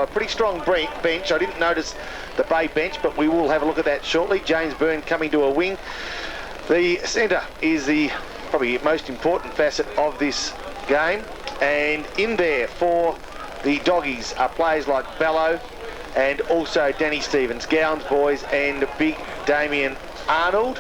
a pretty strong bench. I didn't notice the Bay bench, but we will have a look at that shortly. James Byrne coming to a wing. The centre is the probably most important facet of this game, and in there for the Doggies are players like Bello and also Danny Stevens, Gowan's boys, and big Damien Arnold.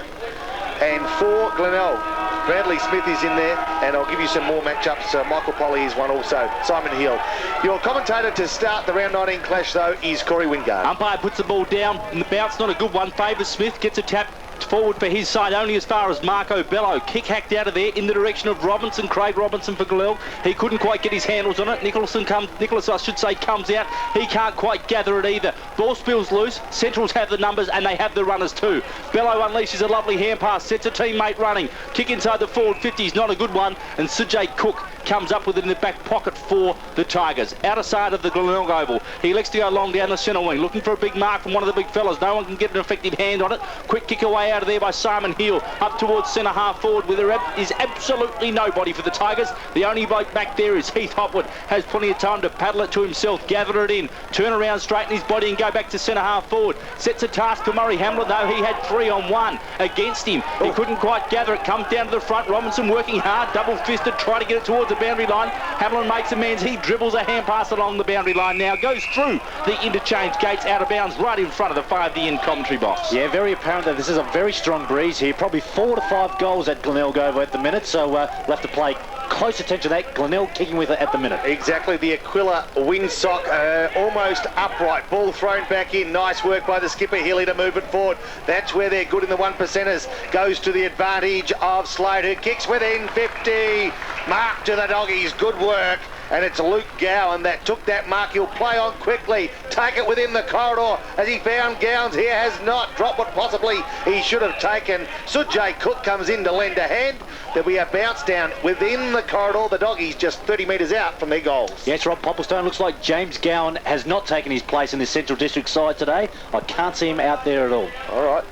And for Glenelg, Bradley Smith is in there, and I'll give you some more matchups. Michael Polly is one also, Simon Hill. Your commentator to start the round 19 clash, though, is Corey Wingard. Umpire puts the ball down, and the bounce, not a good one, favours Smith, gets a tap forward for his side, only as far as Marco Bello. Kick hacked out of there in the direction of Robinson, Craig Robinson for Glenelg. He couldn't quite get his handles on it. Nicholas, I should say, comes out. He can't quite gather it either. Ball spills loose. Centrals have the numbers and they have the runners too. Bello unleashes a lovely hand pass, sets a teammate running. Kick inside the forward 50s, not a good one. And Sujay Cook comes up with it in the back pocket for the Tigers. Outer side of the Glenelg Oval. He elects to go long down the centre wing, looking for a big mark from one of the big fellas. No one can get an effective hand on it. Quick kick away out of there by Simon Hill, up towards centre half forward, where there is absolutely nobody for the Tigers. The only bloke back there is Heath Hopwood. Has plenty of time to paddle it to himself, gather it in, turn around, straighten his body and go back to centre half forward. Sets a task for Murray Hamlin, though he had 3-on-1 against him. He couldn't quite gather it, comes down to the front. Robinson working hard, double-fisted, try to get it towards the boundary line. Hamlin makes amends. He dribbles a hand pass along the boundary line now, goes through the interchange gates, out of bounds, right in front of the 5-in commentary box. Yeah, very apparent that this is a very strong breeze here. Probably 4 to 5 goals at Glenelg Oval at the minute, so we'll have to play close attention to that. Glenelg kicking with it at the minute. Exactly, the Aquila windsock, almost upright. Ball thrown back in. Nice work by the skipper Healy to move it forward. That's where they're good in the 1%ers. Goes to the advantage of Slade, who kicks within 50. Mark to the Doggies. Good work. And it's Luke Gowan that took that mark. He'll play on quickly, take it within the corridor as he found Gowans. He has not dropped what possibly he should have taken. Sujay Cook comes in to lend a hand. There'll be a bounce down within the corridor. The Doggies just 30 metres out from their goals. Yes, Rob Popplestone, looks like James Gowan has not taken his place in this Central District side today. I can't see him out there at all. All right.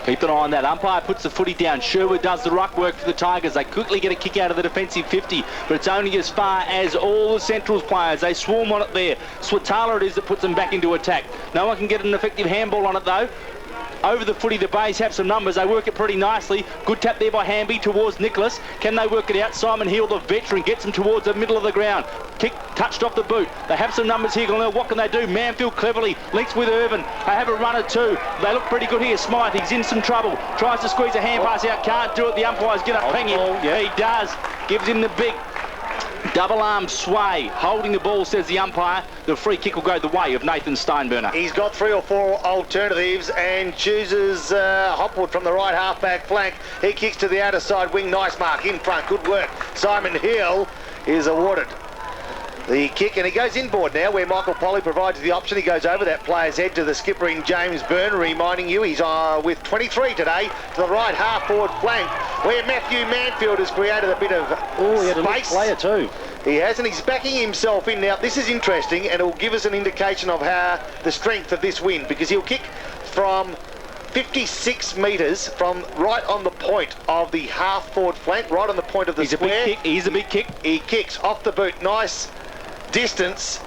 Keep an eye on that. Umpire puts the footy down. Sherwood does the ruck work for the Tigers. They quickly get a kick out of the defensive 50, but it's only as far as all the Centrals players. They swarm on it there. Swatala it is that puts them back into attack. No one can get an effective handball on it though. Over the footy, the Bays have some numbers. They work it pretty nicely. Good tap there by Hamby towards Nicholas. Can they work it out? Simon Hill, the veteran, gets them towards the middle of the ground. Kick touched off the boot. They have some numbers here. What can they do? Manfield cleverly links with Irvin. They have a runner too. They look pretty good here. Smythe, he's in some trouble. Tries to squeeze a hand pass out. Can't do it. The umpire's going to ping him. Yeah, he does. Gives him the big double arm sway. Holding the ball, says the umpire. The free kick will go the way of Nathan Steinburner. He's got 3 or 4 alternatives and chooses Hopwood from the right half-back flank. He kicks to the outer side wing. Nice mark in front. Good work. Simon Hill is awarded the kick, and he goes inboard now where Michael Polly provides the option. He goes over that player's head to the skipper in James Byrne, reminding you he's with 23 today to the right half forward flank where Matthew Manfield has created a bit of he had a nice player too. He has, and he's backing himself in now. This is interesting, and it will give us an indication of how the strength of this win, because he'll kick from 56 metres from right on the point of the half forward flank, right on the point of the square. He's a big kick. He kicks off the boot. Nice distance,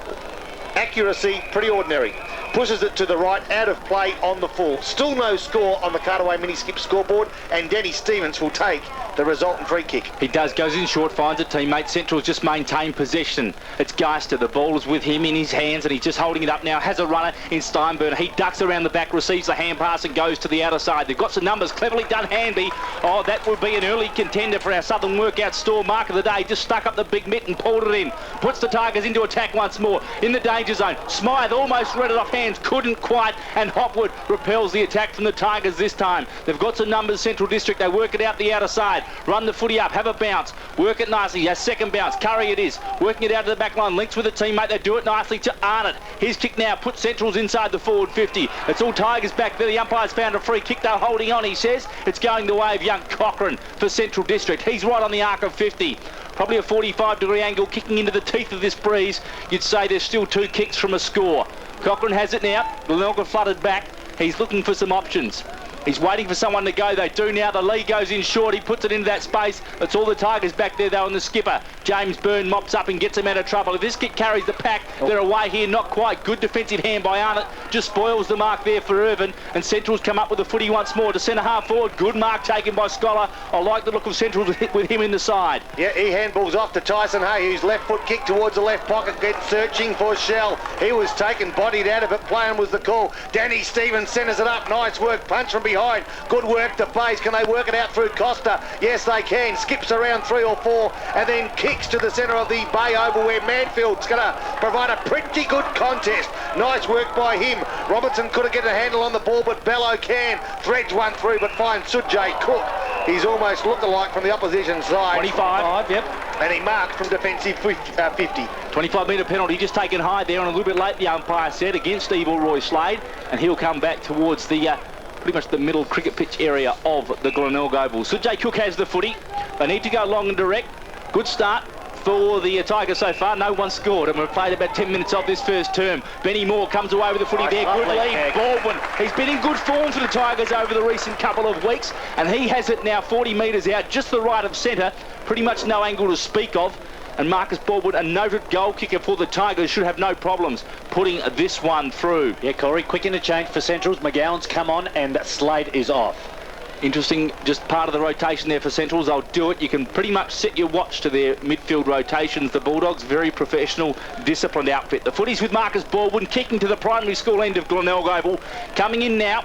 accuracy, pretty ordinary. Pushes it to the right, out of play on the full. Still no score on the Cartaway mini skip scoreboard, and Danny Stevens will take the resultant free kick. He does, goes in short, finds a teammate. Central's just maintained possession. It's Geister, the ball is with him in his hands, and he's just holding it up now. Has a runner in Steinburner. He ducks around the back, receives the hand pass and goes to the outer side. They've got some numbers, cleverly done Hanby. Oh, that would be an early contender for our Southern Workout Store mark of the day. Just stuck up the big mitt and pulled it in. Puts the Tigers into attack once more. In the danger zone. Smythe almost read it off hands, couldn't quite, and Hopwood repels the attack from the Tigers this time. They've got some numbers, Central District. They work it out the outer side. Run the footy up, have a bounce, work it nicely. A second bounce, Curry it is, working it out to the back line, links with a teammate. They do it nicely to Arnott. His kick now puts Centrals inside the forward 50. It's all Tigers back there. The umpire's found a free kick. They're holding on, he says. It's going the way of young Cochrane for Central District. He's right on the arc of 50. Probably a 45-degree angle, kicking into the teeth of this breeze. You'd say there's still 2 kicks from a score. Cochrane has it now. Glenelg flooded back. He's looking for some options. He's waiting for someone to go. They do now. The lead goes in short. He puts it into that space. It's all the Tigers back there, though, and the skipper, James Byrne, mops up and gets him out of trouble. If this kick carries the pack, they're away here. Not quite. Good defensive hand by Arnott. Just spoils the mark there for Irvin. And Central's come up with the footy once more to centre half forward. Good mark taken by Scholar. I like the look of Central with him in the side. Yeah, he handballs off to Tyson Hay, whose left foot kick towards the left pocket, gets searching for Shell. He was taken, bodied out of it. Playing was the call. Danny Stevens centres it up. Nice work. Punch from behind. Good work to Bays. Can they work it out through Costa? Yes, they can. Skips around 3 or 4 and then kicks to the centre of the Bay Oval where Manfield's going to provide a pretty good contest. Nice work by him. Robertson couldn't get a handle on the ball, but Bello can. Threads one through, but finds Sujay Cook. He's almost look-alike from the opposition side. 25, yep. And he marked from defensive 50. 25-metre penalty just taken high there and a little bit late, the umpire said, against Evil Roy Slade. And he'll come back towards the pretty much the middle cricket pitch area of the Glenelg Oval. Sujay Cook has the footy. They need to go long and direct. Good start for the Tigers so far. No one scored, and we've played about 10 minutes of this first term. Benny Moore comes away with the footy there. Good lead. Baldwin. He's been in good form for the Tigers over the recent couple of weeks, and he has it now 40 metres out, just the right of centre. Pretty much no angle to speak of. And Marcus Baldwin, a noted goal kicker for the Tigers, should have no problems putting this one through. Yeah, Corey, quick interchange for Centrals. McGowan's come on and Slade is off. Interesting, just part of the rotation there for Centrals. They'll do it. You can pretty much set your watch to their midfield rotations. The Bulldogs, very professional, disciplined outfit. The footy's with Marcus Baldwin, kicking to the primary school end of Glenelg Oval. Coming in now.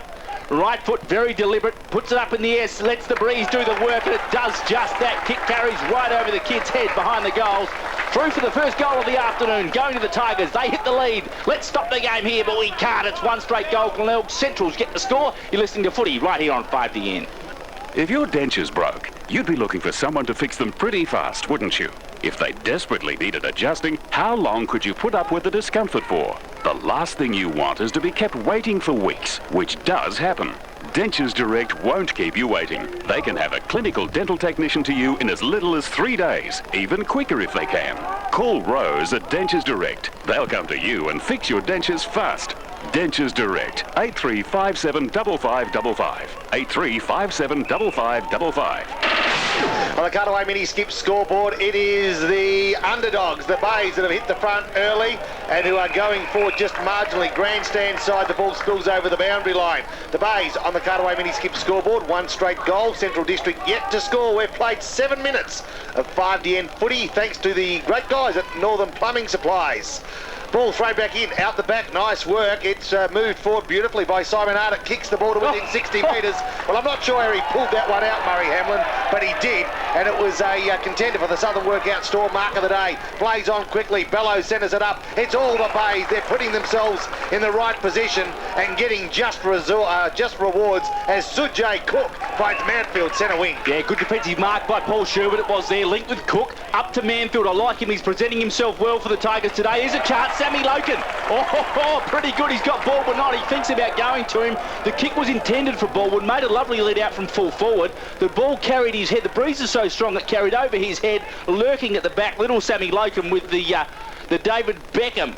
Right foot, very deliberate, puts it up in the air, lets the breeze do the work, and it does just that. Kick carries right over the kid's head behind the goals. Through for the first goal of the afternoon, going to the Tigers. They hit the lead. Let's stop the game here, but we can't. It's one straight goal. Glenelg Centrals get the score. You're listening to footy right here on 5DN. If your dentures broke, you'd be looking for someone to fix them pretty fast, wouldn't you? If they desperately needed adjusting, how long could you put up with the discomfort for? The last thing you want is to be kept waiting for weeks, which does happen. Dentures Direct won't keep you waiting. They can have a clinical dental technician to you in as little as 3 days, even quicker if they can. Call Rose at Dentures Direct. They'll come to you and fix your dentures fast. Dentures Direct, 8357 5555. 8357 5555. On the cutaway mini skip scoreboard, it is the underdogs, the Bays, that have hit the front early and who are going forward just marginally. Grandstand side, the ball spills over the boundary line. The Bays on the cutaway mini skip scoreboard, one straight goal. Central District yet to score. We've played 7 minutes of 5DN footy thanks to the great guys at Northern Plumbing Supplies. Ball thrown back in, out the back, nice work. It's moved forward beautifully by Simon Arnott, kicks the ball to within 60 metres. Well, I'm not sure how he pulled that one out, Murray Hamlin, but he did, and it was a contender for the Southern Workout Store mark of the day. Plays on quickly, Bellows centres it up. It's all the Bays. They're putting themselves in the right position and getting just rewards as Sujay Cook finds Manfield centre wing. Yeah, good defensive mark by Paul Sherwood. It was there, linked with Cook, up to Manfield. I like him. He's presenting himself well for the Tigers today. Here's a chance. Sammy Loken. Oh, pretty good. He's got Baldwin on. He thinks about going to him. The kick was intended for Baldwin. Made a lovely lead out from full forward. The ball carried his head. The breeze is so strong it carried over his head. Lurking at the back, little Sammy Loken with the David Beckham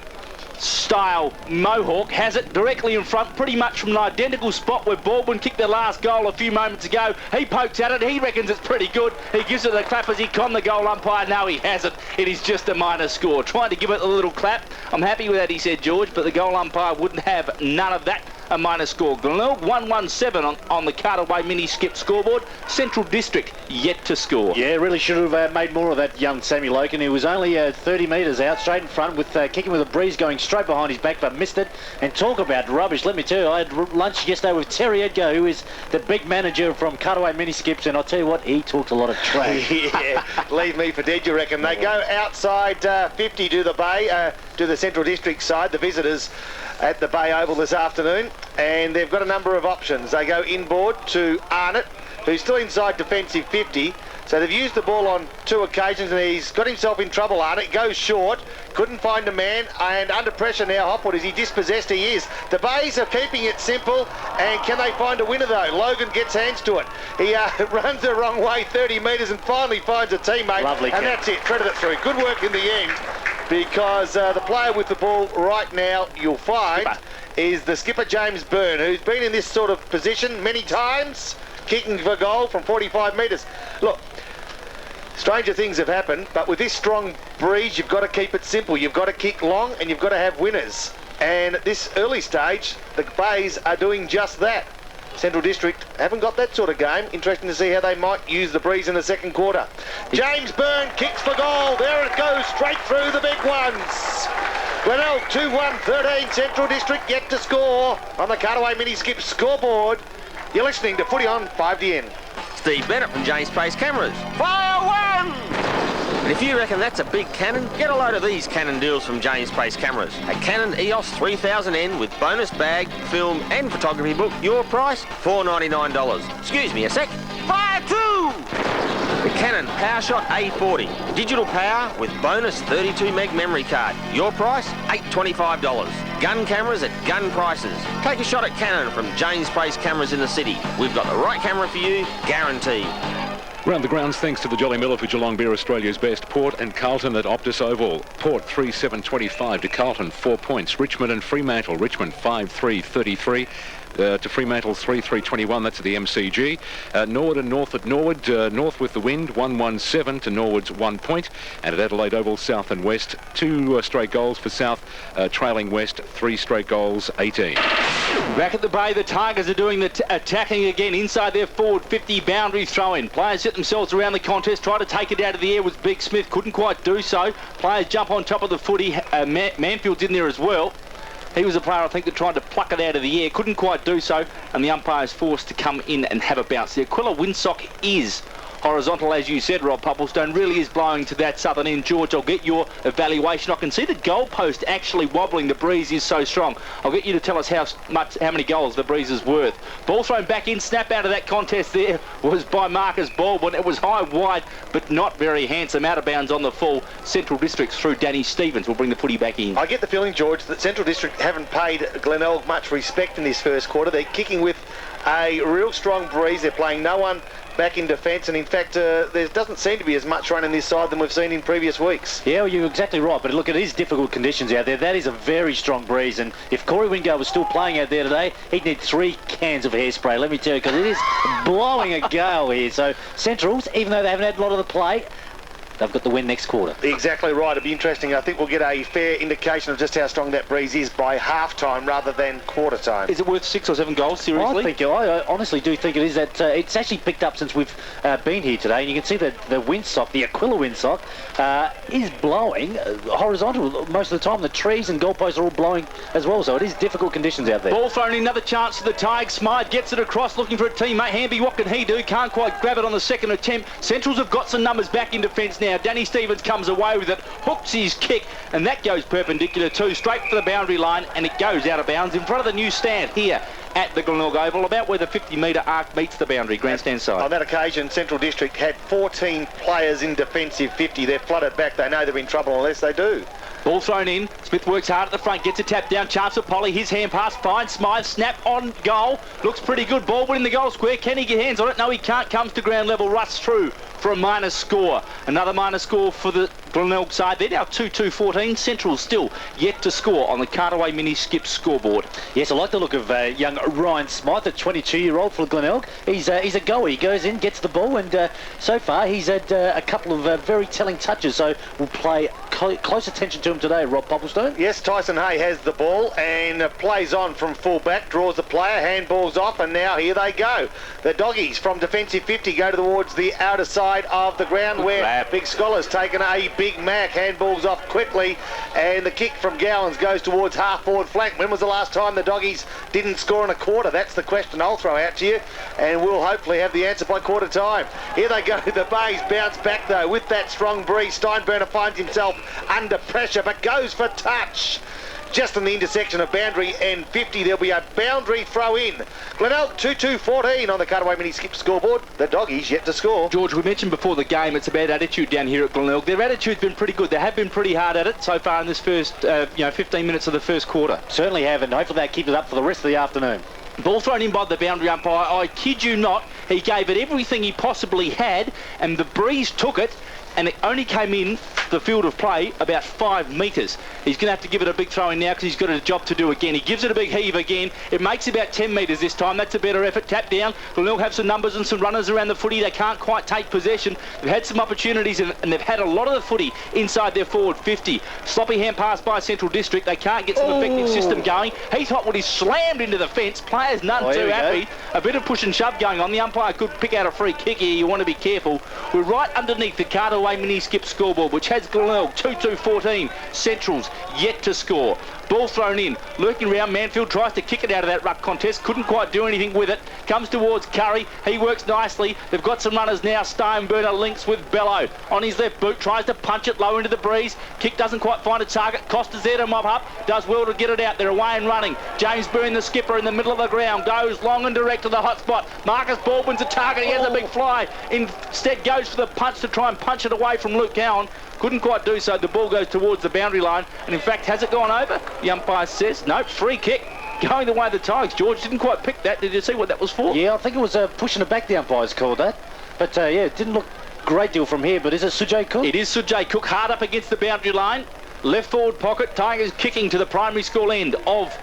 style mohawk has it directly in front, pretty much from an identical spot where Baldwin kicked the last goal a few moments ago. He pokes at it. He reckons it's pretty good. He gives it a clap as he conned the goal umpire. No, he hasn't. It is just a minor score. Trying to give it a little clap. I'm happy with that, he said, George, but the goal umpire wouldn't have none of that. A minor score. Glenelg 117 on the cutaway mini skip scoreboard. Central District yet to score. Yeah, really should have made more of that young Sammy Loken. He was only 30 metres out, straight in front, with kicking with a breeze going straight behind his back, but missed it. And talk about rubbish. Let me tell you, I had lunch yesterday with Terry Edgar, who is the big manager from cutaway mini skips, and I'll tell you what, he talks a lot of trash. Yeah, leave me for dead, you reckon. They go outside 50 to the Bay, to the Central District side, the visitors at the Bay Oval this afternoon, and they've got a number of options. They go inboard to Arnott, who's still inside defensive 50. So they've used the ball on 2 occasions, and he's got himself in trouble. Arnott goes short, couldn't find a man, and under pressure now, Hopwood, is he dispossessed? He is. The Bays are keeping it simple, and can they find a winner though? Logan gets hands to it. He runs the wrong way 30 metres and finally finds a teammate. Lovely and kick. That's it, threaded it through. Good work in the end, because the player with the ball right now, you'll find, is the skipper, James Byrne, who's been in this sort of position many times, kicking for goal from 45 metres. Look, stranger things have happened, but with this strong breeze, you've got to keep it simple. You've got to kick long and you've got to have winners. And at this early stage, the Bays are doing just that. Central District haven't got that sort of game. Interesting to see how they might use the breeze in the second quarter. James Byrne kicks for goal. There it goes, straight through the big ones. Glenelg 2-1-13. Central District yet to score on the Cutaway Mini Skip scoreboard. You're listening to Footy On 5DN. Steve Bennett from James Pace Cameras. Fire one! And if you reckon that's a big Canon, get a load of these Canon deals from James Pace Cameras. A Canon EOS 3000N with bonus bag, film and photography book. Your price, $499. Excuse me a sec. Fire two! The Canon PowerShot A40. Digital power with bonus 32 meg memory card. Your price, $825. Gun cameras at gun prices. Take a shot at Canon from James Pace Cameras in the city. We've got the right camera for you, guaranteed. Round the grounds, thanks to the Jolly Miller for Geelong Beer, Australia's best. Port and Carlton at Optus Oval. Port 3-7-25 to Carlton, 4 points. Richmond and Fremantle. Richmond 5-3-33. To Fremantle 3-3-21, that's at the MCG. Norwood and North at Norwood. North with the wind, 1-1-7 to Norwood's 1 point. And at Adelaide Oval, South and West, 2 straight goals for South, trailing West, 3 straight goals, 18. Back at the Bay, the Tigers are doing the attacking again inside their forward 50 boundary throw-in. Players set themselves around the contest, try to take it out of the air with Big Smith, couldn't quite do so. Players jump on top of the footy. Manfield's in there as well. He was a player, I think, that tried to pluck it out of the air, couldn't quite do so, and the umpire's forced to come in and have a bounce. The Aquila windsock is horizontal, as you said, Rob Pupplestone, really is blowing to that southern end. George, I'll get your evaluation. I can see the goalpost actually wobbling. The breeze is so strong. I'll get you to tell us how many goals the breeze is worth. Ball thrown back in, snap out of that contest there was by Marcus Baldwin. It was high, wide, but not very handsome. Out of bounds on the full. Central District through Danny Stevens will bring the footy back in. I get the feeling, George, that Central District haven't paid Glenelg much respect in this first quarter. They're kicking with a real strong breeze. They're playing no one back in defence, and in fact there doesn't seem to be as much rain in this side than we've seen in previous weeks. Yeah, well, you're exactly right, but look, it is difficult conditions out there. That is a very strong breeze, and if Corey Wingard was still playing out there today, he'd need 3 cans of hairspray, let me tell you, because it is blowing a gale here. So Centrals, even though they haven't had a lot of the play, they've got the win next quarter. Exactly right. It'll be interesting. I think we'll get a fair indication of just how strong that breeze is by half-time rather than quarter-time. Is it worth 6 or 7 goals, seriously? I honestly do think it is. That it's actually picked up since we've been here today, and you can see that the windsock, the Aquila windsock, is blowing horizontal most of the time. The trees and goalposts are all blowing as well, so it is difficult conditions out there. Ball thrown in, another chance to the Tigers. Smythe gets it across, looking for a teammate. Hamby, what can he do? Can't quite grab it on the second attempt. Centrals have got some numbers back in defence now. Danny Stevens comes away with it, hooks his kick, and that goes perpendicular too, straight for the boundary line, and it goes out of bounds in front of the new stand here at the Glenelg Oval, about where the 50-metre arc meets the boundary, grandstand side. On that occasion, Central District had 14 players in defensive 50. They're flooded back. They know they're in trouble unless they do. Ball thrown in. Smith works hard at the front, gets a tap down. Chance for Polly. His hand pass finds Smythe. Snap on goal. Looks pretty good. Ball in the goal square. Can he get hands on it? No, he can't. Comes to ground level. Rusts through for a minus score. Another minus score for the Glenelg side. They're now 2-2-14. Central still yet to score on the Cartaway Mini Skip scoreboard. Yes, I like the look of young Ryan Smythe, a 22-year-old for Glenelg. He's a goer. He goes in, gets the ball, and so far he's had a couple of very telling touches. So we'll pay close attention to him today, Rob Popplestone. Yes, Tyson Hay has the ball and plays on from full back, draws the player, handballs off, and now here they go. The doggies from defensive 50 go towards the outer side of the ground where Big Scholar's taken a big Mac, handballs off quickly, and the kick from Gowans goes towards half-forward flank. When was the last time the doggies didn't score in a quarter? That's the question I'll throw out to you, and we'll hopefully have the answer by quarter time. Here they go. The Bays bounce back though with that strong breeze. Steinberner finds himself under pressure but goes for touch. Just in the intersection of boundary and 50, there'll be a boundary throw in. Glenelg 2-2-14 on the Cutaway Mini Skip scoreboard. The doggies yet to score. George, we mentioned before the game it's about attitude down here at Glenelg. Their attitude's been pretty good. They have been pretty hard at it so far in this first 15 minutes of the first quarter. Certainly have, and hopefully that keeps it up for the rest of the afternoon. Ball thrown in by the boundary umpire. I kid you not, he gave it everything he possibly had, and the breeze took it and it only came in the field of play about 5 metres. He's going to have to give it a big throw in now because he's got a job to do again. He gives it a big heave again. It makes about 10 metres this time. That's a better effort. Tap down. Glenelg have some numbers and some runners around the footy. They can't quite take possession. They've had some opportunities and they've had a lot of the footy inside their forward 50. Sloppy hand pass by Central District. They can't get some effective system going. Heath Hotwood is slammed into the fence. Players none too happy. A bit of push and shove going on. The umpire could pick out a free kick here. You want to be careful. We're right underneath the Carterway mini skip scoreboard, which has Glenelg 2-2-14. Central's yet to score. Ball thrown in, lurking around. Manfield tries to kick it out of that ruck contest, couldn't quite do anything with it. Comes towards Curry, he works nicely. They've got some runners now. Steinburner links with Bello on his left boot, tries to punch it low into the breeze. Kick doesn't quite find a target. Costa's there to mop up, does well to get it out. They're away and running. James Byrne, the skipper, in the middle of the ground, goes long and direct to the hot spot. Marcus Baldwin's a target, he has a big fly. Instead goes for the punch to try and punch it away from Luke Cowan. Couldn't quite do so. The ball goes towards the boundary line, and in fact, has it gone over? The umpire says no. Free kick going the way of the Tigers. George didn't quite pick that. Did you see what that was for? Yeah, I think it was pushing it back. The umpires called that, but yeah, it didn't look a great deal from here. But is it Sujay Cook? It is Sujay Cook, hard up against the boundary line. Left forward pocket. Tigers kicking to the primary school end of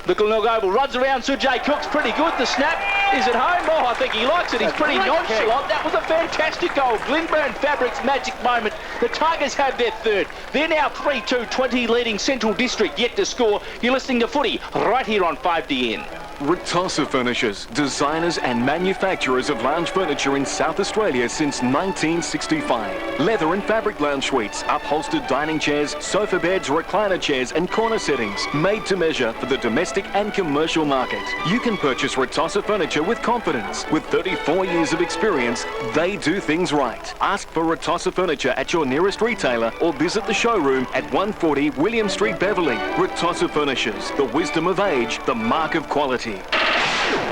the Glenelg Oval. Runs around. Sujay Cook's pretty good. The snap is at home. Oh, I think he likes it. He's pretty nonchalant. That was a fantastic goal. Glenburn Fabrics magic moment. The Tigers have their third. They're now 3-2-20 leading Central District, yet to score. You're listening to footy right here on 5DN. Ritasa Furnishers, designers and manufacturers of lounge furniture in South Australia since 1965. Leather and fabric lounge suites, upholstered dining chairs, sofa beds, recliner chairs and corner settings, made to measure for the domestic and commercial market. You can purchase Ritasa Furniture with confidence. With 34 years of experience, they do things right. Ask for Ritasa Furniture at your nearest retailer or visit the showroom at 140 William Street, Beverley. Ritasa Furnishers, the wisdom of age, the mark of quality.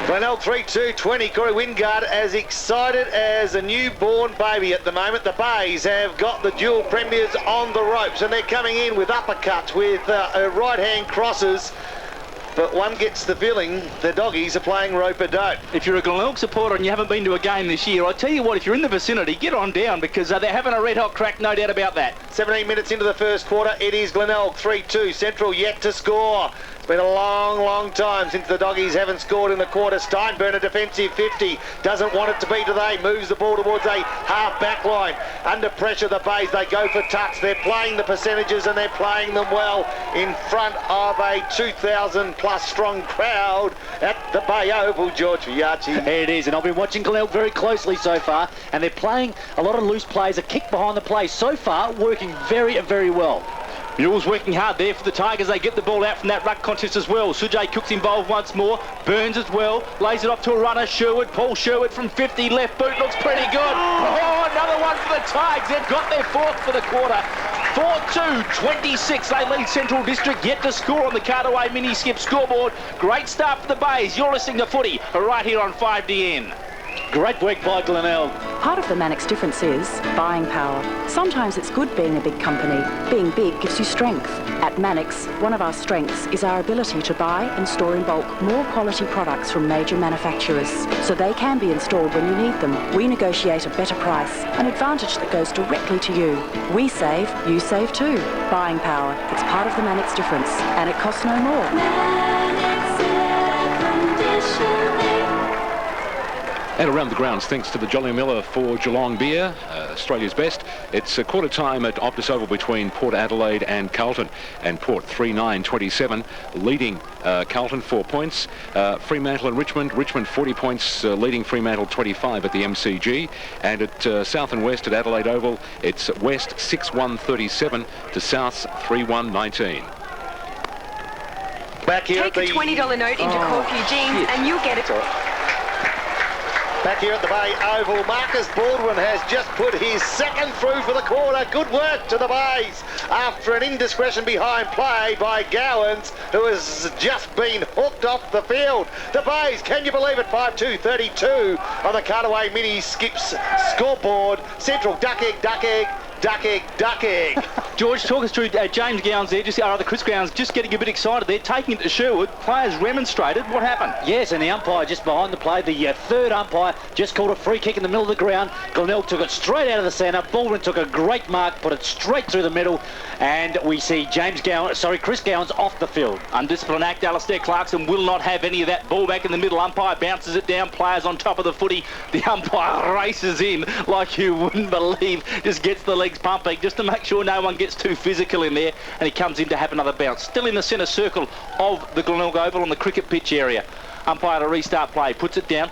Glenelg 3-2-20. Corey Wingard as excited as a newborn baby at the moment. The Bays have got the dual premiers on the ropes and they're coming in with uppercuts, with right-hand crosses. But one gets the feeling the doggies are playing rope-a-dope. If you're a Glenelg supporter and you haven't been to a game this year, I tell you what, if you're in the vicinity, get on down because they're having a red-hot crack, no doubt about that. 17 minutes into the first quarter, it is Glenelg 3-2. Central yet to score. It's been a long, long time since the doggies haven't scored in the quarter. Steinburner defensive 50. Doesn't want it to be today. Moves the ball towards a half-back line. Under pressure, the Bays, they go for tucks. They're playing the percentages and they're playing them well in front of a 2,000-plus strong crowd at the Bay Oval, George Fiacci. It is, and I've been watching Glenelg very closely so far, and they're playing a lot of loose plays, a kick behind the play. So far, working very, very well. Mules working hard there for the Tigers. They get the ball out from that ruck contest as well. Sujay Cook's involved once more. Burns as well. Lays it off to a runner. Sherwood. Paul Sherwood from 50. Left boot looks pretty good. Oh, another one for the Tigers. They've got their fourth for the quarter. 4-2-26. They lead Central District, yet to score on the Carterway mini skip scoreboard. Great start for the Bays. You're listening to footy right here on 5DN. Great work by Glenelg. Part of the Mannix difference is buying power. Sometimes it's good being a big company. Being big gives you strength. At Mannix, one of our strengths is our ability to buy and store in bulk more quality products from major manufacturers, so they can be installed when you need them. We negotiate a better price, an advantage that goes directly to you. We save, you save too. Buying power, it's part of the Mannix difference, and it costs no more. Mannix Air Conditioning. And around the grounds, thanks to the Jolly Miller for Geelong Beer, Australia's best. It's a quarter time at Optus Oval between Port Adelaide and Carlton. And Port 3-9-27, leading Carlton 4 points. Fremantle and Richmond 40 points, leading Fremantle 25 at the MCG. And at South and West at Adelaide Oval, it's West 6-1-37 to South 3-1-19. Back here Take a $20 note into Corfu Jeans and you'll get it. Back here at the Bay Oval, Marcus Baldwin has just put his second through for the quarter. Good work to the Bays after an indiscretion behind play by Gowans, who has just been hooked off the field. The Bays, can you believe it, 5-2-32 on the Carterway mini skips scoreboard. Central duck egg, duck egg, duck egg. George, talk us through James Gowns there, Chris Gowns, just getting a bit excited there, taking it to Sherwood. Players remonstrated. What happened? Yes, and the umpire just behind the play, the third umpire, just called a free kick in the middle of the ground. Glenelg took it straight out of the centre. Baldwin took a great mark, put it straight through the middle, and we see Chris Gowns off the field. Undisciplined act. Alastair Clarkson will not have any of that. Ball back in the middle. Umpire bounces it down. Players on top of the footy. The umpire races in like you wouldn't believe. Just gets the legs pumping just to make sure no one gets too physical in there, and he comes in to have another bounce. Still in the centre circle of the Glenelg Oval on the cricket pitch area. Umpire to restart play. Puts it down.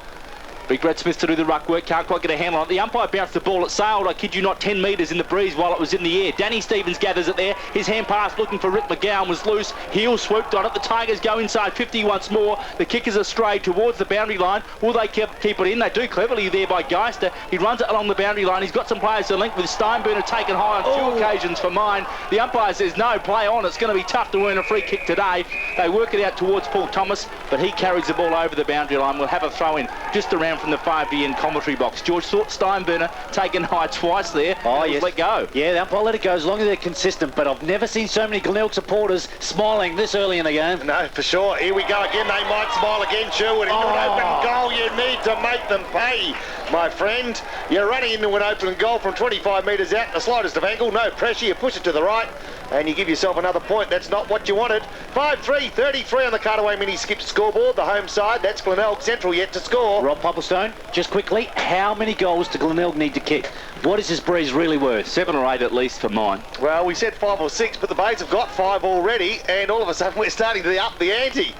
Big Red Smith to do the ruck work, can't quite get a handle on it. The umpire bounced the ball, it sailed, I kid you not, 10 metres in the breeze while it was in the air. Danny Stevens gathers it there, his hand pass looking for Rick McGowan was loose, heel swooped on it, the Tigers go inside 50 once more, the kick is astray towards the boundary line. Will they keep it in? They do cleverly there by Geister. He runs it along the boundary line, he's got some players to link with. Steinburner taken high on 2 occasions for mine. The umpire says no, play on, it's going to be tough to earn a free kick today. They work it out towards Paul Thomas, but he carries the ball over the boundary line. We'll have a throw in just around from the 5 end commentary box. George thought Steinburner taken high twice there. Oh, yes. Let go. Yeah, the umpire let it go as long as they're consistent, but I've never seen so many Glenelg supporters smiling this early in the game. No, for sure. Here we go again. They might smile again, Sherwood. Into an open goal. You need to make them pay, my friend. You're running into an open goal from 25 metres out, the slightest of angle. No pressure. You push it to the right, and you give yourself another point. That's not what you wanted. 5-3, 33 on the Cutaway Mini Skip scoreboard. The home side, that's Glenelg Central yet to score. Rob Popplestone, just quickly, how many goals do Glenelg need to kick? What is this breeze really worth? 7 or 8 at least for mine. Well, we said 5 or 6, but the Bays have got 5 already, and all of a sudden we're starting to up the ante.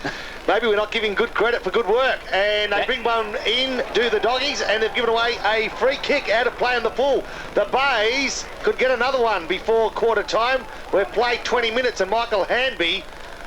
Maybe we're not giving good credit for good work. And they bring one in, do the doggies, and they've given away a free kick out of play in the full. The Bays could get another one before quarter time. We've played 20 minutes, and Michael Hanby,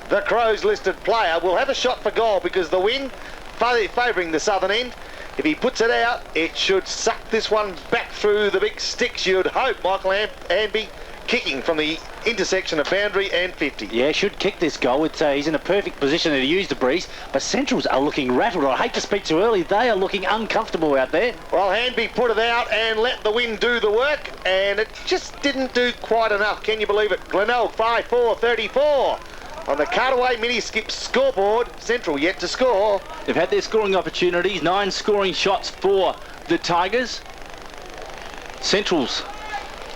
the Crows listed player, will have a shot for goal because the wind favouring the southern end. If he puts it out, it should suck this one back through the big sticks, you'd hope. Michael Hanby kicking from the intersection of boundary and 50. Yeah, should kick this goal. He's in a perfect position to use the breeze, but Centrals are looking rattled. I hate to speak too early. They are looking uncomfortable out there. Well, Hanby put it out and let the wind do the work, and it just didn't do quite enough. Can you believe it? Glenelg 5-4, 34. On the Cutaway Mini Skip scoreboard, Central yet to score. They've had their scoring opportunities, 9 scoring shots for the Tigers. Central's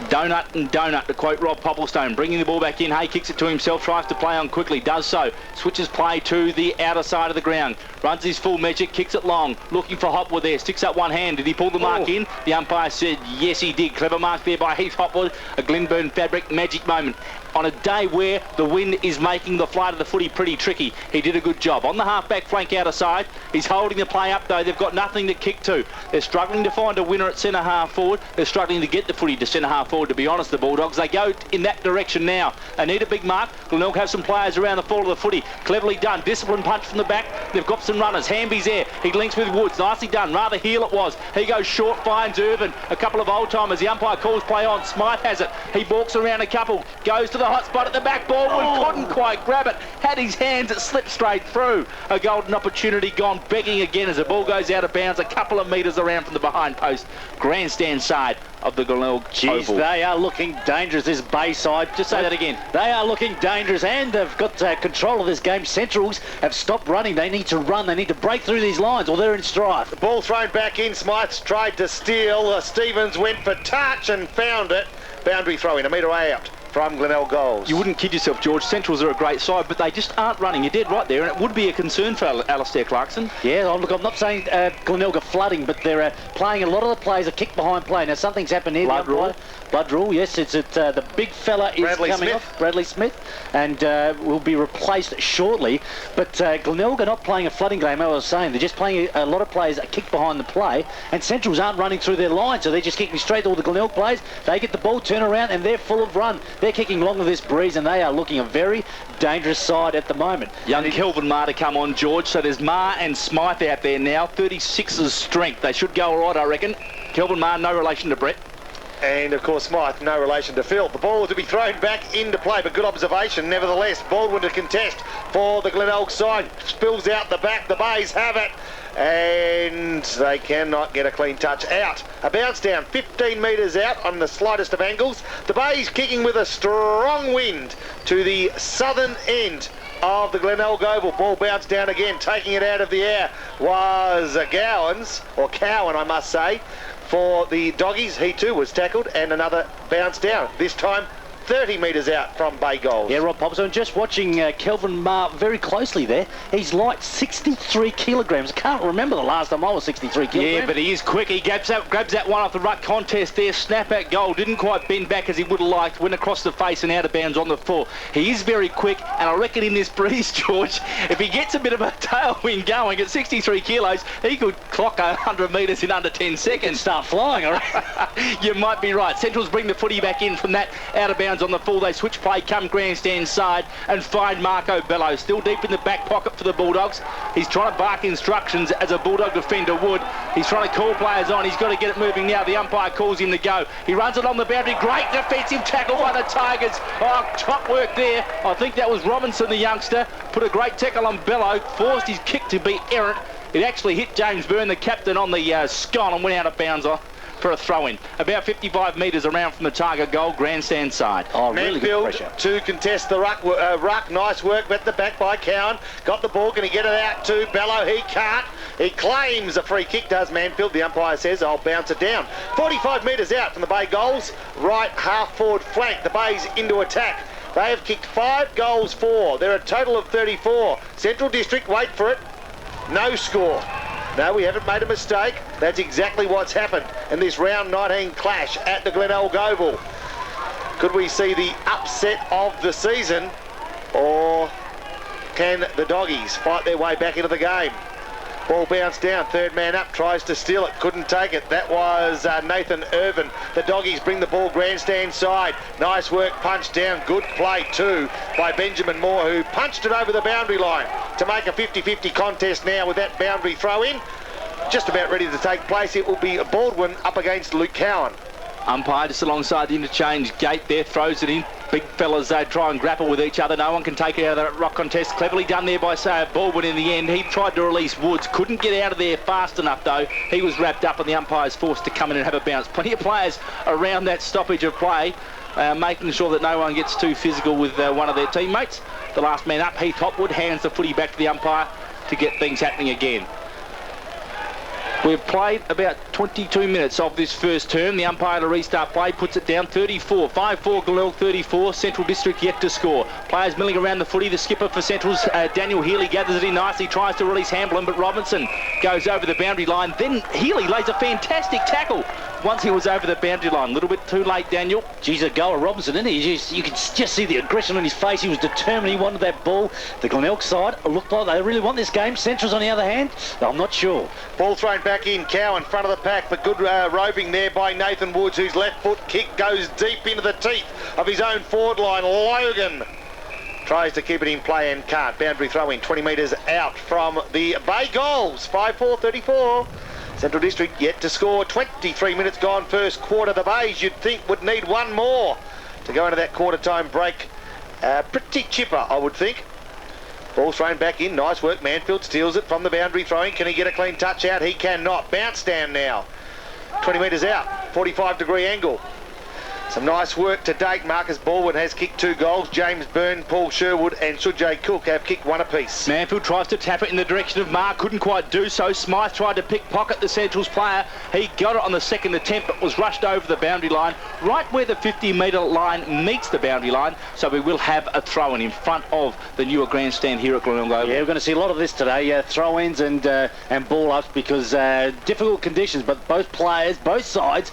donut and donut, to quote Rob Popplestone, bringing the ball back in. Hay kicks it to himself, tries to play on quickly, does so, switches play to the outer side of the ground, runs his full measure, kicks it long, looking for Hopwood there, sticks up one hand. Did he pull the mark in? The umpire said yes he did. Clever mark there by Heath Hopwood, a Glenburn fabric magic moment. On a day where the wind is making the flight of the footy pretty tricky, he did a good job. On the half-back flank outer side, he's holding the play up though. They've got nothing to kick to. They're struggling to find a winner at centre-half forward. They're struggling to get the footy to centre-half forward, to be honest, the Bulldogs. They go in that direction now. They need a big mark. Glenelg have some players around the fall of the footy. Cleverly done. Disciplined punch from the back. They've got some runners. Hamby's there. He links with Woods. Nicely done. Rather heel it was. He goes short, finds Irvin. A couple of old-timers. The umpire calls play on. Smythe has it. He balks around a couple. Goes to the hot spot at the back. Baldwin couldn't quite grab it. Had his hands, it slipped straight through. A golden opportunity gone begging again as the ball goes out of bounds a couple of metres around from the behind post. Grandstand side of the Glenelg Oval. They are looking dangerous, this Bay side. Just say that again. They are looking dangerous, and they've got control of this game. Centrals have stopped running. They need to run. They need to break through these lines, or they're in strife. The ball thrown back in. Smythe tried to steal. Stevens went for touch and found it. Boundary throw in, a metre out from Glenelg goals. You wouldn't kid yourself, George. Centrals are a great side, but they just aren't running. You're dead right there, and it would be a concern for Alastair Clarkson. Yeah, look, I'm not saying Glenelg are flooding, but they're playing a lot of the plays, a kick behind play. Now, something's happened here. Blood rule. Blood rule, yes. It's the big fella is Bradley coming Smith. off, Bradley Smith, and will be replaced shortly. But Glenelg are not playing a flooding game, as I was saying. They're just playing a lot of plays, a kick behind the play, and Centrals aren't running through their line, so they're just kicking straight to all the Glenelg plays. They get the ball, turn around, and they're full of run. They're kicking long with this breeze, and they are looking a very dangerous side at the moment. Young Kelvin Marr to come on, George. So there's Marr and Smythe out there now. 36's strength. They should go all right, I reckon. Kelvin Marr, no relation to Brett. And, of course, Smythe, no relation to Phil. The ball to be thrown back into play, but good observation, nevertheless. Baldwin to contest. for the Glenelg side. Spills out the back. The Bays have it. And they cannot get a clean touch out. A bounce down 15 metres out on the slightest of angles. The Bays kicking with a strong wind to the southern end of the Glenelg Oval. Ball bounced down again. Taking it out of the air was Cowan, I must say, for the Doggies. He too was tackled, and another bounce down. This time 30 metres out from Bay goals. Yeah, Rob Pops, I'm just watching Kelvin Marr very closely there. He's light 63 kilograms. I can't remember the last time I was 63 kilograms. Yeah, but he is quick. He grabs that one off the ruck contest there. Snap at goal. Didn't quite bend back as he would have liked. Went across the face and out of bounds on the full. He is very quick, and I reckon in this breeze, George, if he gets a bit of a tailwind going at 63 kilos, he could clock 100 metres in under 10 seconds. Start flying, all right? You might be right. Centrals bring the footy back in from that out of bounds on the full. They switch play, come grandstand side and find Marco Bello. Still deep in the back pocket for the Bulldogs. He's trying to bark instructions as a Bulldog defender would. He's trying to call players on. He's got to get it moving now. The umpire calls him to go. He runs it on the boundary. Great defensive tackle by the Tigers. Oh, top work there. I think that was Robinson, the youngster. Put a great tackle on Bello. Forced his kick to be errant. It actually hit James Byrne, the captain, on the scone and went out of bounds for a throw-in. About 55 metres around from the Tiger goal, grandstand side. Oh, really good pressure. To contest the ruck. Nice work at the back by Cowan. Got the ball. Can he get it out to Bello? He can't. He claims a free kick, does Manfield. The umpire says, I'll bounce it down. 45 metres out from the Bay goals. Right half-forward flank. The Bays into attack. They have kicked 5 goals for. They're a total of 34. Central District, wait for it. No score. No, we haven't made a mistake. That's exactly what's happened in this round 19 clash at the Glenelg Oval. Could we see the upset of the season, or can the Doggies fight their way back into the game? Ball bounced down, third man up, tries to steal it, couldn't take it. That was Nathan Irvin. The Doggies bring the ball grandstand side. Nice work, punched down, good play too by Benjamin Moore, who punched it over the boundary line to make a 50-50 contest now with that boundary throw in. Just about ready to take place. It will be Baldwin up against Luke Cowan. Umpire just alongside the interchange gate there, throws it in. Big fellas try and grapple with each other. No one can take it out of that rock contest. Cleverly done there by Baldwin in the end. He tried to release Woods. Couldn't get out of there fast enough though. He was wrapped up and the umpire's forced to come in and have a bounce. Plenty of players around that stoppage of play, making sure that no one gets too physical with one of their teammates. The last man up, Heath Hopwood, hands the footy back to the umpire to get things happening again. We've played about 22 minutes of this first term. The umpire to restart play puts it down 34. 5-4 Glenelg 34. Central District yet to score. Players milling around the footy. The skipper for Central's Daniel Healy gathers it in nicely. Tries to release Hamblin, but Robinson goes over the boundary line. Then Healy lays a fantastic tackle once he was over the boundary line. A little bit too late, Daniel. Geez, a goal of Robinson, isn't he? You can just see the aggression on his face. He was determined. He wanted that ball. The Glenelg side looked like they really want this game. Central's on the other hand, I'm not sure. Ball thrown back in. Cowan in front of the pack, but good roving there by Nathan Woods, whose left foot kick goes deep into the teeth of his own forward line. Logan tries to keep it in play and can't. Boundary throw in 20 metres out from the Bay goals. 5-4, 34. Central District yet to score. 23 minutes gone first quarter. The Bays, you'd think, would need one more to go into that quarter time break. Pretty chipper, I would think. Ball thrown back in. Nice work. Manfield steals it from the boundary throwing. Can he get a clean touch out? He cannot. Bounce down now. 20 metres out. 45-degree angle. Some nice work to date. Marcus Baldwin has kicked 2 goals. James Byrne, Paul Sherwood and Sujay Cook have kicked 1 apiece. Manfield tries to tap it in the direction of Mark. Couldn't quite do so. Smythe tried to pickpocket the Central's player. He got it on the second attempt but was rushed over the boundary line, right where the 50-metre line meets the boundary line. So we will have a throw-in in front of the newer grandstand here at Glenelg Oval. Yeah, we're going to see a lot of this today. Throw-ins and ball-ups because difficult conditions, but both players, both sides,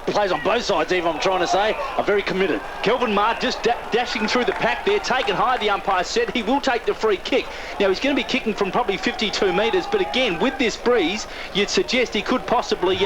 players on both sides even, I'm trying to say, are very committed. Kelvin Marr just dashing through the pack there, taken high. The umpire said he will take the free kick. Now he's going to be kicking from probably 52 metres, but again with this breeze you'd suggest he could possibly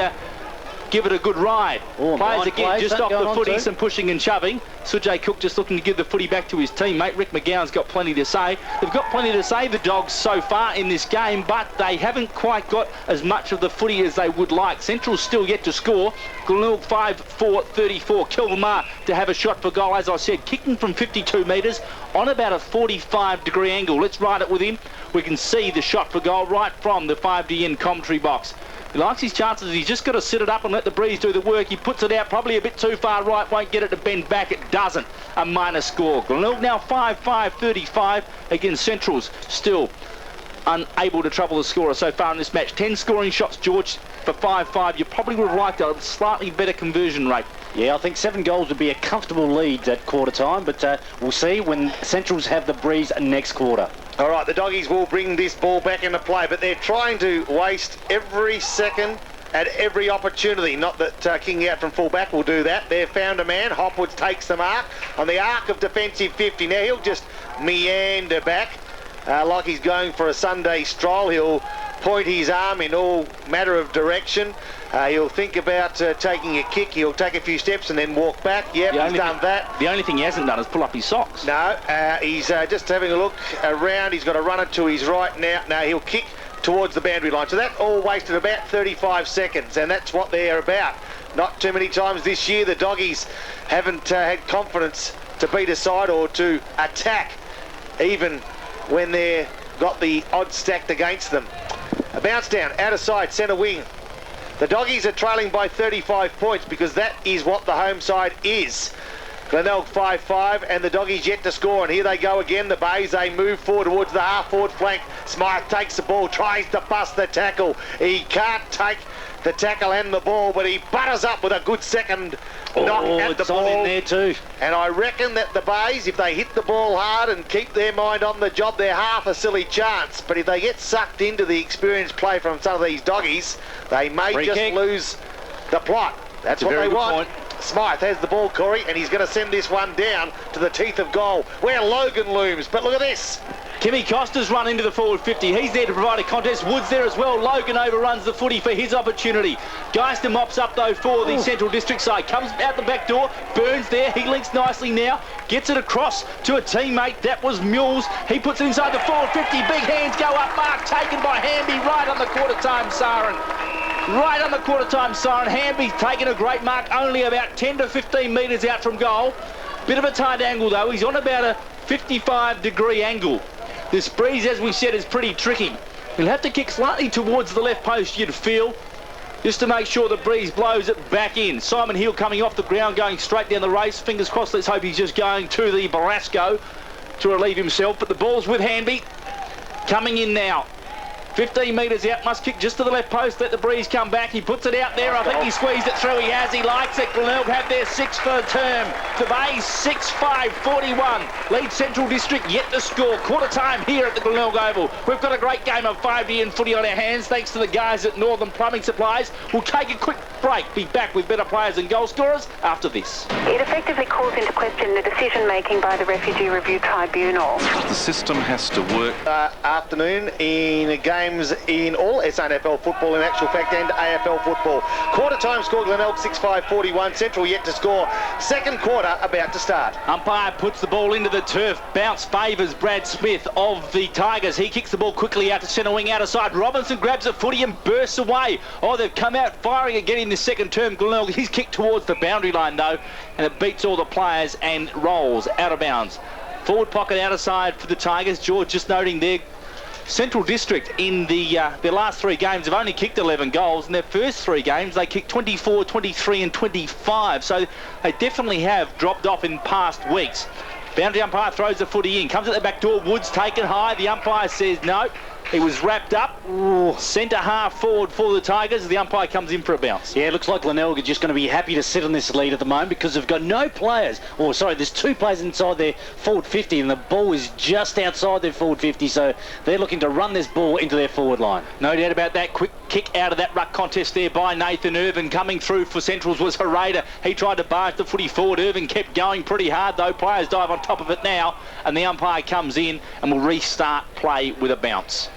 give it a good ride. Players again just off the footy, too. some pushing and shoving. Sujay Cook just looking to give the footy back to his teammate. Rick McGowan's got plenty to say. They've got plenty to say, the Dogs, so far in this game, but they haven't quite got as much of the footy as they would like. Central's still yet to score. Glenelg 5-4-34. Kilmar to have a shot for goal, as I said, kicking from 52 metres on about a 45-degree angle. Let's ride it with him. We can see the shot for goal right from the 5D commentary box. He likes his chances. He's just got to sit it up and let the breeze do the work. He puts it out probably a bit too far right. Won't get it to bend back. It doesn't. A minor score. Glenelg now 5-5-35 against Central's. Still unable to trouble the scorer so far in this match. 10 scoring shots, George, for 5-5. You probably would have liked a slightly better conversion rate. Yeah, I think 7 goals would be a comfortable lead at quarter time, but we'll see when Centrals have the breeze next quarter. All right, the Doggies will bring this ball back into play, but they're trying to waste every second at every opportunity. Not that kicking out from full-back will do that. They've found a man. Hopwood takes the mark on the arc of defensive 50. Now he'll just meander back like he's going for a Sunday stroll. He'll point his arm in all matter of direction. He'll think about taking a kick. He'll take a few steps and then walk back. Yep, he's done that. The only thing he hasn't done is pull up his socks. No, he's just having a look around. He's got a runner to his right now. Now he'll kick towards the boundary line. So that all wasted about 35 seconds, and that's what they're about. Not too many times this year the Doggies haven't had confidence to beat a side or to attack, even when they've got the odds stacked against them. A bounce down, out of side, centre wing. The Doggies are trailing by 35 points because that is what the home side is. Glenelg 5-5 and the Doggies yet to score, and here they go again. The Bays, they move forward towards the half-forward flank. Smythe takes the ball, tries to bust the tackle. He can't take the tackle and the ball, but he butters up with a good second knock at the ball. In there too. And I reckon that the Bays, if they hit the ball hard and keep their mind on the job, they're half a silly chance. But if they get sucked into the experienced play from some of these Doggies, they may lose the plot. That's what they want. Smythe has the ball, Corey, and he's going to send this one down to the teeth of goal, where Logan looms. But look at this. Kimmy Costa's run into the forward 50. He's there to provide a contest. Wood's there as well. Logan overruns the footy for his opportunity. Geister mops up, though, for the Central District side. Comes out the back door. Burns there. He links nicely now. Gets it across to a teammate. That was Mules. He puts it inside the forward 50. Big hands go up. Mark taken by Hamby right on the quarter-time siren. Right on the quarter-time siren. Hamby's taken a great mark, only about 10 to 15 metres out from goal. Bit of a tight angle, though. He's on about a 55-degree angle. This breeze, as we said, is pretty tricky. He'll have to kick slightly towards the left post, you'd feel, just to make sure the breeze blows it back in. Simon Hill coming off the ground, going straight down the race. Fingers crossed, let's hope he's just going to the Barasco to relieve himself. But the ball's with Hanby. Coming in now. 15 metres out, must kick just to the left post, let the breeze come back. He puts it out there. I think he squeezed it through. He has, he likes it. Glenelg have their 6th for the term. The Bays 6-5-41. Lead Central District yet to score. Quarter time here at the Glenelg Oval. We've got a great game of 5D footy on our hands thanks to the guys at Northern Plumbing Supplies. We'll take a quick break. Be back with better players and goal scorers after this. It effectively calls into question the decision making by the Refugee Review Tribunal. The system has to work. Afternoon in games in all SANFL football, in actual fact, and AFL football. Quarter time score, Glenelg 6-5-41. Central yet to score. Second quarter about to start. Umpire puts the ball into the turf. Bounce favours Brad Smith of the Tigers. He kicks the ball quickly out to centre wing, out of side. Robinson grabs a footy and bursts away. Oh, they've come out firing again in this second term. Glenelg, he's kicked towards the boundary line though, and it beats all the players and rolls out of bounds. Forward pocket out of side for the Tigers. George just noting there, Central District in their last 3 games have only kicked 11 goals. In their first 3 games, they kicked 24, 23 and 25. So they definitely have dropped off in past weeks. Boundary umpire throws the footy in. Comes at the back door. Woods taken high. The umpire says no. He was wrapped up. Centre half forward for the Tigers. The umpire comes in for a bounce. Yeah, it looks like Glenelg are just going to be happy to sit on this lead at the moment because they've got no players. Or sorry, there's 2 players inside their forward 50 and the ball is just outside their forward 50. So they're looking to run this ball into their forward line. No doubt about that. Quick kick out of that ruck contest there by Nathan Irvin. Coming through for Centrals was Harada. He tried to barge the footy forward. Irvin kept going pretty hard though. Players dive on top of it now and the umpire comes in and will restart play with a bounce.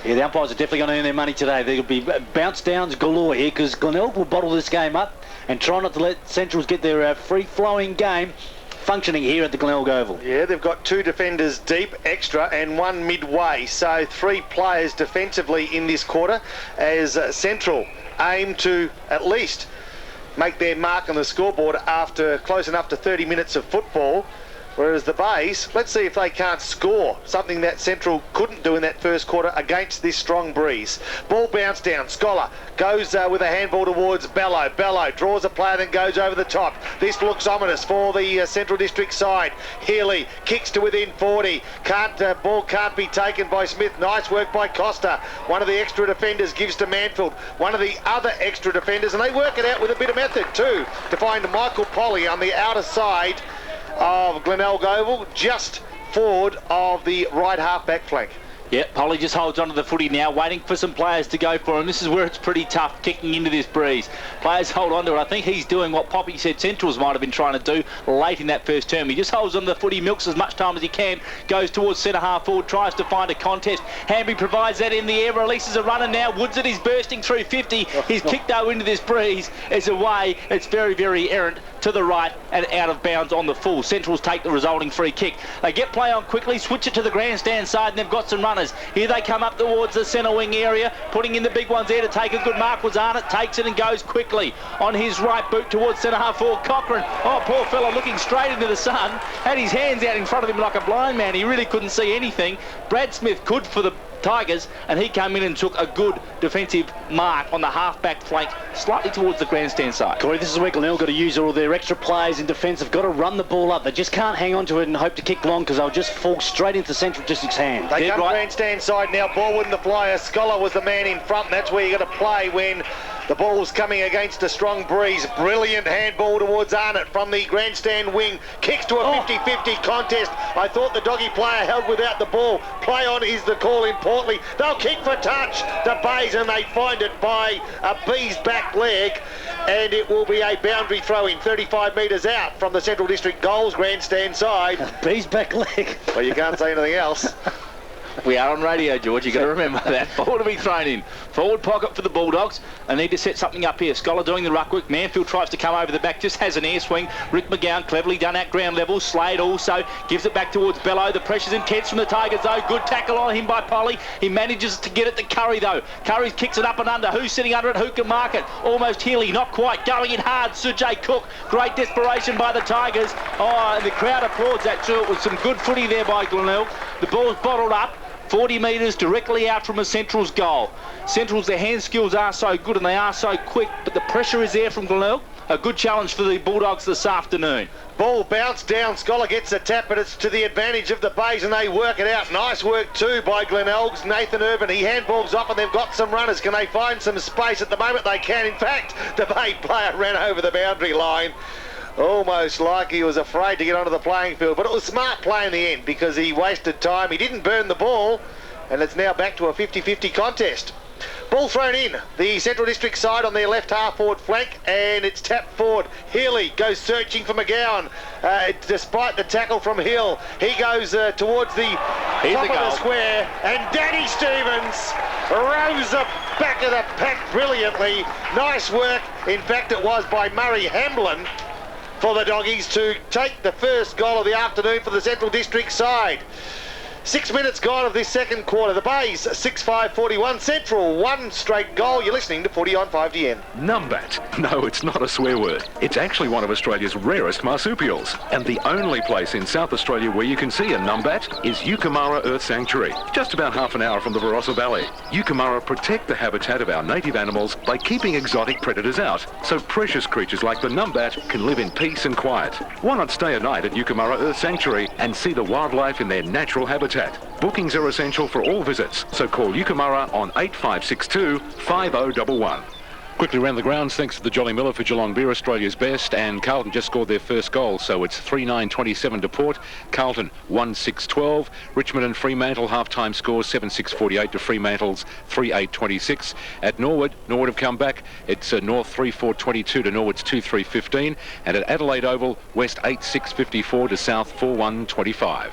Yeah, the umpires are definitely going to earn their money today. There'll be bounce downs galore here because Glenelg will bottle this game up and try not to let Centrals get their free-flowing game functioning here at the Glenelg Oval. Yeah, they've got 2 defenders deep, extra, and 1 midway. So 3 players defensively in this quarter as Central aim to at least make their mark on the scoreboard after close enough to 30 minutes of football. Whereas the Bays, let's see if they can't score, something that Central couldn't do in that first quarter against this strong breeze. Ball bounce down, Scholar goes with a handball towards Bello. Bello draws a player, then goes over the top. This looks ominous for the Central District side. Healy kicks to within 40. Ball can't be taken by Smith. Nice work by Costa. One of the extra defenders gives to Manfield. One of the other extra defenders, and they work it out with a bit of method too, to find Michael Polly on the outer side of Glenelg Oval, just forward of the right half-back flank. Yep, Polly just holds onto the footy now, waiting for some players to go for him. This is where it's pretty tough, kicking into this breeze. Players hold on to it. I think he's doing what Poppy said Centrals might have been trying to do late in that first term. He just holds onto the footy, milks as much time as he can, goes towards centre half forward, tries to find a contest. Hamby provides that in the air, releases a runner now. Woodson is bursting through 50. He's kicked though into this breeze. It's away. It's very, very errant to the right and out of bounds on the full. Centrals take the resulting free kick. They get play on quickly, switch it to the grandstand side, and they've got some runners. Here they come up towards the centre wing area, putting in the big ones there to take a good mark. Was Arnott, takes it and goes quickly on his right boot towards centre half forward. Cochrane, oh poor fella, looking straight into the sun, had his hands out in front of him like a blind man. He really couldn't see anything. Brad Smith could for the Tigers, and he came in and took a good defensive mark on the half-back flank, slightly towards the grandstand side. Corey, this is where Glenelg got to use all their extra players in defence. They've got to run the ball up. They just can't hang on to it and hope to kick long because they'll just fall straight into Central District's hand. They come grandstand side now. Ball wouldn't the flyer. Scholar was the man in front, and that's where you got to play when the ball's coming against a strong breeze. Brilliant handball towards Arnott from the grandstand wing. Kicks to a 50-50 contest. I thought the doggy player held without the ball. Play on is the call in Portley. They'll kick for touch. The Bays, and they find it by a B's back leg. And it will be a boundary throw in 35 metres out from the Central District goals grandstand side. B's back leg. Well, you can't say anything else. We are on radio, George. You've got to remember that. Ball to be thrown in. Forward pocket for the Bulldogs. They need to set something up here. Scholar doing the ruck work. Manfield tries to come over the back. Just has an air swing. Rick McGowan cleverly done at ground level. Slade also gives it back towards Bello. The pressure's intense from the Tigers, though. Good tackle on him by Polly. He manages to get it to Curry, though. Curry kicks it up and under. Who's sitting under it? Who can mark it? Almost Healy. Not quite. Going in hard. Sujay Cook. Great desperation by the Tigers. Oh, and the crowd applauds that too. It was some good footy there by Glenelg. The ball's bottled up. 40 metres directly out from a Central's goal. Central's, their hand skills are so good and they are so quick, but the pressure is there from Glenelg. A good challenge for the Bulldogs this afternoon. Ball bounced down. Scholar gets a tap, but it's to the advantage of the Bays, and they work it out. Nice work too by Glenelg's Nathan Irvin. He handballs off, and they've got some runners. Can they find some space? At the moment they can. In fact, the Bay player ran over the boundary line, almost like he was afraid to get onto the playing field. But it was smart play in the end because he wasted time. He didn't burn the ball, and it's now back to a 50-50 contest. Ball thrown in. The Central District side on their left half forward flank, and it's tapped forward. Healy goes searching for McGowan. Despite the tackle from Hill, he goes towards the top of the square, and Danny Stevens rows the back of the pack brilliantly. Nice work. In fact, it was by Murray Hamblin for the Doggies to take the first goal of the afternoon for the Central District side. 6 minutes gone of this second quarter. The Bays 6-5-41. Central one straight goal. You're listening to Footy on 5GN. Numbat. No, it's not a swear word. It's actually one of Australia's rarest marsupials. And the only place in South Australia where you can see a numbat is Yucumara Earth Sanctuary, just about half an hour from the Barossa Valley. Yucumara protect the habitat of our native animals by keeping exotic predators out, so precious creatures like the numbat can live in peace and quiet. Why not stay a night at Yucumara Earth Sanctuary and see the wildlife in their natural habitat? Bookings are essential for all visits, so call Yucumara on 8562 5011. Quickly round the grounds, thanks to the Jolly Miller for Geelong Beer, Australia's best, and Carlton just scored their first goal, so it's 3-9-27 to Port. Carlton 1-6-12. Richmond and Fremantle half-time scores 7-6-48 to Fremantle's 3-8-26. At Norwood have come back. It's North 3-4-22 to Norwood's 2-3-15, and at Adelaide Oval, West 8-6-54 to South 4-1-25.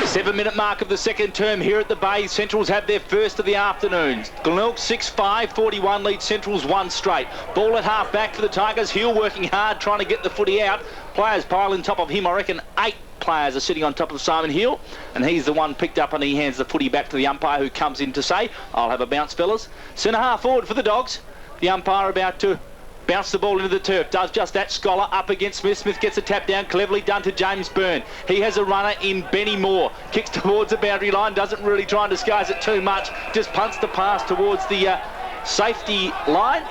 7-minute mark of the second term here at the Bay. Centrals have their first of the afternoon. Glenelg 6-5, 41 lead Centrals 1 straight. Ball at half back for the Tigers. Hill working hard, trying to get the footy out. Players pile on top of him. I reckon 8 players are sitting on top of Simon Hill, and he's the one picked up, and he hands the footy back to the umpire, who comes in to say, "I'll have a bounce, fellas." Centre half forward for the Dogs. The umpire about to bounce the ball into the turf. Does just that. Scholar up against Smith. Smith gets a tap down. Cleverly done to James Byrne. He has a runner in Benny Moore. Kicks towards the boundary line. Doesn't really try and disguise it too much. Just punts the pass towards the safety line.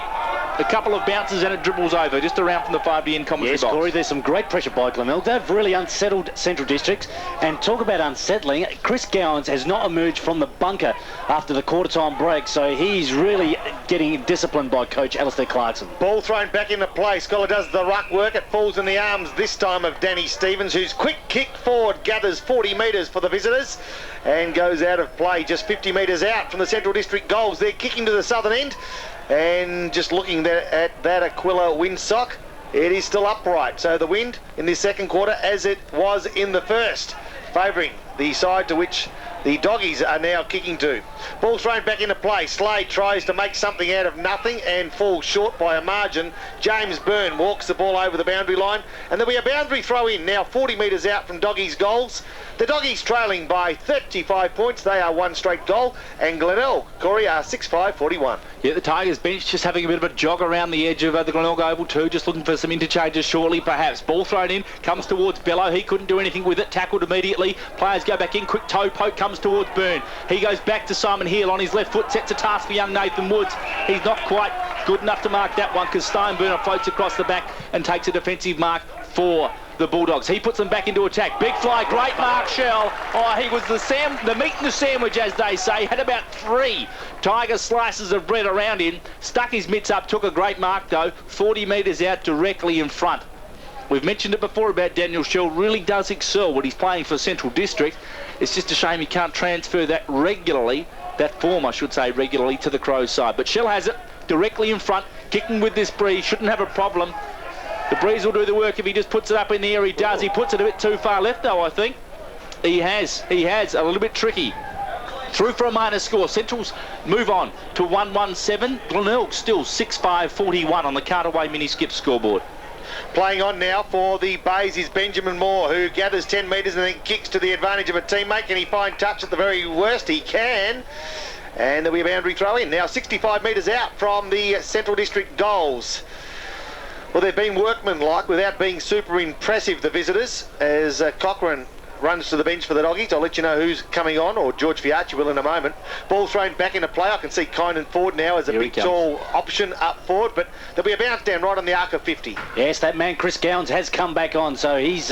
A couple of bounces and it dribbles over, just around from the 5 to end commentary box. Yes, Corey, there's some great pressure by Glenelg. They've really unsettled Central Districts. And talk about unsettling, Chris Gowans has not emerged from the bunker after the quarter-time break, so he's really getting disciplined by coach Alistair Clarkson. Ball thrown back into play. Scholar does the ruck work. It falls in the arms this time of Danny Stevens, whose quick kick forward gathers 40 metres for the visitors and goes out of play just 50 metres out from the Central District goals. They're kicking to the southern end. And just looking at that Aquila windsock, it is still upright. So the wind in this second quarter, as it was in the first, favouring the side to which the Doggies are now kicking to. Ball thrown back into play. Slade tries to make something out of nothing and falls short by a margin. James Byrne walks the ball over the boundary line, and there'll be a boundary throw in now 40 metres out from Doggies' goals. The Doggies trailing by 35 points. They are 1 straight goal, and Glenelg, Corey, are 6-5, 41. Yeah, the Tigers bench just having a bit of a jog around the edge of the Glenelg Oval too, just looking for some interchanges shortly perhaps. Ball thrown in, comes towards Bello. He couldn't do anything with it, tackled immediately. Players go back in, quick toe poke comes towards Byrne. He goes back to Simon Hill on his left foot, sets a task for young Nathan Woods. He's not quite good enough to mark that one, because Steinburner floats across the back and takes a defensive mark for the Bulldogs. He puts them back into attack. Big fly, great mark, Shell. Oh, he was the meat in the sandwich, as they say. Had about 3 Tiger slices of bread around him. Stuck his mitts up, took a great mark though. 40 metres out directly in front. We've mentioned it before about Daniel Shell. Really does excel when he's playing for Central District. It's just a shame he can't transfer that regularly, that form I should say, regularly to the Crows side. But Shell has it directly in front, kicking with this breeze. Shouldn't have a problem. The breeze will do the work if he just puts it up in the air. He does. He puts it a bit too far left though, I think. He has. A little bit tricky. Through for a minor score. Centrals move on to 117. Glenelg still 6-5, 41 on the Cartaway mini skip scoreboard. Playing on now for the Bays is Benjamin Moore, who gathers 10 metres and then kicks to the advantage of a teammate. Can he find touch at the very worst? He can. And there'll be a boundary throw in. Now 65 metres out from the Central District goals. Well, they've been workmanlike without being super impressive, the visitors, as Cochrane runs to the bench for the Doggies. I'll let you know who's coming on, or George Fiarchi will in a moment. Ball thrown back into play. I can see Kynan forward now as a big tall option up forward, but there'll be a bounce down right on the arc of 50. Yes, that man Chris Gowans has come back on, so he's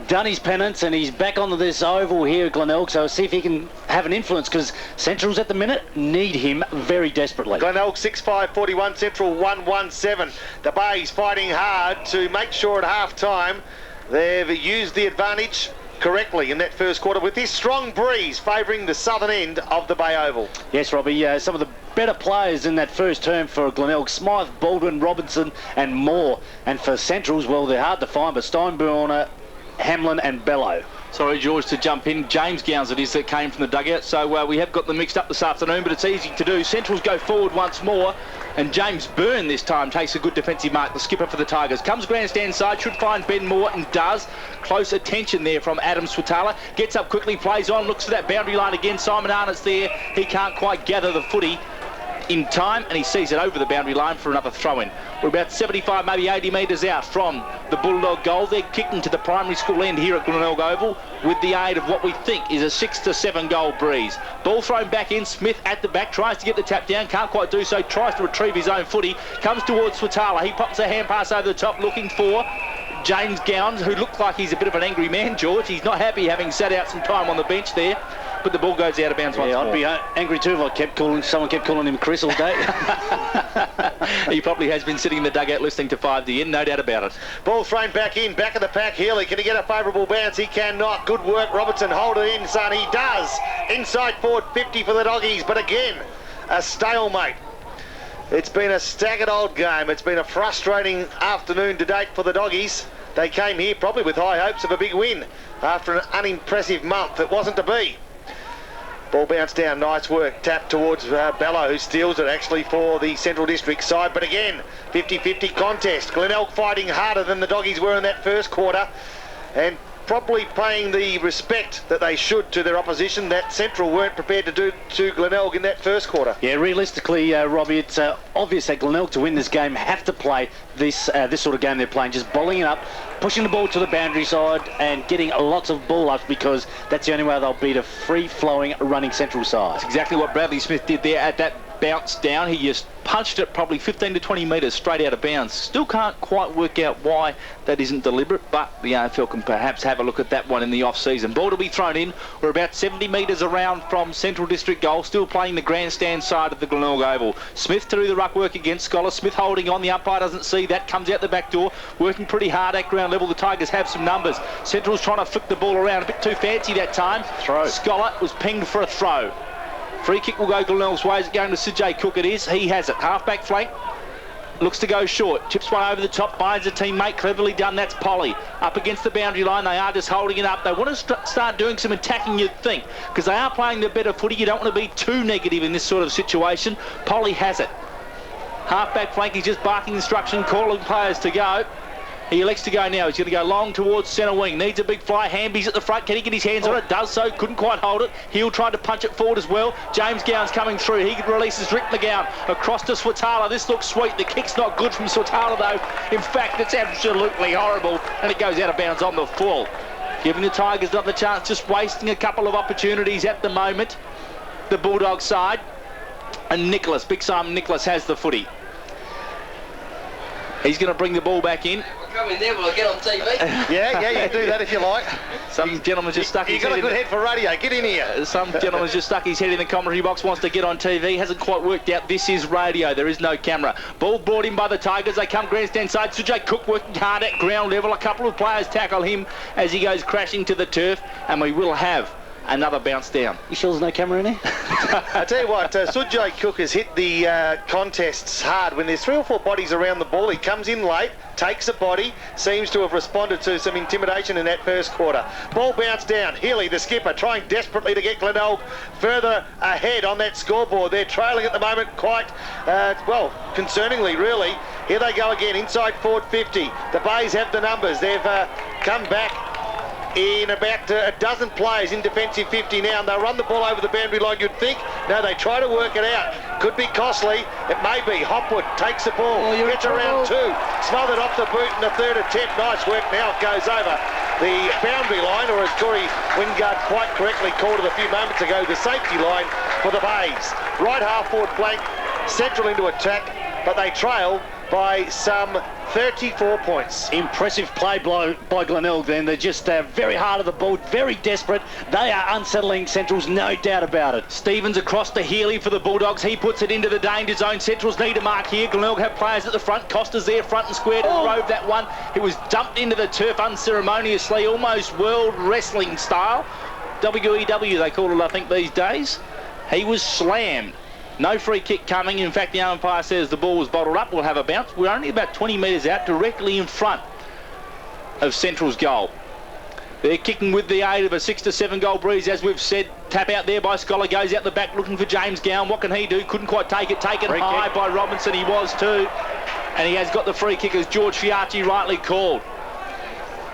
done his penance and he's back onto this oval here at Glenelg, so see if he can have an influence, because Centrals at the minute need him very desperately. Glenelg 6-5, 41, Central 1-1-7. The Bays fighting hard to make sure at half time they've used the advantage correctly in that first quarter, with this strong breeze favouring the southern end of the Bay Oval. Yes, Robbie, some of the better players in that first term for Glenelg: Smythe, Baldwin, Robinson and Moore. And for Centrals, well, they're hard to find, but Steinburner, Hamlin and Bello. Sorry, George, to jump in. James Gowans it is that came from the dugout, so we have got them mixed up this afternoon, but it's easy to do. Centrals go forward once more, and James Byrne this time takes a good defensive mark, the skipper for the Tigers. Comes grandstand side, should find Ben Moore, and does. Close attention there from Adam Swatala. Gets up quickly, plays on, looks for that boundary line again. Simon Arnott's there. He can't quite gather the footy in time, and he sees it over the boundary line for another throw-in. We're about 75, maybe 80 metres out from the Bulldog goal. They're kicking to the primary school end here at Glenelg Oval with the aid of what we think is a 6-7 goal breeze. Ball thrown back in. Smith at the back, tries to get the tap down, can't quite do so, tries to retrieve his own footy, comes towards Swatala. He pops a hand pass over the top looking for James Gowans, who looked like he's a bit of an angry man, George. He's not happy having sat out some time on the bench there, but the ball goes out of bounds once more. I'd be angry too if someone kept calling him Chris all day. He probably has been sitting in the dugout listening to 5DN, no doubt about it. Ball thrown back in, back of the pack. Healy, can he get a favourable bounce? He cannot. Good work, Robertson. Hold it in, son. He does. Inside forward 50 for the Doggies, but again, a stalemate. It's been a staggered old game. It's been a frustrating afternoon to date for the Doggies. They came here probably with high hopes of a big win after an unimpressive month. It wasn't to be. Ball bounced down, nice work, tapped towards Bello, who steals it actually for the Central District side. But again, 50-50 contest. Glenelg fighting harder than the doggies were in that first quarter, and probably paying the respect that they should to their opposition that Central weren't prepared to do to Glenelg in that first quarter. Yeah, realistically, Robbie, it's obvious that Glenelg, to win this game, have to play this sort of game they're playing, just bowling it up, pushing the ball to the boundary side and getting lots of ball ups, because that's the only way they'll beat a free-flowing, running Central side. That's exactly what Bradley Smith did there at that bounce down. He just punched it probably 15 to 20 metres straight out of bounds. Still can't quite work out why that isn't deliberate, but the AFL can perhaps have a look at that one in the off-season. Ball to be thrown in. We're about 70 metres around from Central District goal, still playing the grandstand side of the Glenelg Oval. Smith to do the ruck work against Scholar. Smith holding on. The umpire doesn't see that. Comes out the back door, working pretty hard at ground level. The Tigers have some numbers. Central's trying to flick the ball around a bit too fancy that time. Throw. Scholar was pinged for a throw. Free kick will go Glenelg's way. Is it going to CJ Cook? It is. He has it. Half-back flank. Looks to go short. Chips one over the top. Finds a teammate. Cleverly done. That's Polly. Up against the boundary line. They are just holding it up. They want to start doing some attacking, you'd think, because they are playing the better footy. You don't want to be too negative in this sort of situation. Polly has it. Half-back flank. He's just barking instruction, calling players to go. He elects to go now. He's going to go long towards centre wing. Needs a big fly. Hamby's at the front. Can he get his hands on it? Does so. Couldn't quite hold it. He'll try to punch it forward as well. James Gowan's coming through. He releases Rick McGowan across to Swatala. This looks sweet. The kick's not good from Swatala though. In fact, it's absolutely horrible, and it goes out of bounds on the full. Giving the Tigers another chance, just wasting a couple of opportunities at the moment. The Bulldog side. And Nicholas, Big Simon Nicholas has the footy. He's going to bring the ball back in. Come in there, will I get on TV? Yeah, you can do that if you like. Some gentleman's just stuck his head in. You've got a good head for radio. Get in here. Some gentleman's just stuck his head in the commentary box, wants to get on TV. Hasn't quite worked out. This is radio. There is no camera. Ball brought in by the Tigers. They come grandstand side. Sujay Cook working hard at ground level. A couple of players tackle him as he goes crashing to the turf, and we will have another bounce down. You sure there's no camera in here? I tell you what, Sujay Cook has hit the contests hard. When there's 3 or 4 bodies around the ball, he comes in late, takes a body, seems to have responded to some intimidation in that first quarter. Ball bounced down. Healy, the skipper, trying desperately to get Glenelg further ahead on that scoreboard. They're trailing at the moment quite, well, concerningly, really. Here they go again, inside forward 50. The Bays have the numbers. They've come back in about a dozen players in defensive 50 now, and they'll run the ball over the boundary line, you'd think. No, they try to work it out. Could be costly. It may be. Hopwood takes the ball, gets around 2, smothered off the boot in the third attempt. Nice work. Now it goes over the boundary line, or as Corey Wingard quite correctly called it a few moments ago, the safety line for the Bays. Right half forward flank, Central into attack, but they trail by some 34 points. Impressive play by Glenelg then. They're just very hard at the ball, very desperate. They are unsettling Central's, no doubt about it. Stevens across to Healy for the Bulldogs. He puts it into the danger zone. Central's need a mark here. Glenelg have players at the front. Costa's there front and square to rove that one. It was dumped into the turf unceremoniously, almost world wrestling style. WEW they call it, I think, these days. He was slammed. No free kick coming. In fact, the umpire says the ball was bottled up. We'll have a bounce. We're only about 20 metres out, directly in front of Central's goal. They're kicking with the aid of a 6 to 7 goal breeze, as we've said. Tap out there by Scholar, goes out the back looking for James Gowan. What can he do? Couldn't quite take it. Taken high by Robinson. He was too. And he has got the free kick, as George Fiarchi rightly called.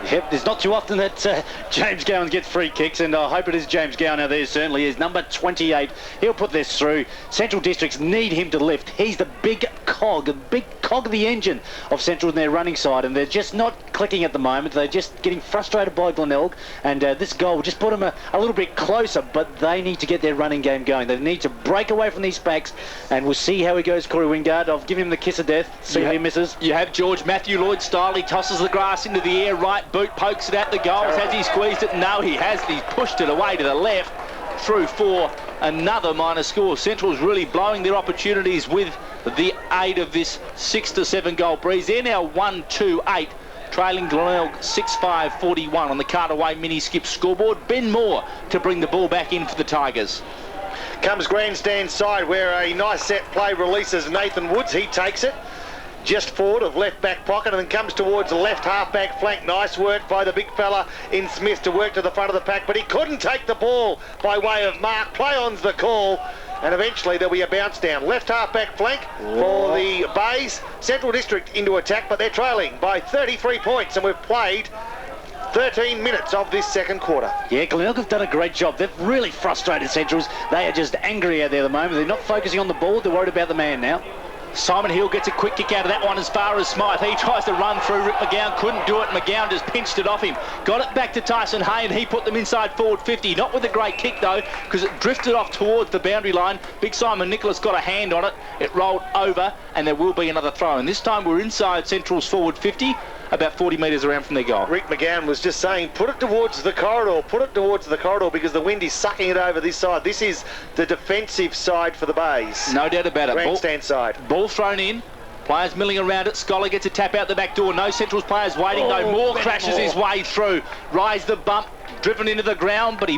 Yep, there's not too often that James Gowan gets free kicks, and I hope it is James Gowan. Now there certainly is. Number 28. He'll put this through. Central Districts need him to lift. He's the big cog of the engine of Central in their running side, and they're just not clicking at the moment. They're just getting frustrated by Glenelg, and this goal just put them a little bit closer, but they need to get their running game going. They need to break away from these backs, and we'll see how he goes, Corey Wingard. I've given him the kiss of death. See if he misses. You have George Matthew Lloyd style. He tosses the grass into the air, right boot, pokes it at the goals. Has he squeezed it? No, he has. He's pushed it away to the left through for another minor score. Central's really blowing their opportunities with the aid of this 6 to 7 goal breeze. They're now 1-2-8, trailing Glenelg 6-5-41 on the Carterway mini skip scoreboard. Ben Moore to bring the ball back in for the Tigers. Comes grandstand side, where a nice set play releases Nathan Woods. He takes it. just forward of left back pocket and then comes towards the left half back flank. Nice work by the big fella in Smith to work to the front of the pack, but he couldn't take the ball by way of mark. Play on's the call, and eventually there'll be a bounce down. Left half back flank for the Bays. Central District into attack, but they're trailing by 33 points, and we've played 13 minutes of this second quarter. Yeah, Glenelg have done a great job. They've really frustrated Centrals. They are just angry out there at the moment. They're not focusing on the ball. They're worried about the man now. Simon Hill gets a quick kick out of that one as far as Smythe. He tries to run through Rick McGowan, couldn't do it. McGowan just pinched it off him. Got it back to Tyson Hay, and he put them inside forward 50. Not with a great kick, though, because it drifted off towards the boundary line. Big Simon Nicholas got a hand on it. It rolled over, and there will be another throw. And this time we're inside Central's forward 50, about 40 metres around from their goal. Rick McGowan was just saying, put it towards the corridor, because the wind is sucking it over this side. This is the defensive side for the Bays. No doubt about it. Grandstand side. Ball thrown in. Players milling around it. Scholar gets a tap out the back door. No Central's players waiting, though. Moore crashes his way through. Rise the bump, driven into the ground, but he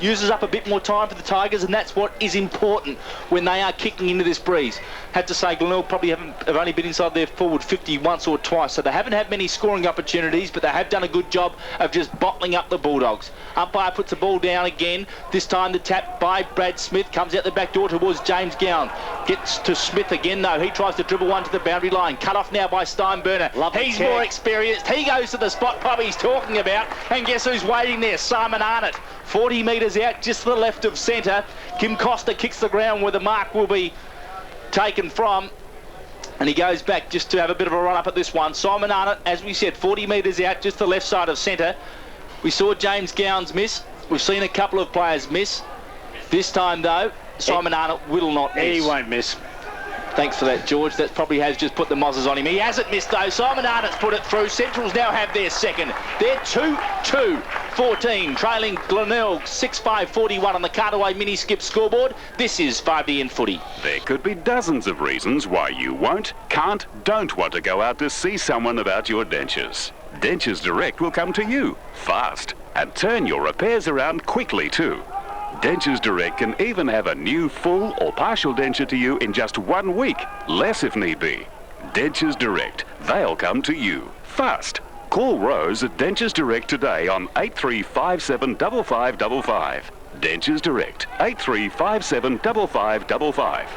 uses up a bit more time for the Tigers, and that's what is important when they are kicking into this breeze. Had to say Glenelg probably have only been inside their forward 50 once or twice, so they haven't had many scoring opportunities, but they have done a good job of just bottling up the Bulldogs. Umpire puts the ball down again. This time the tap by Brad Smith comes out the back door towards James Gowan. Gets to Smith again, though. He tries to dribble one to the boundary line. Cut off now by Steinberner. He's more experienced. He goes to the spot Bobby's talking about, and guess who's waiting there? Simon Arnott. 40 metres out, just to the left of centre. Kim Costa kicks the ground where the mark will be taken from, and he goes back just to have a bit of a run up at this one. Simon Arnott, as we said, 40 metres out, just the left side of centre. We saw James Gowan's miss. We've seen a couple of players miss. This time, though, Simon Arnott will not miss. He won't miss. Thanks for that, George. That probably has just put the mozzers on him. He hasn't missed, though. Simon Arnott's put it through. Centrals now have their second. They're 2-2-14, trailing Glenelg 6-5-41 on the Cartaway mini-skip scoreboard. This is 5 footy. There could be dozens of reasons why you won't, can't, don't want to go out to see someone about your dentures. Dentures Direct will come to you fast and turn your repairs around quickly too. Dentures Direct can even have a new full or partial denture to you in just 1 week, less if need be. Dentures Direct, they'll come to you fast. Call Rose at Dentures Direct today on 8357 5555. Dentures Direct, 8357 5555.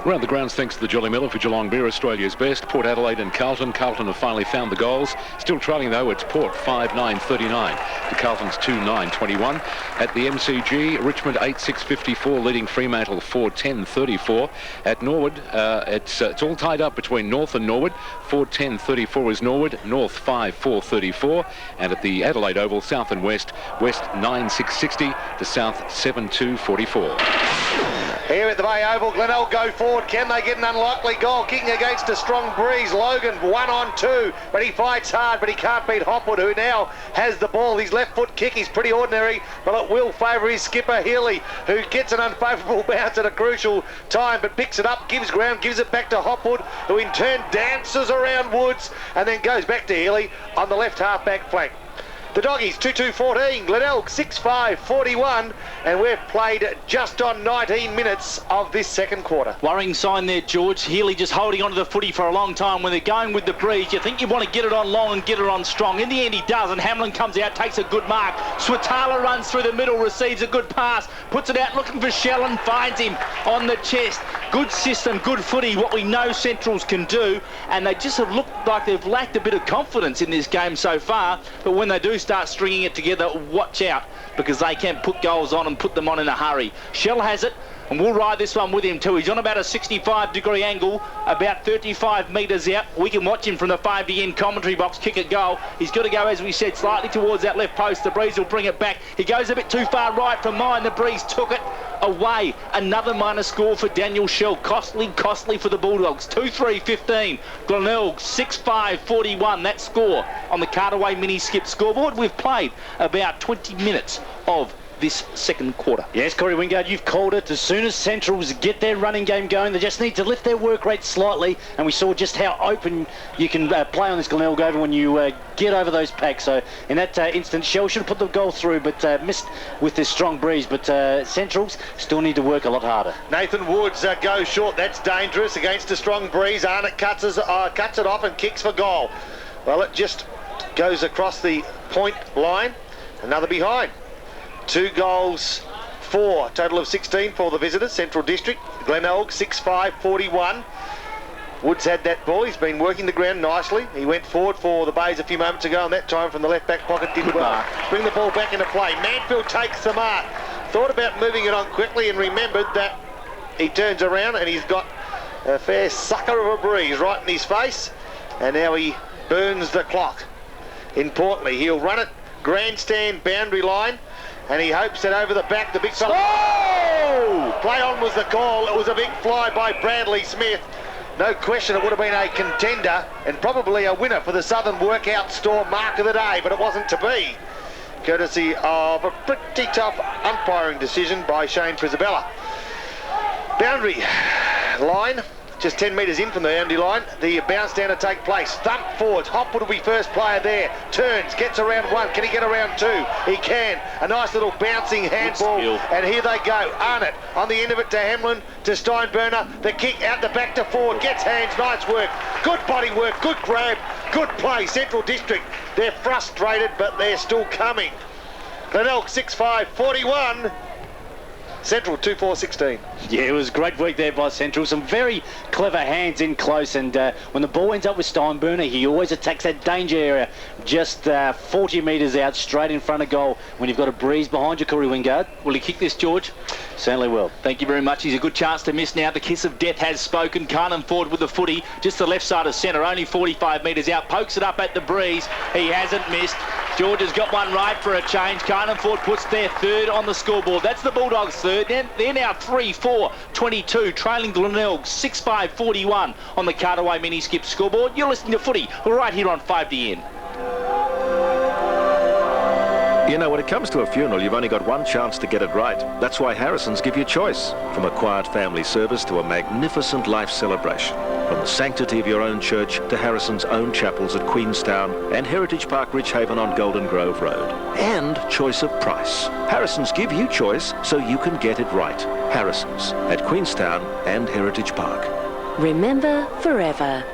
Around the grounds, thanks to the Jolly Miller for Geelong Beer, Australia's best. Port Adelaide and Carlton. Carlton have finally found the goals. Still trailing, though, it's Port 5-9-39 to Carlton's 2-9-21. At the MCG, Richmond 8-6-54, leading Fremantle 4-10-34. At Norwood, it's all tied up between North and Norwood. 4-10-34 is Norwood, North 5-4-34. And at the Adelaide Oval, South and West, West 9-6-60 to South 7-2-44. Here at the Bay Oval, Glenelg go forward. Can they get an unlikely goal? Kicking against a strong breeze. Logan 1-on-2, but he fights hard, but he can't beat Hopwood, who now has the ball. His left foot kick is pretty ordinary, but it will favour his skipper, Healy, who gets an unfavourable bounce at a crucial time, but picks it up, gives ground, gives it back to Hopwood, who in turn dances around Woods, and then goes back to Healy on the left half-back flank. The Doggies 2-2-14, Glenelg 6-5-41, and we've played just on 19 minutes of this second quarter. Worrying sign there, George. Healy just holding onto the footy for a long time. When they're going with the breeze, you think you want to get it on long and get it on strong. In the end, he does, and Hamlin comes out, takes a good mark. Swatala runs through the middle, receives a good pass, puts it out looking for Shellen, finds him on the chest. Good system, good footy, what we know Centrals can do, and they just have looked like they've lacked a bit of confidence in this game so far, but when they do start stringing it together, watch out, because they can put goals on and put them on in a hurry. Shell has it, and we'll ride this one with him too. He's on about a 65-degree angle, about 35 metres out. We can watch him from the 5 commentary box, kick at goal. He's got to go, as we said, slightly towards that left post. The breeze will bring it back. He goes a bit too far right from mine. The breeze took it away. Another minor score for Daniel Shell. Costly for the Bulldogs. 2-3-15. Glenelg 6-5-41. That score on the Cartaway mini-skip scoreboard. We've played about 20 minutes of this second quarter. Yes, Corey Wingard, you've called it. As soon as Centrals get their running game going, they just need to lift their work rate slightly, and we saw just how open you can play on this Glenelg Oval when you get over those packs. So in that instance, Shell should have put the goal through, but missed with this strong breeze. But Centrals still need to work a lot harder. Nathan Woods goes short. That's dangerous against a strong breeze. Arnott cuts it off and kicks for goal. Well, it just goes across the point line. Another behind. 2 goals, 4. Total of 16 for the visitors. Central District. Glenelg 6-5-41. Woods had that ball. He's been working the ground nicely. He went forward for the Bays a few moments ago, and that time from the left back pocket did well. Bring the ball back into play. Manfield takes the mark. Thought about moving it on quickly and remembered that he turns around and he's got a fair sucker of a breeze right in his face, and now he burns the clock. Importantly, he'll run it grandstand boundary line, and he hopes that over the back the big fella... Oh! Play on was the call. It was a big fly by Bradley Smith. No question it would have been a contender and probably a winner for the Southern Workout Store Mark of the Day, but it wasn't to be, courtesy of a pretty tough umpiring decision by Shane Prisabella. Boundary line, just 10 metres in from the boundary line. The bounce down to take place. Thump forwards. Hopwood will be first player there. Turns, gets around 1. Can he get around 2? He can. A nice little bouncing handball. And here they go. Arnott on the end of it to Hamlin, to Steinburner. The kick out the back to forward. Gets hands. Nice work. Good body work. Good grab. Good play. Central District. They're frustrated, but they're still coming. Glenelg 6-5-41. Central 2-4-16. Yeah, it was great work there by Central. Some very clever hands in close, and when the ball ends up with Steinburner, he always attacks that danger area just 40 metres out, straight in front of goal when you've got a breeze behind you, Corey Wingard. Will he kick this, George? Certainly will. Thank you very much. He's a good chance to miss now. The kiss of death has spoken. Carnan Ford with the footy, just the left side of centre, only 45 metres out. Pokes it up at the breeze. He hasn't missed. George has got one right for a change. Carnan Ford puts their third on the scoreboard. That's the Bulldogs' third. They're now 3-4-22, trailing Glenelg 6-5-41 on the Cartaway mini skip scoreboard. You're listening to footy right here on 5DN. You know, when it comes to a funeral, you've only got one chance to get it right. That's why Harrison's give you choice. From a quiet family service to a magnificent life celebration. From the sanctity of your own church to Harrison's own chapels at Queenstown and Heritage Park Ridgehaven on Golden Grove Road. And choice of price. Harrison's give you choice so you can get it right. Harrison's at Queenstown and Heritage Park. Remember forever.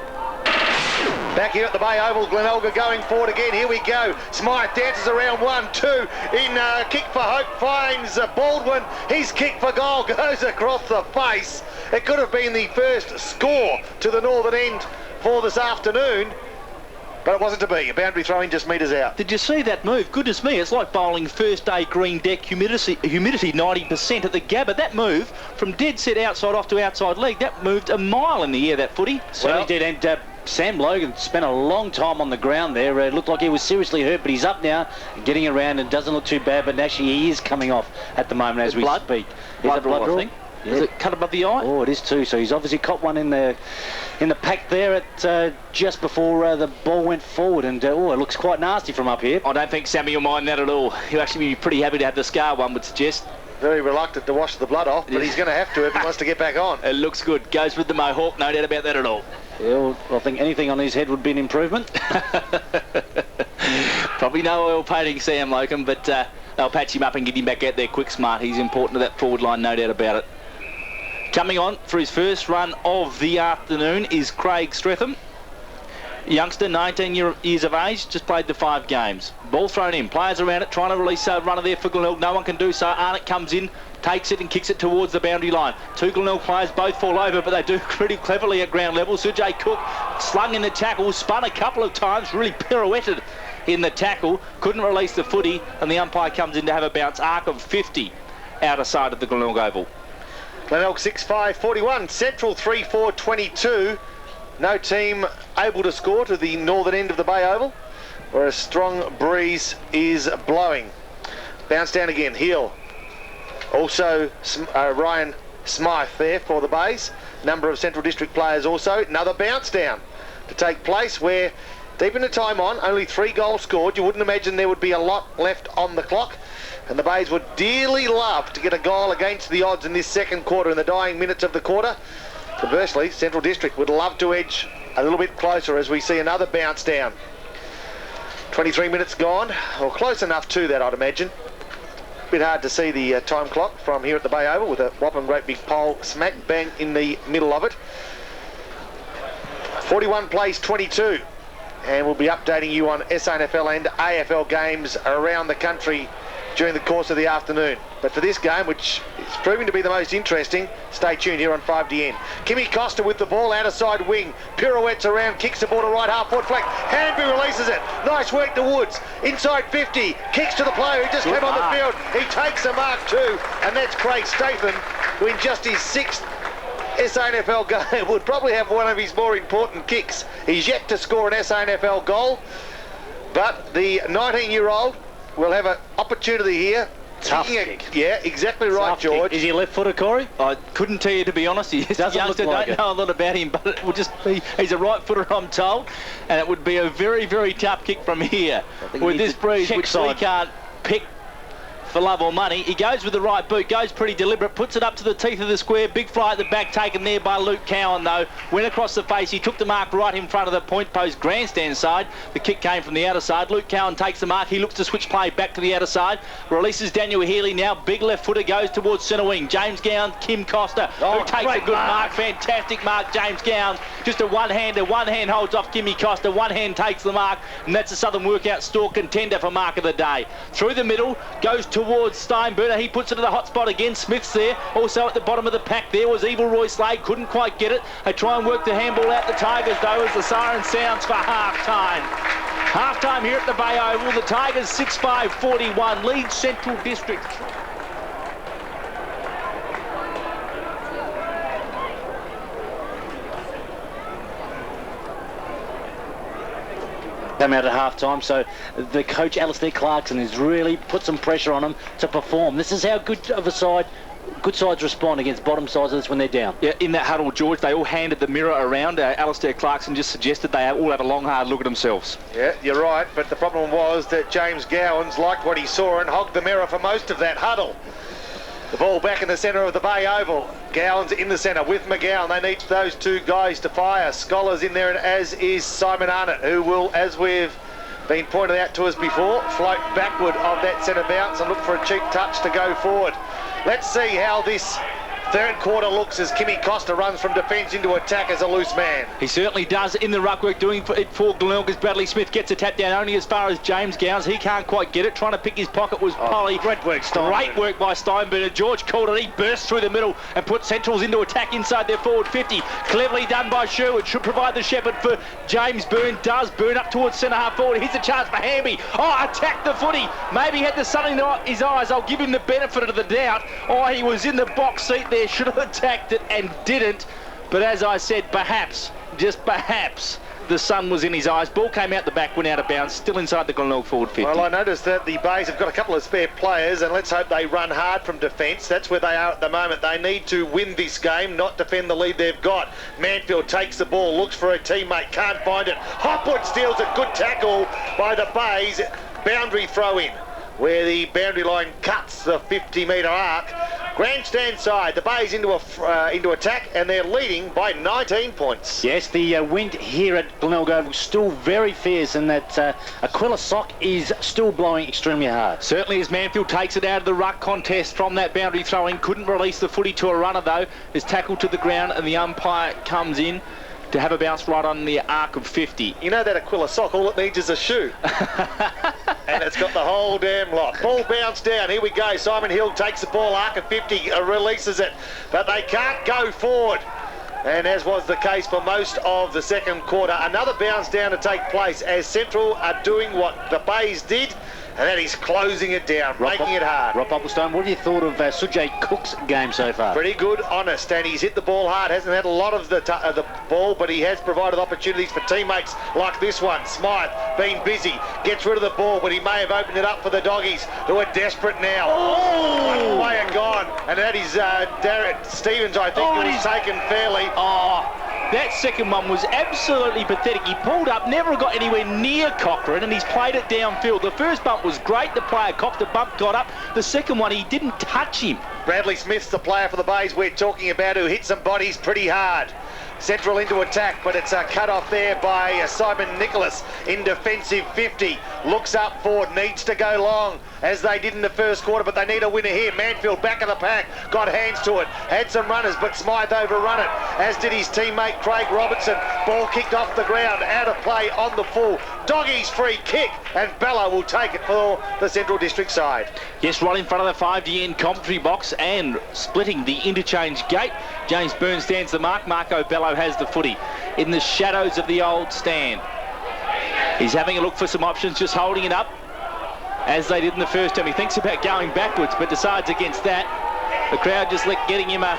Back here at the Bay Oval, Glenelg are going forward again. Here we go. Smythe dances around 1-2 in kick for hope, finds Baldwin. His kick for goal goes across the face. It could have been the first score to the northern end for this afternoon, but it wasn't to be. A boundary throw-in just metres out. Did you see that move? Goodness me, it's like bowling first day green deck, humidity 90% at the Gabba. That move from dead set outside off to outside leg, that moved a mile in the air, that footy. Certainly did, and Sam Logan spent a long time on the ground there. It looked like he was seriously hurt, but he's up now, getting around, and doesn't look too bad, but actually he is coming off at the moment as we speak. Blood draw, I think. Yeah. Is it cut above the eye? Oh, it is too. So he's obviously caught one in the pack there at just before the ball went forward, and it looks quite nasty from up here. I don't think Sammy will mind that at all. He'll actually be pretty happy to have the scar, one would suggest. Very reluctant to wash the blood off, but he's going to have to if he wants to get back on. It looks good. Goes with the mohawk, no doubt about that at all. Yeah, well, I think anything on his head would be an improvement. Probably no oil painting, Sam Locum, but they'll patch him up and get him back out there quick smart. He's important to that forward line, no doubt about it. Coming on for his first run of the afternoon is Craig Stretham. Youngster, 19 years of age, just played the 5 games. Ball thrown in, players around it, trying to release a runner there for Glenelg. No one can do so. Arnott comes in, takes it and kicks it towards the boundary line. 2 Glenelg players both fall over, but they do pretty cleverly at ground level. Sujay Cook slung in the tackle, spun a couple of times, really pirouetted in the tackle, couldn't release the footy, and the umpire comes in to have a bounce arc of 50 outer side of the Glenelg Oval. Glenelg 6-5-41, Central 3-4-22. No team able to score to the northern end of the Bay Oval, where a strong breeze is blowing. Bounce down again, heel. Also Ryan Smythe there for the Bays. Number of Central District players also. Another bounce down to take place where deep into time on, only 3 goals scored. You wouldn't imagine there would be a lot left on the clock. And the Bays would dearly love to get a goal against the odds in this second quarter, in the dying minutes of the quarter. Conversely, Central District would love to edge a little bit closer as we see another bounce down. 23 minutes gone, or close enough to that, I'd imagine. Bit hard to see the time clock from here at the Bay Oval with a whopping great big pole smack bang in the middle of it. 41 plays 22, and we'll be updating you on SANFL and AFL games around the country during the course of the afternoon. But for this game, which is proving to be the most interesting, stay tuned here on 5DN. Kimmy Costa with the ball out of side wing, pirouettes around, kicks the ball to right half forward flank. Hanby releases it. Nice work to Woods. Inside 50, kicks to the player who just came on the field. He takes a mark too, and that's Craig Statham, who in just his 6th SANFL game would probably have one of his more important kicks. He's yet to score an SANFL goal, but the 19-year-old will have an opportunity here. Tough kick. Yeah, exactly right, Tough George. Kick. Is he left-footed, Corey? I couldn't tell you, to be honest. He doesn't youngster, look like don't know a lot about him, but it would just be, he's a right-footer, I'm told, and it would be a very, very tough kick from here. With this breeze, which he can't pick for love or money. He goes with the right boot, goes pretty deliberate, puts it up to the teeth of the square. Big fly at the back, taken there by Luke Cowan, though. Went across the face. He took the mark right in front of the point post grandstand side. The kick came from the outer side. Luke Cowan takes the mark. He looks to switch play back to the outer side. Releases Daniel Healy now. Big left footer goes towards centre wing. James Gowns, Kim Costa, who takes a good mark. Fantastic mark, James Gowns. Just a one-hander. One hand holds off Kimmy Costa. One hand takes the mark. And that's a Southern Workout Store contender for mark of the day. Through the middle, goes towards Steinberger. He puts it to the hot spot again. Smith's there. Also at the bottom of the pack there was Evil Roy Slade. Couldn't quite get it. They try and work the handball out the Tigers, though, as the siren sounds for half-time. Half-time here at the Bay Oval. The Tigers 6-5-41 lead Central District. Come out at half-time, so the coach Alistair Clarkson has really put some pressure on them to perform. This is how good of a side good sides respond against bottom sides of this when they're down. Yeah, in that huddle, George, they all handed the mirror around. Alistair Clarkson just suggested they all have a long, hard look at themselves. Yeah, you're right, but the problem was that James Gowans liked what he saw and hogged the mirror for most of that huddle. The ball back in the centre of the Bay Oval. Gowans in the centre with McGowan. They need those two guys to fire. Scholars in there, and as is Simon Arnott, who will, as we've been pointed out to us before, float backward of that centre bounce and look for a cheap touch to go forward. Let's see how this third quarter looks as Kimmy Costa runs from defence into attack as a loose man. He certainly does in the ruckwork, doing it for Glenelg as Bradley Smith gets a tap down only as far as James Gowans. He can't quite get it. Trying to pick his pocket was Polly. Great work by Steinberger. George called it. He burst through the middle and put Centrals into attack inside their forward 50. Cleverly done by Sherwood. Should provide the shepherd for James Byrne. Does Byrne up towards centre half forward. Here's a chance for Hamby. Oh, attacked the footy. Maybe had the sun in his eyes. I'll give him the benefit of the doubt. Oh, he was in the box seat there. Should have attacked it and didn't, but as I said, perhaps, just perhaps, the sun was in his eyes. Ball came out the back, went out of bounds, still inside the Glenelg forward 50. Well, I noticed that the Bays have got a couple of spare players, and let's hope they run hard from defence. That's where they are at the moment. They need to win this game, not defend the lead they've got. Manfield takes the ball, looks for a teammate, can't find it. Hopwood steals a good tackle by the Bays. Boundary throw in, where the boundary line cuts the 50-metre arc. Grandstand side, the Bays into attack, and they're leading by 19 points. Yes, the wind here at Glenelg Oval is still very fierce, and that Aquila Sock is still blowing extremely hard. Certainly as Manfield takes it out of the ruck contest from that boundary throw-in. Couldn't release the footy to a runner, though. Is tackled to the ground, and the umpire comes in to have a bounce right on the arc of 50. You know that Aquila Sock, all it needs is a shoe. And it's got the whole damn lot. Ball bounced down. Here we go. Simon Hill takes the ball, arc of 50, releases it. But they can't go forward. And as was the case for most of the second quarter, another bounce down to take place as Central are doing what the Bays did, and that is closing it down, making it hard. Rob Popplestone, what have you thought of Sujay Cook's game so far? Pretty good, honest, and he's hit the ball hard. Hasn't had a lot of the ball, but he has provided opportunities for teammates like this one. Smythe, being busy, gets rid of the ball, but he may have opened it up for the doggies, who are desperate now. Oh! One player gone, and that is Darren Stevens, I think, who was taken fairly. Oh! That second one was absolutely pathetic. He pulled up, never got anywhere near Cochrane, and he's played it downfield. The first bump was great. The player copped a bump, got up. The second one, he didn't touch him. Bradley Smith's the player for the Bays we're talking about, who hit some bodies pretty hard. Central into attack, but it's cut off there by Simon Nicholas in defensive 50. Looks up forward, needs to go long, as they did in the first quarter, but they need a winner here. Manfield back of the pack, got hands to it, had some runners, but Smythe overrun it, as did his teammate Craig Robertson. Ball kicked off the ground, out of play on the full. Doggies free kick, and Bella will take it for the Central District side. Yes, right in front of the 5D end commentary box and splitting the interchange gate. James Byrne stands the mark. Marco Bello has the footy in the shadows of the old stand. He's having a look for some options, just holding it up as they did in the first term. He thinks about going backwards, but decides against that. The crowd just getting him a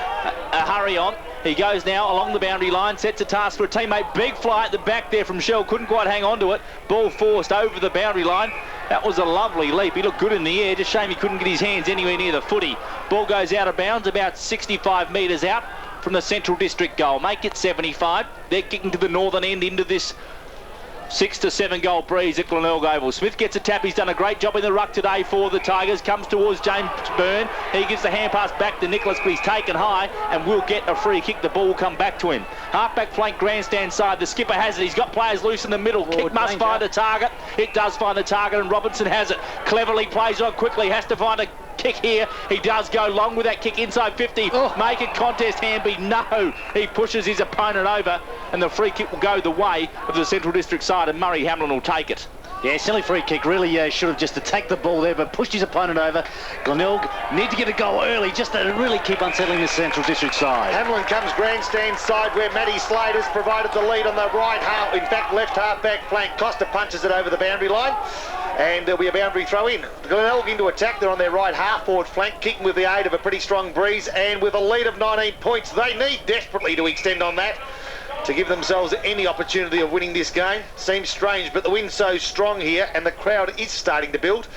hurry on. He goes now along the boundary line, sets a task for a teammate. Big fly at the back there from Shell, couldn't quite hang on to it. Ball forced over the boundary line. That was a lovely leap. He looked good in the air, just shame he couldn't get his hands anywhere near the footy. Ball goes out of bounds, about 65 metres out from the Central District goal. Make it 75. They're kicking to the northern end into this 6 to 7 goal breeze at Glenelg Oval. Smith gets a tap. He's done a great job in the ruck today for the Tigers. Comes towards James Byrne. He gives the hand pass back to Nicholas, but he's taken high and will get a free kick. The ball will come back to him. Half-back flank grandstand side. The skipper has it. He's got players loose in the middle. Kick must find a target. It does find the target, and Robinson has it. Cleverly plays on quickly. Has to find a kick here. He does go long with that kick inside 50. Make it contest, Hamby. No, he pushes his opponent over, and the free kick will go the way of the Central District side, and Murray Hamlin will take it. Yeah, silly free kick. Really should have just attacked the ball there, but pushed his opponent over. Glenelg need to get a goal early just to really keep unsettling the Central District side. Hamlin comes grandstand side, where Matty Slater's provided the lead on the right half, in fact left half-back flank. Costa punches it over the boundary line, and there'll be a boundary throw in. Glenelg into attack. They're on their right half-forward flank, kicking with the aid of a pretty strong breeze, and with a lead of 19 points, they need desperately to extend on that to give themselves any opportunity of winning this game. Seems strange, but the wind's so strong here, and the crowd is starting to build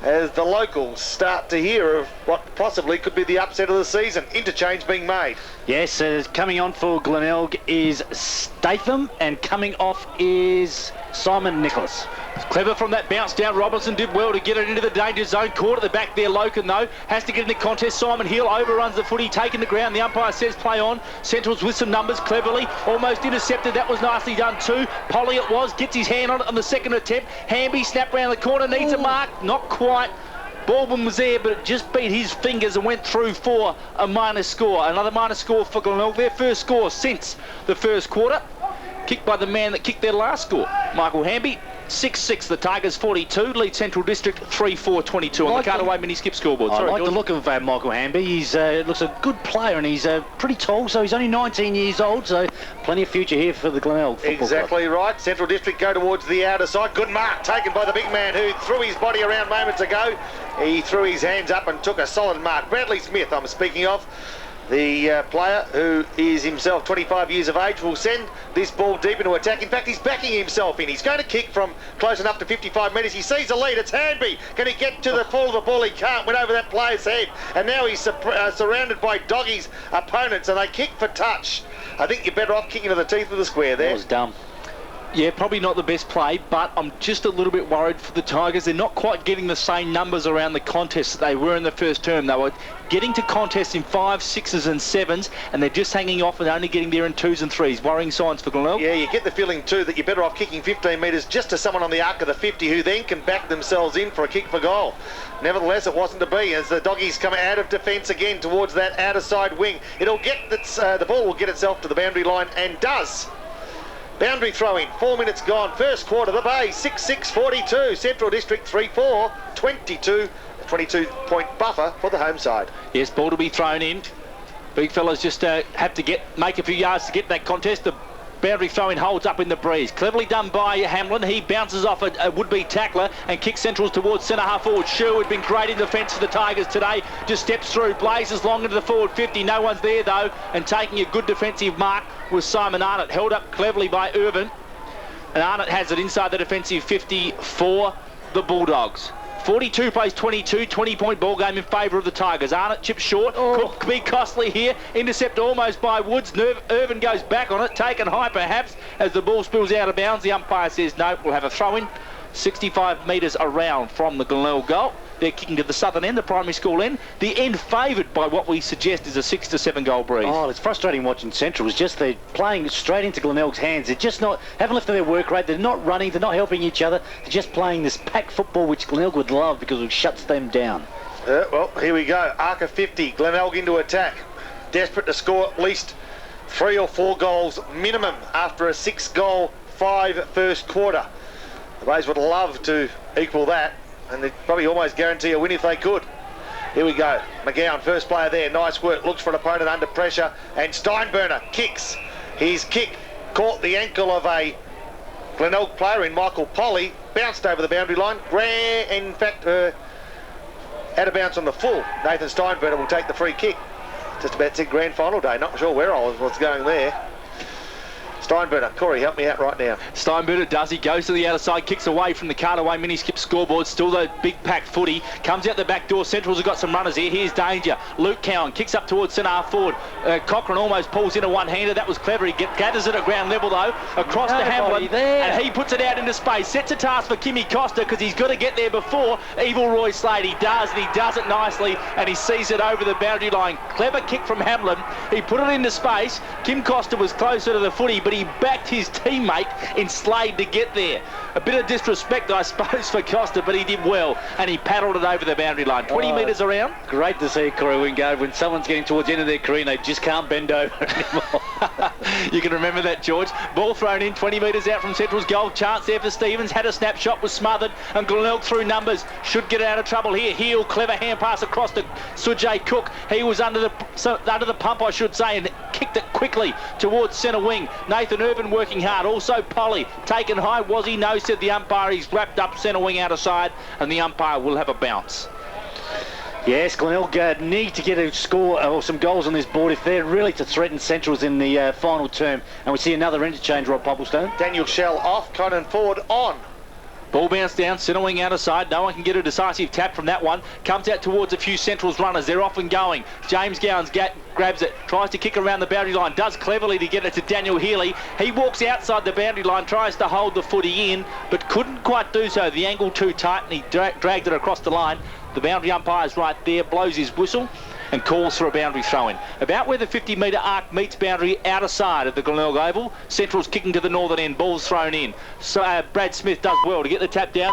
as the locals start to hear of what possibly could be the upset of the season. Interchange being made. Yes, coming on for Glenelg is Statham, and coming off is Simon Nicholas. Clever from that bounce down. Robinson did well to get it into the danger zone. Caught at the back there. Loken, though, has to get in the contest. Simon Hill overruns the footy, taking the ground. The umpire says play on. Central's with some numbers. Cleverly almost intercepted. That was nicely done too. Polly it was. Gets his hand on it on the second attempt. Hamby snap round the corner. Needs a mark. Not quite. Baldwin was there, but it just beat his fingers and went through for a minus score. Another minus score for Glenelg. Their first score since the first quarter. Kicked by the man that kicked their last score, Michael Hamby. 6-6, the Tigers 42, lead Central District 3-4-22 on the cutaway mini skip scoreboard. I Sorry, like George. the look of Michael Hamby. He's looks a good player, and he's pretty tall, so he's only 19 years old, so plenty of future here for the Glenelg Football Exactly Club. right. Central District go towards the outer side. Good mark taken by the big man who threw his body around moments ago. He threw his hands up and took a solid mark. Bradley Smith, I'm speaking of. The player, who is himself 25 years of age, will send this ball deep into attack. In fact, he's backing himself in. He's going to kick from close enough to 55 metres. He sees a lead. It's Hanby. Can he get to the fall of the ball? He can't. Went over that player's head. And now he's surrounded by Doggy's opponents, and they kick for touch. I think you're better off kicking to the teeth of the square there. That was dumb. Yeah, probably not the best play, but I'm just a little bit worried for the Tigers. They're not quite getting the same numbers around the contest that they were in the first term. They were getting to contests in 5s, 6s and 7s, and they're just hanging off and only getting there in 2s and 3s. Worrying signs for Glenelg. Yeah, you get the feeling too that you're better off kicking 15 metres just to someone on the arc of the 50 who then can back themselves in for a kick for goal. Nevertheless, it wasn't to be as the Doggies come out of defence again towards that outer side wing. It'll get the ball will get itself to the boundary line, and does. Boundary throw in, 4 minutes gone. First quarter, the Bay 6-6-42. Central District 3-4-22. A 22-point buffer for the home side. Yes, ball to be thrown in. Big fellas just have to make a few yards to get that contest. The boundary throw-in holds up in the breeze. Cleverly done by Hamlin. He bounces off a would-be tackler and kicks Centrals towards centre-half forward. Sherwood been great in defence for the Tigers today. Just steps through, blazes long into the forward 50. No one's there, though, and taking a good defensive mark was Simon Arnott. Held up cleverly by Irvin. And Arnott has it inside the defensive 50 for the Bulldogs. 42 plays 22, 20-point ball game in favour of the Tigers. Arnott chips short, could be costly here. Intercept almost by Woods. Irvin goes back on it, taken high perhaps as the ball spills out of bounds. The umpire says no, we'll have a throw-in. 65 metres around from the Glenelg goal. They're kicking to the southern end, the primary school end. The end favoured by what we suggest is a 6 to 7 goal breeze. Oh, it's frustrating watching Central. It's just they're playing straight into Glenelg's hands. They're just not, haven't lifted their work rate. They're not running. They're not helping each other. They're just playing this pack football, which Glenelg would love because it shuts them down. Well, here we go. Arca 50, Glenelg into attack. Desperate to score at least 3 or 4 goals minimum after a 6-goal, 5 first quarter. The Bays would love to equal that, and they'd probably almost guarantee a win if they could. Here we go. McGowan, first player there. Nice work. Looks for an opponent under pressure. And Steinburner kicks. His kick caught the ankle of a Glenelg player in Michael Polly. Bounced over the boundary line. In fact, out of bounds on the full. Nathan Steinburner will take the free kick. Just about said grand final day. Not sure where I was going there. Steinburner, Corey, help me out right now. Steinburner does. He goes to the outer side, kicks away from the Cartaway mini skip scoreboard. Still the big pack footy. Comes out the back door. Centrals have got some runners here. Here's danger. Luke Cowan kicks up towards centre half forward. Cochrane almost pulls in a one-hander. That was clever. He gathers it at ground level though. Across to Hamlin. And he puts it out into space. Sets a task for Kimmy Costa because he's got to get there before Evil Roy Slade. He does, and he does it nicely, and he sees it over the boundary line. Clever kick from Hamlin. He put it into space. Kim Costa was closer to the footy, but he backed his teammate in Slade to get there. A bit of disrespect, I suppose, for Costa, but he did well, and he paddled it over the boundary line. 20 metres around. Great to see Corey Wingard when someone's getting towards the end of their career and they just can't bend over anymore. You can remember that, George. Ball thrown in, 20 metres out from Central's goal. Chance there for Stevens. Had a snapshot, was smothered, and Glenelg through numbers. Should get out of trouble here. Heel, clever hand pass across to Sujay Cook. He was under the pump, I should say, and kicked it quickly towards centre wing. Nathan Irvin working hard. Also Polly taken high. Was he? No, said the umpire. He's wrapped up centre wing out of side, and the umpire will have a bounce. Yes, Glenelg need to get a score or some goals on this board if they're really to threaten Centrals in the final term. And we see another interchange, Rob Popplestone. Daniel Shell off, Conan Ford on. Ball bounced down, centre wing out of side. No one can get a decisive tap from that one. Comes out towards a few Centrals runners. They're off and going. James Gowans grabs it, tries to kick around the boundary line, does cleverly to get it to Daniel Healy. He walks outside the boundary line, tries to hold the footy in, but couldn't quite do so. The angle too tight, and he dragged it across the line. The boundary umpire's right there, blows his whistle and calls for a boundary throw-in. About where the 50-metre arc meets boundary, outer side of the Glenelg Oval. Central's kicking to the northern end, ball's thrown in. So Brad Smith does well to get the tap down.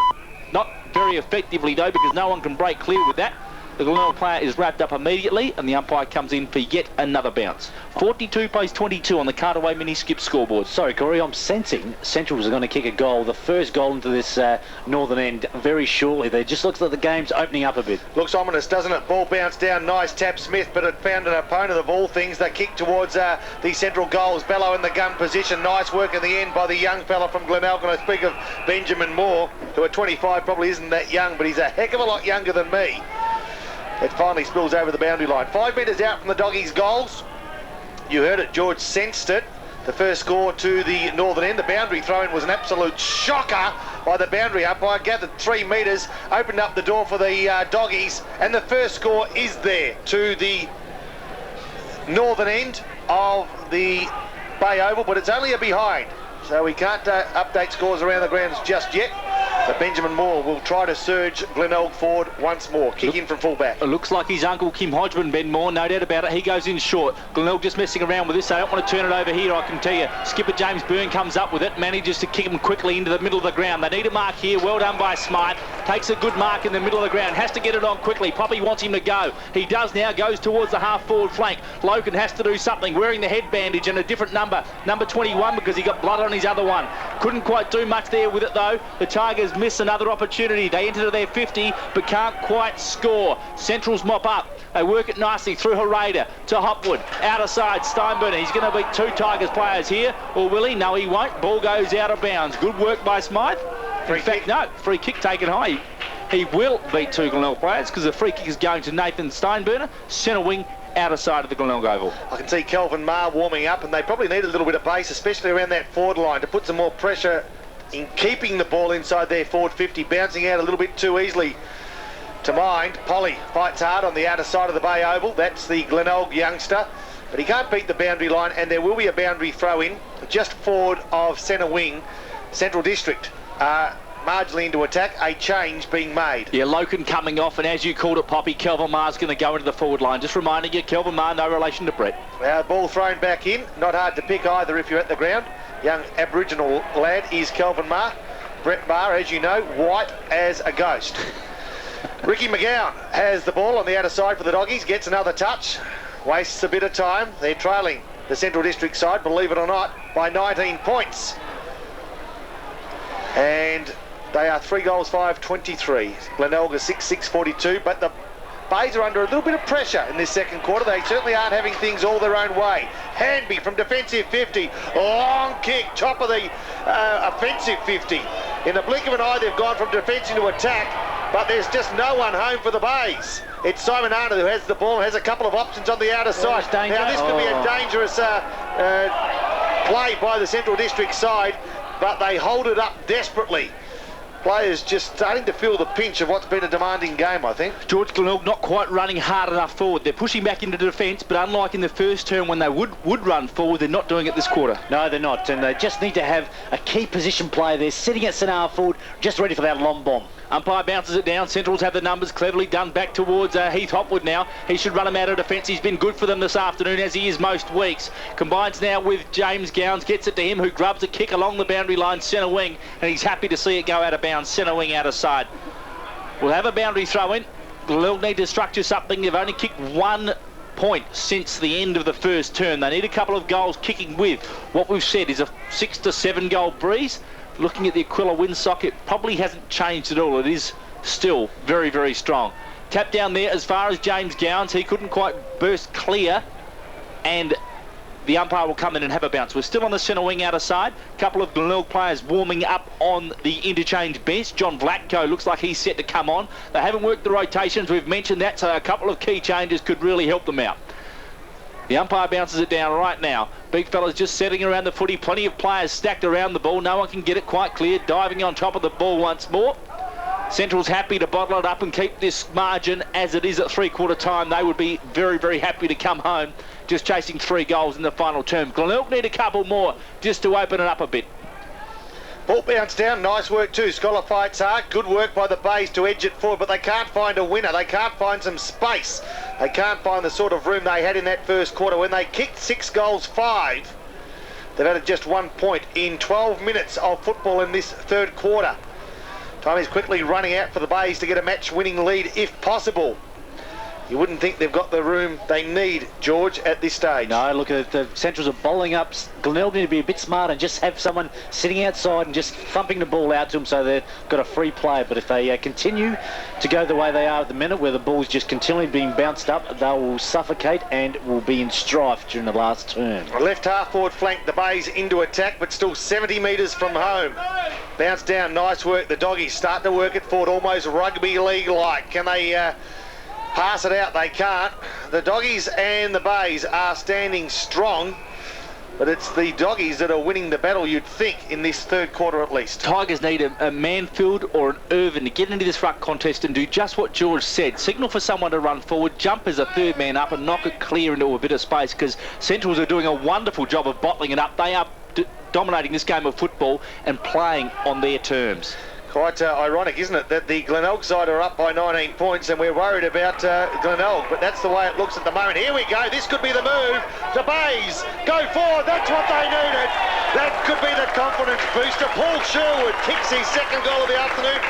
Not very effectively though, because no one can break clear with that. The Glenelg player is wrapped up immediately, and the umpire comes in for yet another bounce. 42 plays 22 on the Cartaway mini skip scoreboard. Sorry, Corey, I'm sensing Centrals are going to kick a goal, the first goal into this northern end very shortly. There just looks like the game's opening up a bit. Looks ominous, doesn't it? Ball bounced down, nice tap Smith, but it found an opponent of all things. They kick towards the Central goals. Bello in the gun position. Nice work in the end by the young fella from Glenelg. And I speak of Benjamin Moore, who at 25 probably isn't that young, but he's a heck of a lot younger than me. It finally spills over the boundary line. 5 metres out from the Doggies' goals. You heard it, George sensed it. The first score to the northern end. The boundary throw-in was an absolute shocker by the boundary umpire. Gathered 3 metres, opened up the door for the Doggies, and the first score is there to the northern end of the Bay Oval, but it's only a behind. So we can't update scores around the grounds just yet. But Benjamin Moore will try to surge Glenelg forward once more. Kick in from fullback. It looks like his uncle Kim Hodgman, Ben Moore, no doubt about it. He goes in short. Glenelg just messing around with this. They don't want to turn it over here, I can tell you. Skipper James Byrne comes up with it, manages to kick him quickly into the middle of the ground. They need a mark here. Well done by Smythe. Takes a good mark in the middle of the ground. Has to get it on quickly. Poppy wants him to go. He does now. Goes towards the half-forward flank. Loken has to do something. Wearing the head bandage and a different number. Number 21, because he got blood on his other one. Couldn't quite do much there with it, though. The Tigers miss another opportunity. They enter to their 50, but can't quite score. Centrals mop up. They work it nicely through Harada to Hopwood. Outer side, Steinburner. He's going to beat 2 Tigers players here. Or will he? No, he won't. Ball goes out of bounds. Good work by Smythe. In fact, no. Free kick taken high. He will beat 2 Glenelg players because the free kick is going to Nathan Steinburner, centre wing, outer side of the Glenelg Oval. I can see Kelvin Marr warming up, and they probably need a little bit of pace, especially around that forward line, to put some more pressure in keeping the ball inside their forward 50, bouncing out a little bit too easily to mind. Polly fights hard on the outer side of the Bay Oval. That's the Glenelg youngster, but he can't beat the boundary line, and there will be a boundary throw in just forward of centre wing. Central District marginally into attack, a change being made. Yeah, Loken coming off, and as you called it, Poppy, Kelvin Maher's going to go into the forward line. Just reminding you, Kelvin Maher, no relation to Brett. Ball thrown back in. Not hard to pick either if you're at the ground. Young Aboriginal lad is Kelvin Maher. Brett Maher, as you know, white as a ghost. Ricky McGowan has the ball on the outer side for the Doggies, gets another touch, wastes a bit of time. They're trailing the Central District side, believe it or not, by 19 points. And they are 3 goals, 5-23. Glenelg is 6-6-42, but the Bays are under a little bit of pressure in this second quarter. They certainly aren't having things all their own way. Hanby from defensive 50, long kick, top of the offensive 50. In the blink of an eye, they've gone from defence into attack, but there's just no one home for the Bays. It's Simon Arnold who has the ball, has a couple of options on the outer side. Now this could be a dangerous play by the Central District side, but they hold it up desperately. Players just starting to feel the pinch of what's been a demanding game, I think. George Glenelg not quite running hard enough forward. They're pushing back into defence, but unlike in the first term when they would run forward, they're not doing it this quarter. No, they're not, and they just need to have a key position player there, sitting at centre forward, just ready for that long bomb. Umpire bounces it down. Centrals have the numbers cleverly done back towards Heath Hopwood now. He should run him out of defence. He's been good for them this afternoon, as he is most weeks. Combines now with James Gowns, gets it to him, who grubs a kick along the boundary line, centre wing, and he's happy to see it go out of bounds, centre wing out of side. We'll have a boundary throw in. They'll need to structure something. They've only kicked 1 point since the end of the first term. They need a couple of goals kicking with what we've said is a 6 to 7 goal breeze. Looking at the Aquila windsock, it probably hasn't changed at all. It is still very, very strong. Tap down there as far as James Gowns. He couldn't quite burst clear, and the umpire will come in and have a bounce. We're still on the centre wing outer side. A couple of Glenelg players warming up on the interchange bench. John Vlatko looks like he's set to come on. They haven't worked the rotations. We've mentioned that, so a couple of key changes could really help them out. The umpire bounces it down right now. Big fella's just setting around the footy. Plenty of players stacked around the ball. No one can get it quite clear. Diving on top of the ball once more. Central's happy to bottle it up and keep this margin as it is at three-quarter time. They would be very, very happy to come home just chasing 3 goals in the final term. Glenelg need a couple more just to open it up a bit. Ball bounce down, nice work too. Scholar fights hard, good work by the Bays to edge it forward, but they can't find a winner. They can't find some space. They can't find the sort of room they had in that first quarter when they kicked 6 goals, 5. They've added just 1 point in 12 minutes of football in this third quarter. Time is quickly running out for the Bays to get a match-winning lead if possible. You wouldn't think they've got the room they need, George, at this stage. No, look at the Centrals are bowling up. Glenelg need to be a bit smart and just have someone sitting outside and just thumping the ball out to them so they've got a free play. But if they continue to go the way they are at the minute, where the ball's just continually being bounced up, they will suffocate and will be in strife during the last turn. Left half forward flank, the Bays into attack, but still 70 metres from home. Bounce down, nice work. The Doggies start to work it forward, almost rugby league-like. Can they pass it out? They can't. The Doggies and the Bays are standing strong, but it's the Doggies that are winning the battle, you'd think, in this third quarter at least. Tigers need a Manfield or an Irvin to get into this ruck contest and do just what George said. Signal for someone to run forward, jump as a third man up and knock it clear into a bit of space, because Centrals are doing a wonderful job of bottling it up. They are dominating this game of football and playing on their terms. Quite ironic, isn't it, that the Glenelg side are up by 19 points and we're worried about Glenelg, but that's the way it looks at the moment. Here we go, this could be the move. The Bays go forward, that's what they needed. That could be the confidence booster. Paul Sherwood kicks his second goal of the afternoon,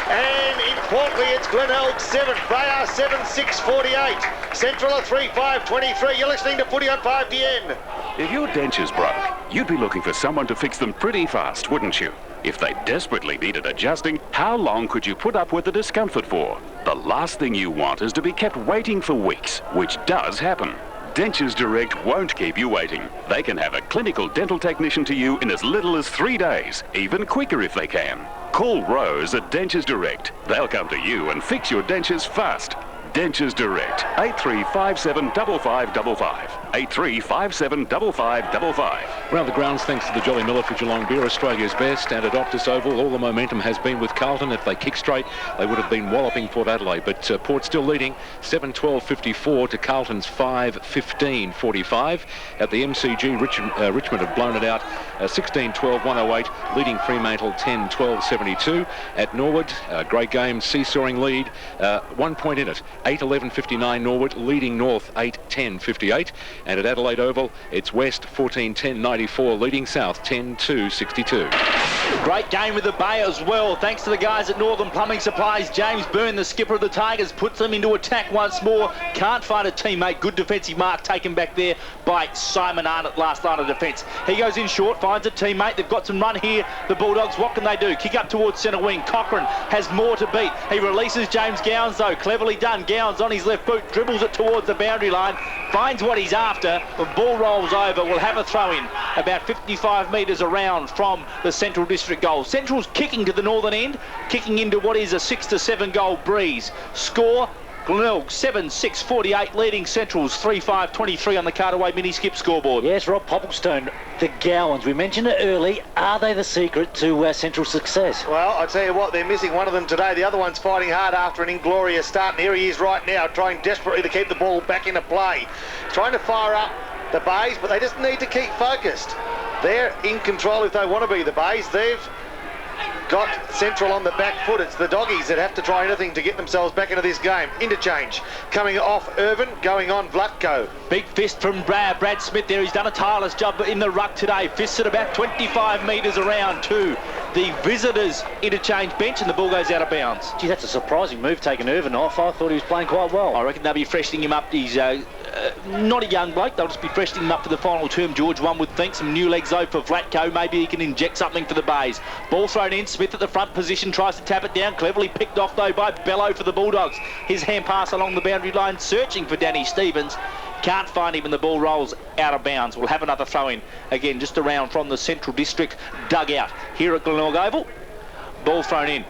and importantly it's Glenelg 7th. They are 7-6-48. Central are 3-5-23. You're listening to Footy on 5DN. If your dentures broke, you'd be looking for someone to fix them pretty fast, wouldn't you? If they desperately needed adjusting, how long could you put up with the discomfort for? The last thing you want is to be kept waiting for weeks, which does happen. Dentures Direct won't keep you waiting. They can have a clinical dental technician to you in as little as 3 days, even quicker if they can. Call Rose at Dentures Direct. They'll come to you and fix your dentures fast. Dentures Direct, 8357 5555. 83575555. Round the grounds, thanks to the Jolly Miller for Geelong Beer, Australia's best, and at Optus Oval, all the momentum has been with Carlton. If they kick straight, they would have been walloping Port Adelaide, but Port still leading 7-12-54 to Carlton's 5-15-45. At the MCG, Richmond have blown it out 16-12-108, leading Fremantle 10-12-72. At Norwood, great game, seesawing lead, 1 point in it, 8-11-59 Norwood, leading North 8-10-58. And at Adelaide Oval, it's West 14-10-94, leading South 10-2-62. Great game with the Bay as well, thanks to the guys at Northern Plumbing Supplies. James Byrne, the skipper of the Tigers, puts them into attack once more. Can't find a teammate. Good defensive mark taken back there by Simon Arnott, last line of defence. He goes in short, finds a teammate. They've got some run here, the Bulldogs. What can they do? Kick up towards centre wing. Cochrane has more to beat. He releases James Gowans though. Cleverly done. Gowans on his left boot, dribbles it towards the boundary line, finds what he's after. The ball rolls over. We'll have a throw in about 55 metres around from the Central District goal. Central's kicking to the northern end, kicking into what is a 6-7 goal breeze. Score, Glenelg 7-6-48, leading Central's 3-5-23 on the Cartaway mini skip scoreboard. Yes, Rob Popplestone, the Gowans, we mentioned it early. Are they the secret to Central success? Well, I'll tell you what, they're missing one of them today. The other one's fighting hard after an inglorious start, and here he is right now, trying desperately to keep the ball back into play. Trying to fire up the Bays, but they just need to keep focused. They're in control if they want to be. The Bays, they've got Central on the back foot. It's the Doggies that have to try anything to get themselves back into this game. Interchange coming off Irvin, going on Vlatko. Big fist from Brad Smith there. He's done a tireless job in the ruck today. Fists at about 25 metres around to the visitors' interchange bench, and the ball goes out of bounds. Gee, that's a surprising move, taking Irvin off. I thought he was playing quite well. I reckon they'll be freshening him up. He's not a young bloke. They'll just be freshening him up for the final term, George. One would think. Some new legs though for Vlatko. Maybe he can inject something for the Bays. Ball thrown in. Smith at the front position, tries to tap it down. Cleverly picked off though by Bello for the Bulldogs. His hand pass along the boundary line, searching for Danny Stevens. Can't find him, and the ball rolls out of bounds. We'll have another throw in again just around from the Central District dugout here at Glenelg Oval. Ball thrown in.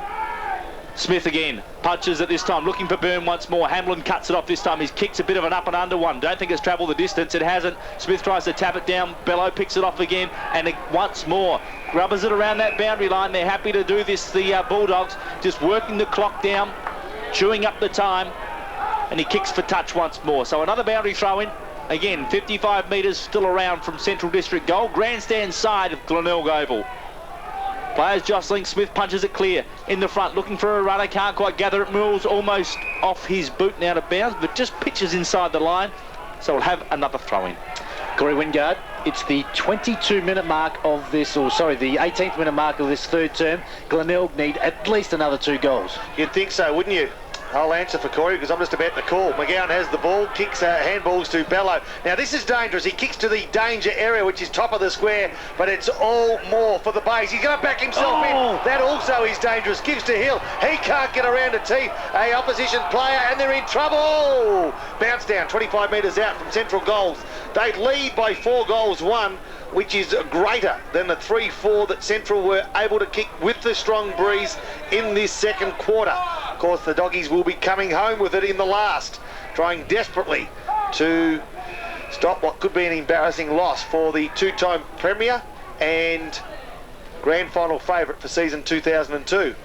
Smith again, punches at this time, looking for Byrne once more. Hamlin cuts it off this time. His kick's a bit of an up and under one. Don't think it's travelled the distance. It hasn't. Smith tries to tap it down. Bello picks it off again, and once more grubbers it around that boundary line. They're happy to do this, the Bulldogs, just working the clock down, chewing up the time, and he kicks for touch once more. So another boundary throw in. Again, 55 metres still around from Central District goal. Grandstand side of Glenelg Oval. Players jostling. Smith punches it clear in the front, looking for a runner, can't quite gather it. Mills almost off his boot and out of bounds, but just pitches inside the line. So we'll have another throw in. Corey Wingard, it's the 22-minute mark of this, the 18th minute mark of this third term. Glenelg need at least another 2 goals. You'd think so, wouldn't you? I'll answer for Corey because I'm just about to call. McGowan has the ball, kicks handballs to Bello. Now this is dangerous. He kicks to the danger area, which is top of the square, but it's all more for the Bays. He's going to back himself in. That also is dangerous. Gives to Hill. He can't get around a team. A opposition player, and they're in trouble. Bounce down 25 metres out from Central goals. They lead by 4 goals, 1, which is greater than the 3-4 that Central were able to kick with the strong breeze in this second quarter. Of course, the Doggies will be coming home with it in the last, trying desperately to stop what could be an embarrassing loss for the 2-time Premier and Grand Final favourite for season 2002.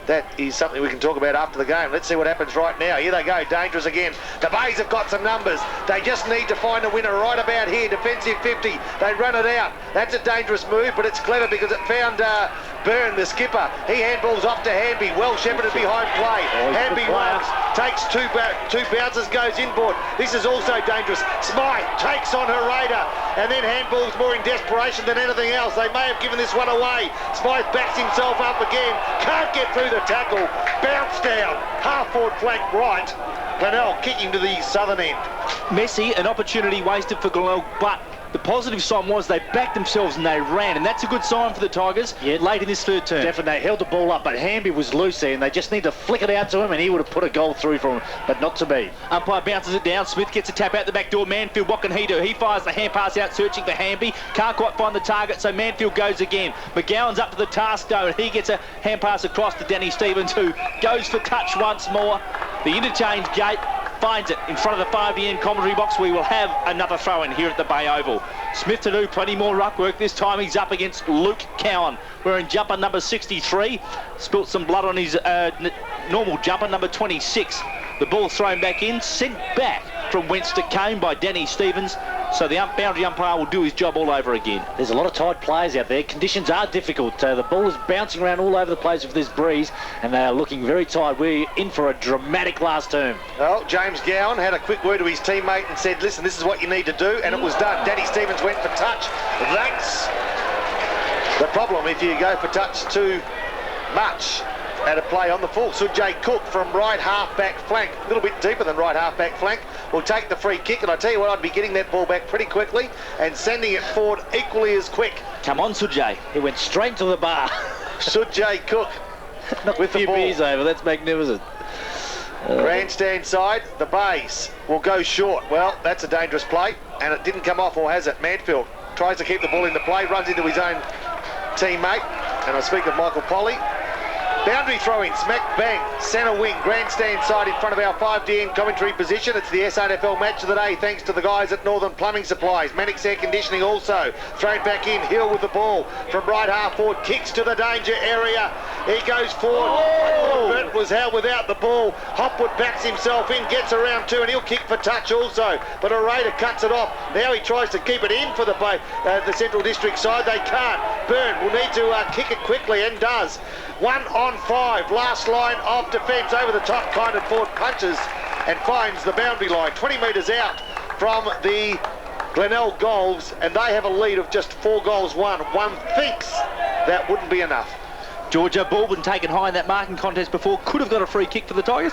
That is something we can talk about after the game. Let's see what happens right now. Here they go, dangerous again. The Bays have got some numbers. They just need to find a winner right about here. Defensive 50, they run it out. That's a dangerous move, but it's clever because it found Byrne, the skipper. He handballs off to Hamby, well shepherded behind play. Hamby runs, takes two bounces, goes inboard. This is also dangerous. Smythe takes on her radar, and then handballs more in desperation than anything else. They may have given this one away. Smythe backs himself up again, can't get through the tackle, bounce down, half-forward flank right. Glenelg kicking to the southern end. Messy, an opportunity wasted for Glenelg, but the positive sign was they backed themselves and they ran, and that's a good sign for the Tigers late in this third term. Definitely, they held the ball up, but Hamby was loose there, and they just need to flick it out to him, and he would have put a goal through for him, but not to be. Umpire bounces it down. Smith gets a tap out the back door. Manfield, what can he do? He fires the hand pass out, searching for Hamby. Can't quite find the target, so Manfield goes again. McGowan's up to the task, though, and he gets a hand pass across to Danny Stevens, who goes for touch once more. The interchange gate finds it in front of the 5-end commentary box. We will have another throw-in here at the Bay Oval. Smith to do plenty more ruck work. This time he's up against Luke Cowan. Wearing jumper number 63. Spilt some blood on his normal jumper, number 26. The ball thrown back in, sent back from whence it came by Danny Stevens. So the boundary umpire will do his job all over again. There's a lot of tight players out there. Conditions are difficult. The ball is bouncing around all over the place with this breeze, and they are looking very tight. We're in for a dramatic last term. Well, James Gowan had a quick word to his teammate and said, listen, this is what you need to do, and it was done. Danny Stevens went for touch. That's the problem if you go for touch too much. At a play on the full. Sujay Cook from right half-back flank, a little bit deeper than right half-back flank, will take the free kick, and I tell you what, I'd be getting that ball back pretty quickly and sending it forward equally as quick. Come on, Sujay. He went straight to the bar. Sujay Cook with the ball. Beers over, that's magnificent. Grandstand side, the Bays will go short. Well, that's a dangerous play, and it didn't come off, or has it? Manfield tries to keep the ball in the play, runs into his own teammate, and I speak of Michael Polly. Boundary throw-in, smack bang, centre wing, grandstand side in front of our 5DN commentary position. It's the SANFL match of the day, thanks to the guys at Northern Plumbing Supplies. Mannix Air Conditioning also. Thrown back in, Hill with the ball from right half forward, kicks to the danger area. He goes forward. Oh! Burt was held without the ball. Hopwood backs himself in, gets around two, and he'll kick for touch also. But Orator cuts it off. Now he tries to keep it in for the Central District side. They can't. Byrne will need to kick it quickly, and does. 1 on 5, last line of defence, over the top, kind of forward punches and finds the boundary line, 20 metres out from the Glenelg goals, and they have a lead of just 4 goals won. One thinks that wouldn't be enough. Georgia Baldwin taken high in that marking contest before. Could have got a free kick for the Tigers.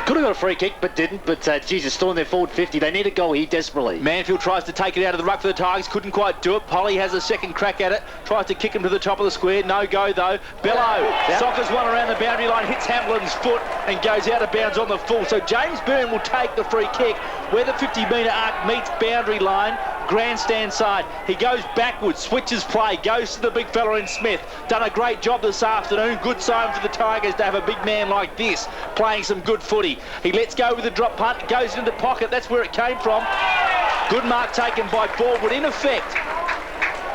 Could have got a free kick, but didn't. But Jesus, still in their forward 50. They need a goal here desperately. Manfield tries to take it out of the ruck for the Tigers. Couldn't quite do it. Polly has a second crack at it. Tries to kick him to the top of the square. No go though. Bello soccers one around the boundary line. Hits Hamlin's foot and goes out of bounds on the full. So James Byrne will take the free kick where the 50-metre arc meets boundary line. Grandstand side. He goes backwards, switches play, goes to the big fella in Smith. Done a great job this afternoon. Good sign for the Tigers to have a big man like this playing some good footy. He lets go with a drop punt, goes into the pocket. That's where it came from. Good mark taken by Baldwin. In effect,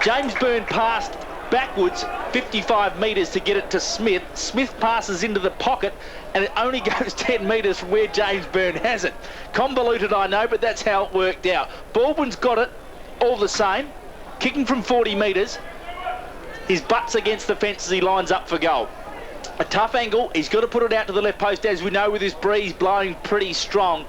James Byrne passed backwards 55 metres to get it to Smith. Smith passes into the pocket, and it only goes 10 metres from where James Byrne has it. Convoluted, I know, but that's how it worked out. Baldwin's got it all the same. Kicking from 40 metres. His butt's against the fence as he lines up for goal. A tough angle. He's got to put it out to the left post, as we know, with this breeze blowing pretty strong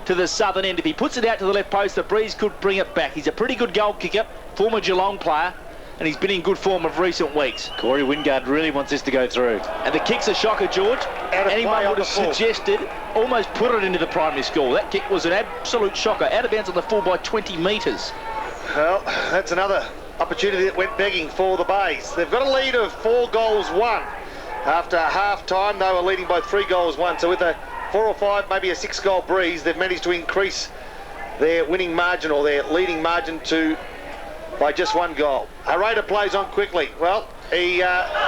to the southern end. If he puts it out to the left post, the breeze could bring it back. He's a pretty good goal kicker, former Geelong player, and he's been in good form of recent weeks. Corey Wingard really wants this to go through. And the kick's a shocker, George. Anyone would have suggested, almost put it into the primary score. That kick was an absolute shocker. Out of bounds on the full by 20 metres. Well, that's another opportunity that went begging for the Bays. They've got a lead of 4 goals won. After half-time, they were leading by 3 goals won. So with a 4 or 5, maybe a 6-goal breeze, they've managed to increase their winning margin, or their leading margin, by just 1 goal. Arader plays on quickly. Well, he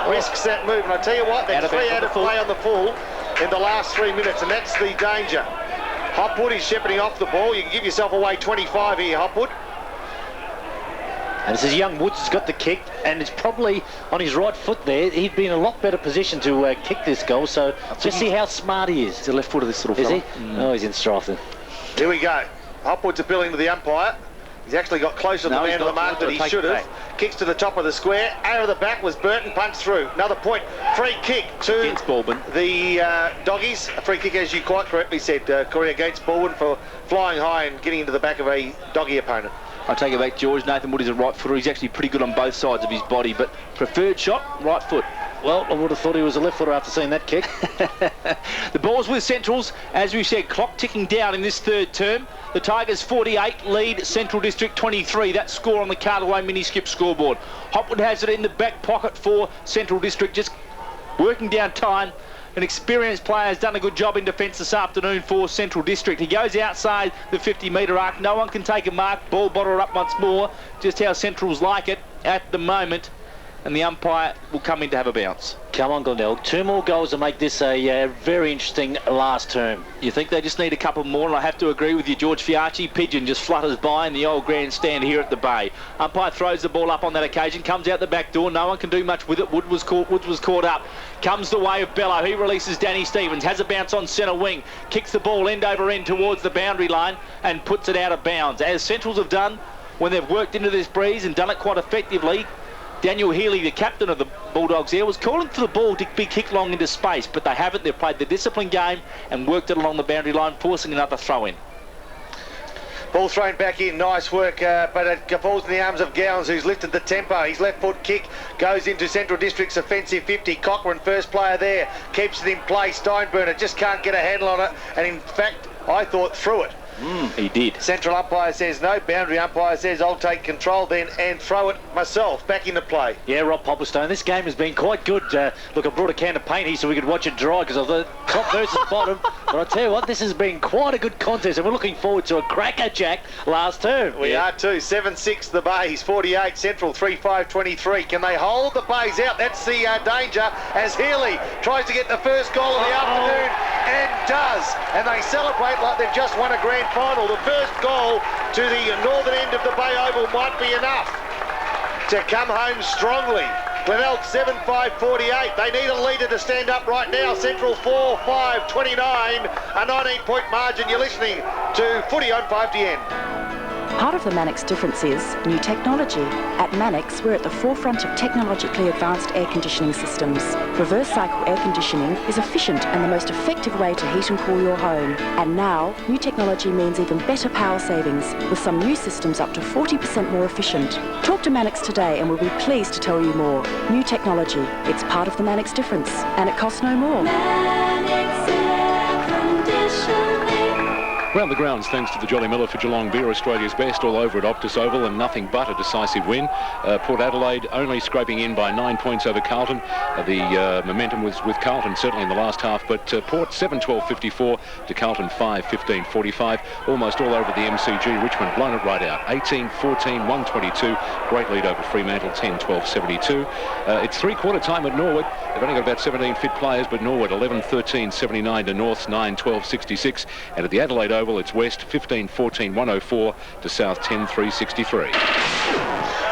risks that move, and I tell you what, there's 3 out of play on the full in the last 3 minutes, and that's the danger. Hopwood is shepherding off the ball. You can give yourself away 25 here, Hopwood. And this is young Woods has got the kick, and it's probably on his right foot there. He'd be in a lot better position to kick this goal, so just see how smart he is. He's a left footer, this little fella. Is he? Oh, he's in strife then. Here we go. Hopwood's appealing to the umpire. He's actually got closer to the man of the mark than he should have. Kicks to the top of the square. Out of the back was Burton, punched through. Another point. Free kick to against Baldwin. The Doggies. A free kick, as you quite correctly said, Corey, against Baldwin for flying high and getting into the back of a Doggy opponent. I take it back, George. Nathan Wood is a right footer. He's actually pretty good on both sides of his body, but preferred shot, right foot. Well, I would have thought he was a left footer after seeing that kick. The ball's with Centrals. As we said, clock ticking down in this third term. The Tigers 48 lead Central District 23. That score on the Cardaway mini-skip scoreboard. Hopwood has it in the back pocket for Central District, just working down time. An experienced player has done a good job in defence this afternoon for Central District. He goes outside the 50-metre arc. No one can take a mark. Ball bottled up once more. Just how Centrals like it at the moment. and the umpire will come in to have a bounce. Come on, Glenelg. 2 more goals to make this a very interesting last term. You think they just need a couple more, and I have to agree with you, George Fiarchi. Pigeon just flutters by in the old grandstand here at the Bay. Umpire throws the ball up on that occasion, comes out the back door. No one can do much with it. Woods was caught up. Comes the way of Bello. He releases Danny Stevens, has a bounce on centre wing, kicks the ball end over end towards the boundary line and puts it out of bounds. As Centrals have done when they've worked into this breeze and done it quite effectively. Daniel Healy, the captain of the Bulldogs there, was calling for the ball to be kicked long into space, but they haven't. They've played the disciplined game and worked it along the boundary line, forcing another throw-in. Ball thrown back in, nice work, but it falls in the arms of Gowans, who's lifted the tempo. His left foot kick goes into Central District's offensive 50. Cochrane, first player there, keeps it in play. Steinburner just can't get a handle on it, and in fact, I thought threw it. He did. Central umpire says no. Boundary umpire says I'll take control then and throw it myself back into play. Yeah, Rob Popplestone, this game has been quite good. Look, I brought a can of paint here so we could watch it dry because of the top versus bottom. But I tell you what, this has been quite a good contest, and we're looking forward to a crackerjack last term. We are too. 7-6 the Bays, 48 Central, 3-5-23. Can they hold the Bays out? That's the danger as Healy tries to get the first goal of the afternoon and does. And they celebrate like they've just won a grand final. The first goal to the northern end of the Bay Oval might be enough to come home strongly. Glenelg 7-5-48. They need a leader to stand up right now. Central 4-5-29. A 19-point margin. You're listening to Footy on 5DN. Part of the Mannix difference is new technology. At Mannix, we're at the forefront of technologically advanced air conditioning systems. Reverse cycle air conditioning is efficient and the most effective way to heat and cool your home. And now, new technology means even better power savings, with some new systems up to 40% more efficient. Talk to Mannix today and we'll be pleased to tell you more. New technology, it's part of the Mannix difference, and it costs no more. Mannix Air Conditioning. Round the grounds, thanks to the Jolly Miller for Geelong Beer, Australia's best, all over at Optus Oval, and nothing but a decisive win. Port Adelaide only scraping in by 9 points over Carlton. The momentum was with Carlton certainly in the last half, but Port 7-12-54 to Carlton 5-15-45. Almost all over the MCG. Richmond blown it right out. 18-14, 122. Great lead over Fremantle, 10-12-72. It's three-quarter time at Norwood. They've only got about 17 fit players, but Norwood 11-13-79 to Norths, 9-12-66. And at the Adelaide Oval, it's West 15-14, 104 to South 10-3-63.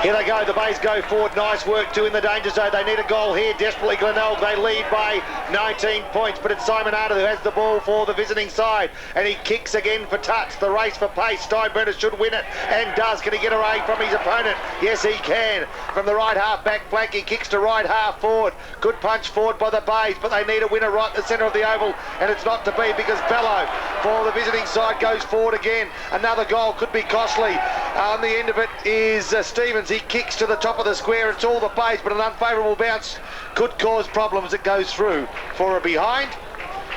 Here they go, the Bays go forward, nice work too in the danger zone. They need a goal here, desperately Glenelg. They lead by 19 points, but it's Simon Arter who has the ball for the visiting side, and he kicks again for touch. The race for pace, Steinburner should win it, and does. Can he get away from his opponent? Yes, he can. From the right half back flank, he kicks to right half forward. Good punch forward by the Bays, but they need a winner right in the centre of the oval, and it's not to be because Bello for the visiting side goes forward again. Another goal could be costly. On the end of it is Stevens. He kicks to the top of the square. It's all the Bays, but an unfavourable bounce could cause problems. It goes through for a behind,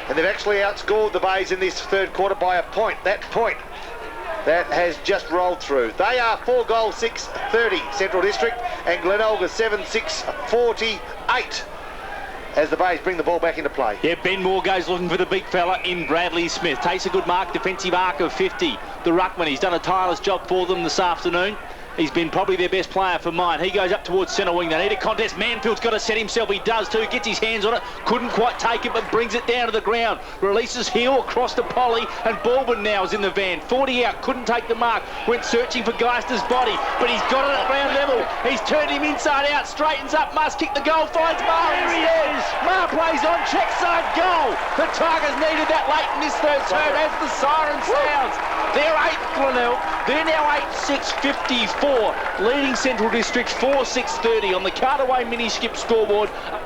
and they've actually outscored the Bays in this third quarter by a point. That point that has just rolled through. They are 4 goals, 6-30 Central District, and Glenelg is 7-6-48 as the Bays bring the ball back into play. Yeah, Ben Moore goes looking for the big fella in Bradley Smith. Takes a good mark, defensive arc of 50. The ruckman, he's done a tireless job for them this afternoon. He's been probably their best player for mine. He goes up towards centre wing. They need a contest. Manfield's got to set himself. He does too. Gets his hands on it. Couldn't quite take it, but brings it down to the ground. Releases heel across to Polly, and Baldwin now is in the van. 40 out. Couldn't take the mark. Went searching for Geister's body, but he's got it at ground level. He's turned him inside out. Straightens up. Must kick the goal. Finds Marr. There he is. Marr plays on. Check side goal. The Tigers needed that late in this third term as the siren sounds. They're 8th, Glenelg. They're now 8-6-54. Leading Central District 4-6-30 on the Cartaway mini-skip scoreboard. And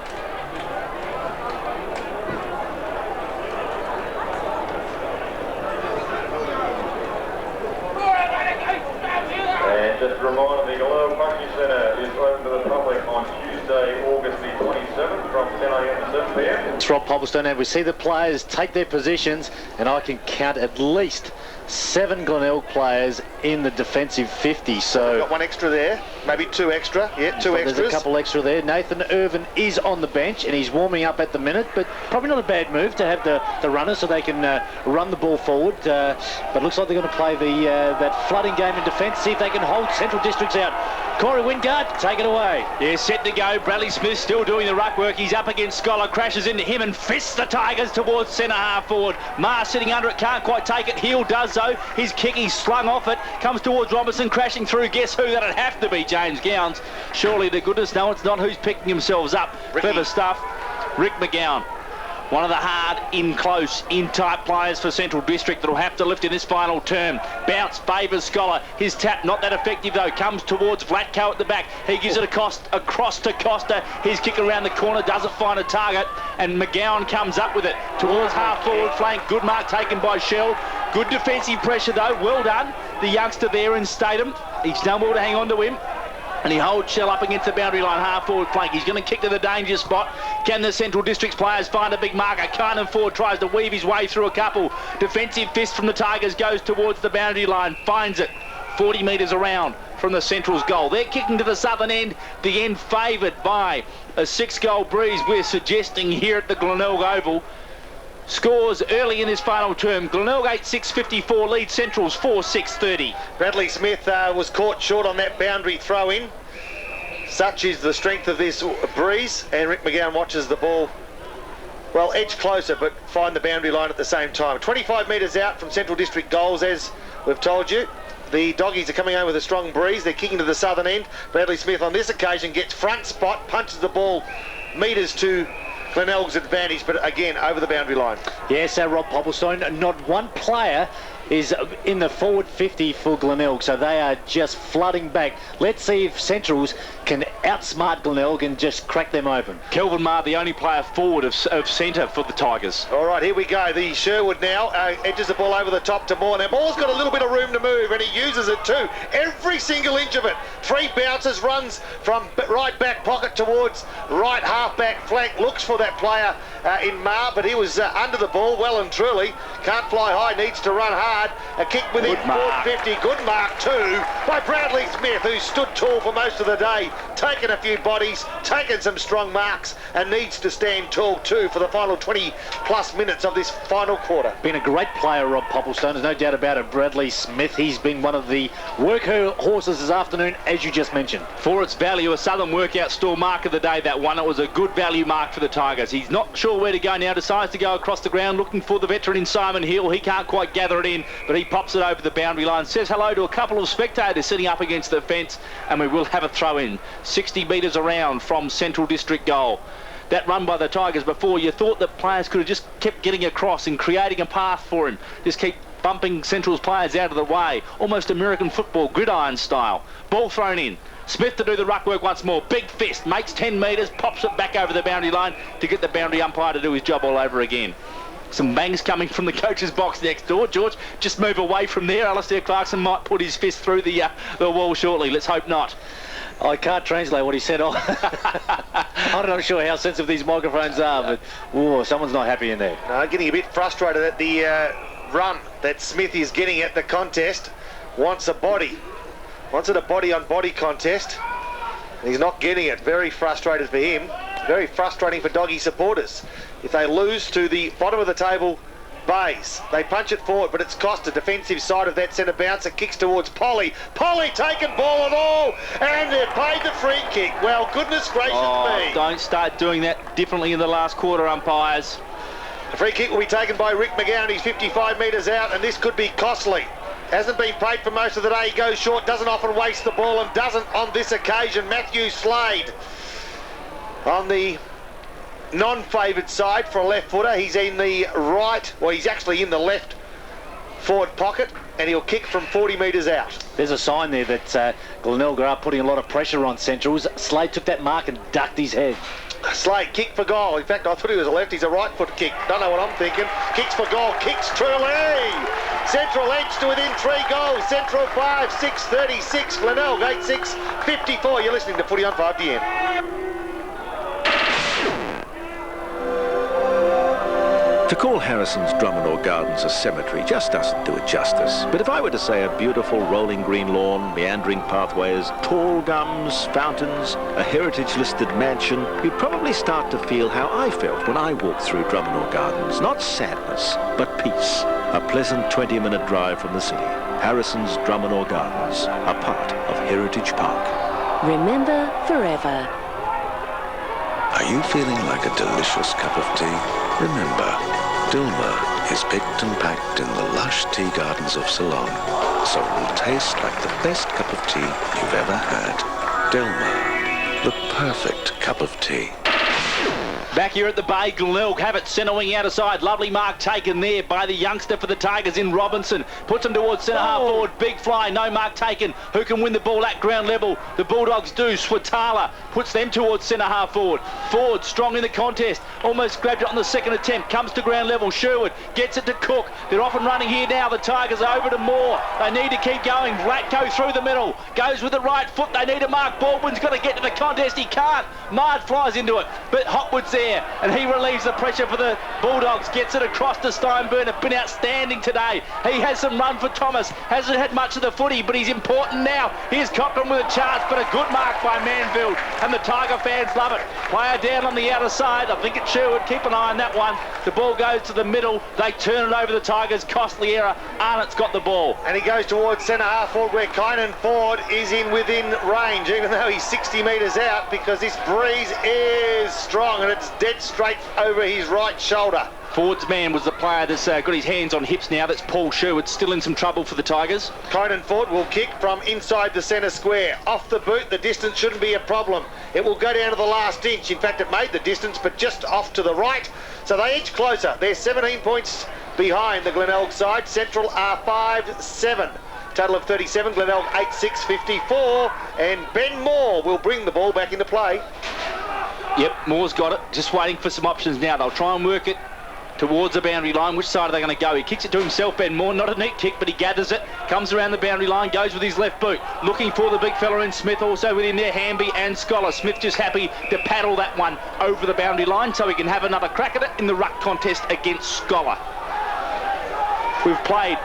just a reminder, the Glenelg Parking Centre is open to the public on Tuesday, August the 27th from 10 a.m. to 7 p.m. It's Rob Popplestone, and we see the players take their positions, and I can count at least 7 Glenelg players in the defensive 50. So got one extra there, maybe 2 extra. Yeah, 2 extras. There's a couple extra there. Nathan Irvin is on the bench, and he's warming up at the minute, but probably not a bad move to have the runners so they can run the ball forward. But looks like they're going to play that flooding game in defence, see if they can hold Central Districts out. Corey Wingard, take it away. Yeah, set to go. Bradley Smith still doing the ruck work. He's up against Scholar, crashes into him and fists the Tigers towards centre half forward. Marr sitting under it, can't quite take it. Heel does though. His kick, he's slung off it. Comes towards Robinson, crashing through. Guess who? That'd have to be James Gowns. Surely to goodness, no, it's not. Who's picking themselves up? Ricky. Clever stuff. Rick McGowan. One of the hard, in-close, in-tight players for Central District that'll have to lift in this final term. Bounce favours Scholar. His tap, not that effective though. Comes towards Vlatko at the back. He gives it across to Costa. His kick around the corner doesn't find a target. And McGowan comes up with it towards half-forward flank. Good mark taken by Shell. Good defensive pressure though. Well done. The youngster there in Statham. He stumbled to hang on to him. And he holds Shell up against the boundary line, half-forward flank. He's going to kick to the danger spot. Can the Central District's players find a big marker? Kynan Ford tries to weave his way through a couple. Defensive fist from the Tigers goes towards the boundary line, finds it. 40 metres around from the Central's goal. They're kicking to the southern end, the end favoured by a 6-goal breeze, we're suggesting here at the Glenelg Oval. Scores early in this final term. Glenelg 8-6-54, lead Central's 4-6-30. Bradley Smith was caught short on that boundary throw-in. Such is the strength of this breeze, and Rick McGowan watches the ball, well, edge closer, but find the boundary line at the same time. 25 metres out from Central District goals, as we've told you. The doggies are coming home with a strong breeze. They're kicking to the southern end. Bradley Smith on this occasion gets front spot, punches the ball metres to Glenelg's advantage, but again over the boundary line. Yes, Rob Popplestone, not one player is in the forward 50 for Glenelg, so they are just flooding back. Let's see if Centrals can outsmart Glenelg and just crack them open. Kelvin Marr, the only player forward of centre for the Tigers. All right, here we go. The Sherwood now edges the ball over the top to Moore. Now, Moore's got a little bit of room to move, and he uses it too. Every single inch of it. 3 bounces, runs from right back pocket towards right half-back flank. Looks for that player in Marr, but he was under the ball well and truly. Can't fly high, needs to run hard. A kick within 450. Good mark too by Bradley Smith, who stood tall for most of the day, taken a few bodies, taken some strong marks, and needs to stand tall too for the final 20 plus minutes of this final quarter. Been a great player, Rob Popplestone, there's no doubt about it. Bradley Smith, he's been one of the workhorses this afternoon, as you just mentioned. For its value, a Southern Workout Store mark of the day, that one. It was a good value mark for the Tigers. He's not sure where to go now, decides to go across the ground looking for the veteran in Simon Hill. He can't quite gather it in, but he pops it over the boundary line, says hello to a couple of spectators sitting up against the fence, and we will have a throw in 60 metres around from Central District goal. That run by the Tigers before, you thought that players could have just kept getting across and creating a path for him, just keep bumping Central's players out of the way, almost American football, gridiron style. Ball thrown in. Smith to do the ruck work once more. Big fist, makes 10 metres, pops it back over the boundary line to get the boundary umpire to do his job all over again. Some bangs coming from the coach's box next door. George, just move away from there. Alistair Clarkson might put his fist through the wall shortly. Let's hope not. I can't translate what he said. I'm not sure how sensitive these microphones are, but someone's not happy in there. No, getting a bit frustrated at the run that Smith is getting at the contest. Wants a body. Wants it a body-on-body contest. And he's not getting it. Very frustrated for him. Very frustrating for doggy supporters. If they lose to the bottom of the table Bays, they punch it forward, but it's cost a defensive side of that centre bounce. It kicks towards Polly. Polly taken ball and all, and they've paid the free kick. Well, goodness gracious me. Don't start doing that differently in the last quarter, umpires. The free kick will be taken by Rick McGowan. He's 55 metres out, and this could be costly. Hasn't been paid for most of the day. He goes short, doesn't often waste the ball, and doesn't on this occasion. Matthew Slade on the non-favoured side for a left footer. He's in the right, well, he's actually in the left forward pocket, and he'll kick from 40 metres out. There's a sign there that Glenelg are putting a lot of pressure on Centrals. Slade took that mark and ducked his head. Slade, kick for goal. In fact, I thought he was a left. He's a right foot kick. Don't know what I'm thinking. Kicks for goal. Kicks truly. Central edge to within 3 goals. Central 5, 6-36. Glenelg 8-6-54. You're listening to Footy on 5DM. To call Harrison's Drummond Gardens a cemetery just doesn't do it justice. But if I were to say a beautiful rolling green lawn, meandering pathways, tall gums, fountains, a heritage-listed mansion, you'd probably start to feel how I felt when I walked through Drummond Gardens. Not sadness, but peace. A pleasant 20-minute drive from the city. Harrison's Drummond Gardens, a part of Heritage Park. Remember forever. Are you feeling like a delicious cup of tea? Remember, Dilma is picked and packed in the lush tea gardens of Ceylon, so it will taste like the best cup of tea you've ever had. Dilma, the perfect cup of tea. Back here at the Bay, Glenelg have it centre wing out aside. Lovely mark taken there by the youngster for the Tigers in Robinson. Puts him towards centre half forward. Big fly, no mark taken. Who can win the ball at ground level? The Bulldogs do. Swatala puts them towards centre half forward. Ford strong in the contest. Almost grabbed it on the second attempt. Comes to ground level. Sherwood gets it to Cook. They're off and running here now. The Tigers are over to Moore. They need to keep going. Ratko through the middle. Goes with the right foot. They need a mark. Baldwin's got to get to the contest. He can't. Mard flies into it. But Hopwood's there. And he relieves the pressure for the Bulldogs. Gets it across to Steinburn. Have been outstanding today. He has some run for Thomas. Hasn't had much of the footy, but he's important now. Here's Cochran with a charge, but a good mark by Manfield. And the Tiger fans love it. Player down on the outer side. I think it's Sherwood. Keep an eye on that one. The ball goes to the middle. They turn it over the Tigers. Costly error. Arnott's got the ball. And he goes towards centre half forward where Kynan Ford is in within range, even though he's 60 metres out, because this breeze is strong and it's dead straight over his right shoulder. Ford's man was the player that's got his hands on hips now. That's Paul Sherwood, still in some trouble for the Tigers. Kynan Ford will kick from inside the centre square. Off the boot, the distance shouldn't be a problem. It will go down to the last inch. In fact, it made the distance, but just off to the right. So they edge closer. They're 17 points behind the Glenelg side. Central are 5-7. Total of 37, Glenelg 8-6-54. And Ben Moore will bring the ball back into play. Yep, Moore's got it. Just waiting for some options now. They'll try and work it towards the boundary line. Which side are they going to go? He kicks it to himself, Ben Moore. Not a neat kick, but he gathers it. Comes around the boundary line, goes with his left boot. Looking for the big fella in Smith, also within there, Hamby and Scholar. Smith just happy to paddle that one over the boundary line so he can have another crack at it in the ruck contest against Scholar. We've played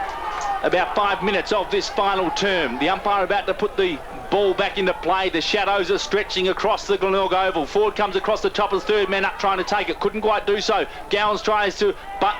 about 5 minutes of this final term. The umpire about to put the ball back into play. The shadows are stretching across the Glenelg Oval. Ford comes across the top as third man up trying to take it. Couldn't quite do so. Gowans tries to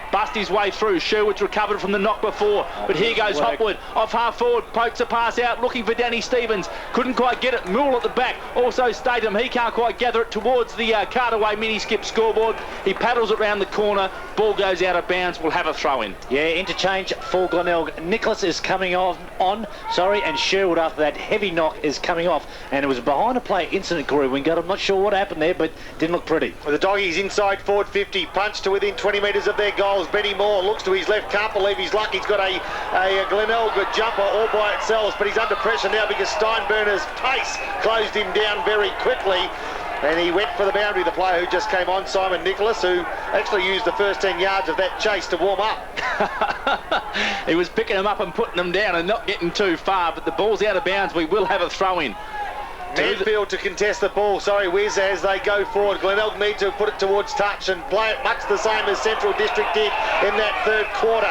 bust his way through. Sherwood's recovered from the knock before. But here goes Hopwood. Off half forward. Pokes a pass out. Looking for Danny Stevens. Couldn't quite get it. Moole at the back. Also Statham. He can't quite gather it towards the Cartaway mini-skip scoreboard. He paddles it round the corner. Ball goes out of bounds. We'll have a throw in. Yeah, interchange for Glenelg. Nicholas is coming on, and Sherwood after that heavy knock is coming off, and it was behind a play incident, Corey Wingard. I'm not sure what happened there, but didn't look pretty. Well, the doggies inside forward 50, punched to within 20 metres of their goals. Benny Moore looks to his left, can't believe his luck. He's got a Glenelg jumper all by itself, but he's under pressure now because Steinburner's pace closed him down very quickly. And he went for the boundary, the player who just came on, Simon Nicholas, who actually used the first 10 yards of that chase to warm up. He was picking them up and putting them down and not getting too far, but the ball's out of bounds. We will have a throw-in. Manfield to contest the ball, Wiz, as they go forward. Glenelg need to put it towards touch and play it much the same as Central District did in that third quarter.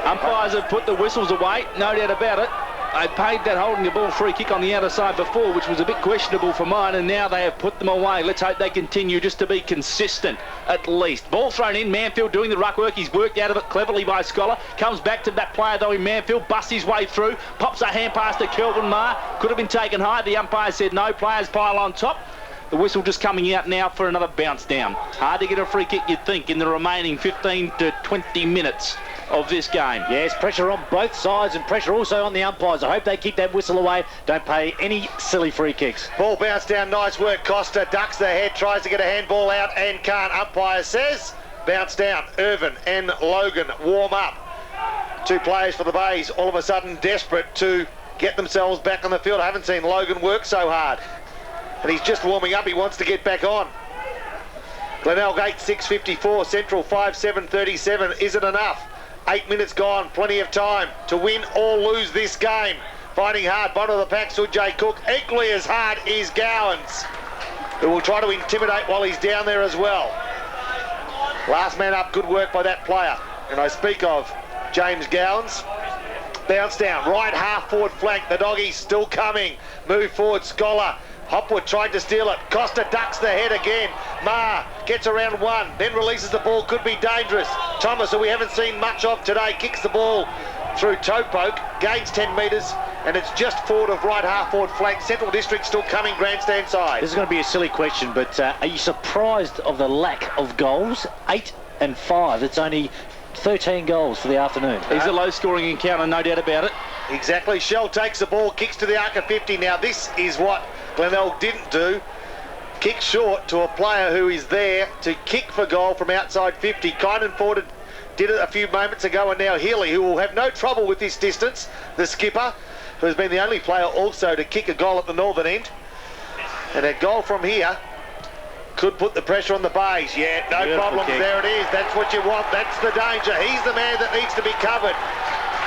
Umpires have put the whistles away, no doubt about it. They paid that holding the ball free kick on the outer side before, which was a bit questionable for mine, and now they have put them away. Let's hope they continue just to be consistent, at least. Ball thrown in, Manfield doing the ruck work. He's worked out of it cleverly by Scholar. Comes back to that player, though, in Manfield. Busts his way through. Pops a hand pass to Kelvin Marr. Could have been taken high. The umpire said no. Players pile on top. The whistle just coming out now for another bounce down. Hard to get a free kick, you'd think, in the remaining 15 to 20 minutes of this game. Yes, pressure on both sides and pressure also on the umpires. I hope they keep that whistle away. Don't pay any silly free kicks. Ball bounced down, nice work. Costa ducks the head, tries to get a handball out and can't. Umpire says bounce down. Irvin and Logan warm up. Two players for the Bays all of a sudden desperate to get themselves back on the field. I haven't seen Logan work so hard. And he's just warming up, he wants to get back on. Glenelg 8-6-54, Central 5-7-37. Is it enough? 8 minutes gone, plenty of time to win or lose this game. Fighting hard, bottom of the pack, Sujay Cook. Equally as hard is Gowans, who will try to intimidate while he's down there as well. Last man up, good work by that player. And I speak of James Gowans. Bounce down, right half forward flank. The doggies still coming. Move forward, Scholar. Hopwood tried to steal it. Costa ducks the head again. Marr gets around one, then releases the ball. Could be dangerous. Thomas, who we haven't seen much of today, kicks the ball through toe poke, gains 10 metres, and it's just forward of right half forward flank. Central District still coming grandstand side. This is going to be a silly question, but are you surprised of the lack of goals? 8 and 5. It's only 13 goals for the afternoon. He's a low-scoring encounter, no doubt about it. Exactly. Shell takes the ball, kicks to the arc of 50. Now this is what Glenelg didn't do. Kick short to a player who is there to kick for goal from outside 50. Kynan Ford did it a few moments ago, and now Healy, who will have no trouble with this distance, the skipper, who has been the only player also to kick a goal at the northern end. And a goal from here could put the pressure on the Bays. Yeah, no problems. There it is. That's what you want. That's the danger. He's the man that needs to be covered.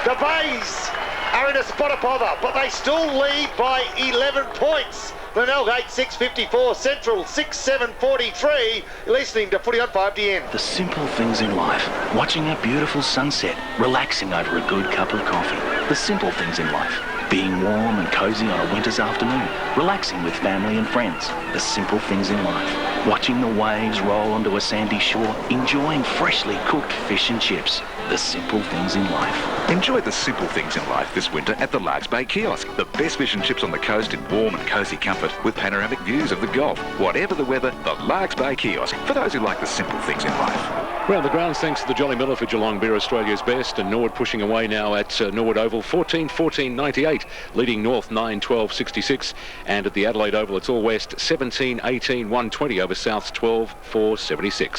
The Bays are in a spot of bother, but they still lead by 11 points. Glenelg 8-6-54, Central 6-7-43. Listening to Footy on 5DN. The simple things in life. Watching a beautiful sunset, relaxing over a good cup of coffee. The simple things in life. Being warm and cosy on a winter's afternoon. Relaxing with family and friends. The simple things in life. Watching the waves roll onto a sandy shore. Enjoying freshly cooked fish and chips. The simple things in life. Enjoy the simple things in life this winter at the Largs Bay Kiosk. The best fish and chips on the coast in warm and cosy comfort with panoramic views of the Gulf. Whatever the weather, the Largs Bay Kiosk for those who like the simple things in life. Round the grounds, thanks to the Jolly Miller for Geelong Beer, Australia's best, and Norwood pushing away now at Norwood Oval 14-14-98, leading North 9-12-66, and at the Adelaide Oval it's all West 17-18-120 over South's 12-4-76.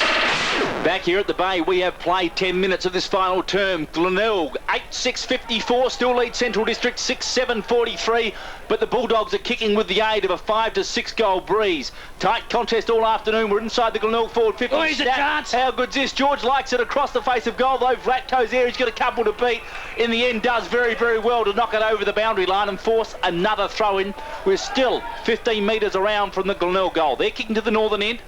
Back here at the Bay, we have played 10 minutes of this final term. Glenelg 8-6-54, still lead Central District 6-7-43, but the Bulldogs are kicking with the aid of a 5-6 goal breeze. Tight contest all afternoon. We're inside the Glenelg forward 50. Oh, he's a chance. How good's this? George likes it across the face of goal, though. Vlatko's there. He's got a couple to beat. In the end, does very, very well to knock it over the boundary line and force another throw in. We're still 15 metres around from the Glenelg goal. They're kicking to the northern end,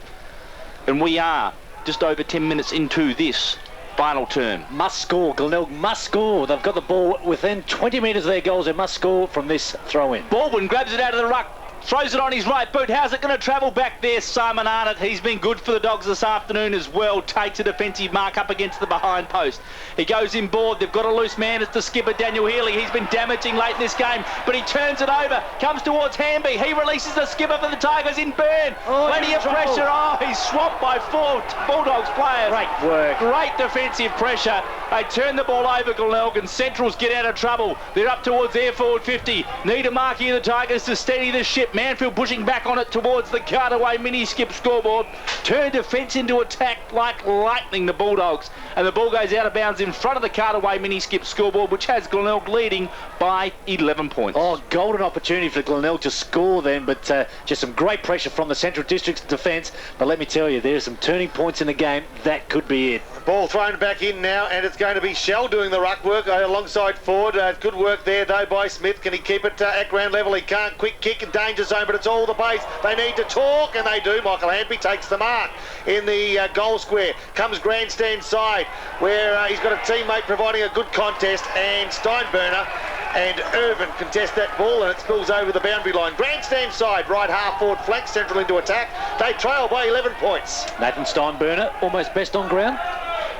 and we are just over 10 minutes into this final term. Must score. Glenelg must score. They've got the ball within 20 metres of their goals. They must score from this throw-in. Baldwin grabs it out of the ruck. Throws it on his right boot. How's it going to travel back there? Simon Arnott. He's been good for the Dogs this afternoon as well. Takes a defensive mark up against the behind post. He goes in board. They've got a loose man. It's the skipper, Daniel Healy. He's been damaging late in this game, but he turns it over. Comes towards Hamby. He releases the skipper for the Tigers in Byrne. Plenty of pressure. Oh, he's swamped by 4 Bulldogs players. Great work. Great defensive pressure. They turn the ball over, Glenelg, and Central's get out of trouble. They're up towards their forward 50. Need a mark here, the Tigers, to steady the ship. Manfield pushing back on it towards the Cartaway mini-skip scoreboard. Turn defence into attack like lightning, the Bulldogs. And the ball goes out of bounds in front of the Cartaway mini-skip scoreboard, which has Glenelg leading by 11 points. Oh, golden opportunity for Glenelg to score then, but just some great pressure from the Central District's defence. But let me tell you, there's some turning points in the game. That could be it. Ball thrown back in now, and it's going to be Shell doing the ruck work alongside Ford. Good work there, though, by Smith. Can he keep it at ground level? He can't. Quick kick in danger zone, but it's all the Bays. They need to talk, and they do. Michael Hamby takes the mark in the goal square. Comes grandstand side, where he's got a teammate providing a good contest, and Steinburner and Irvin contest that ball, and it spills over the boundary line. Grandstand side, right half forward flank, Central into attack. They trail by 11 points. Nathan Steinburner, almost best on ground.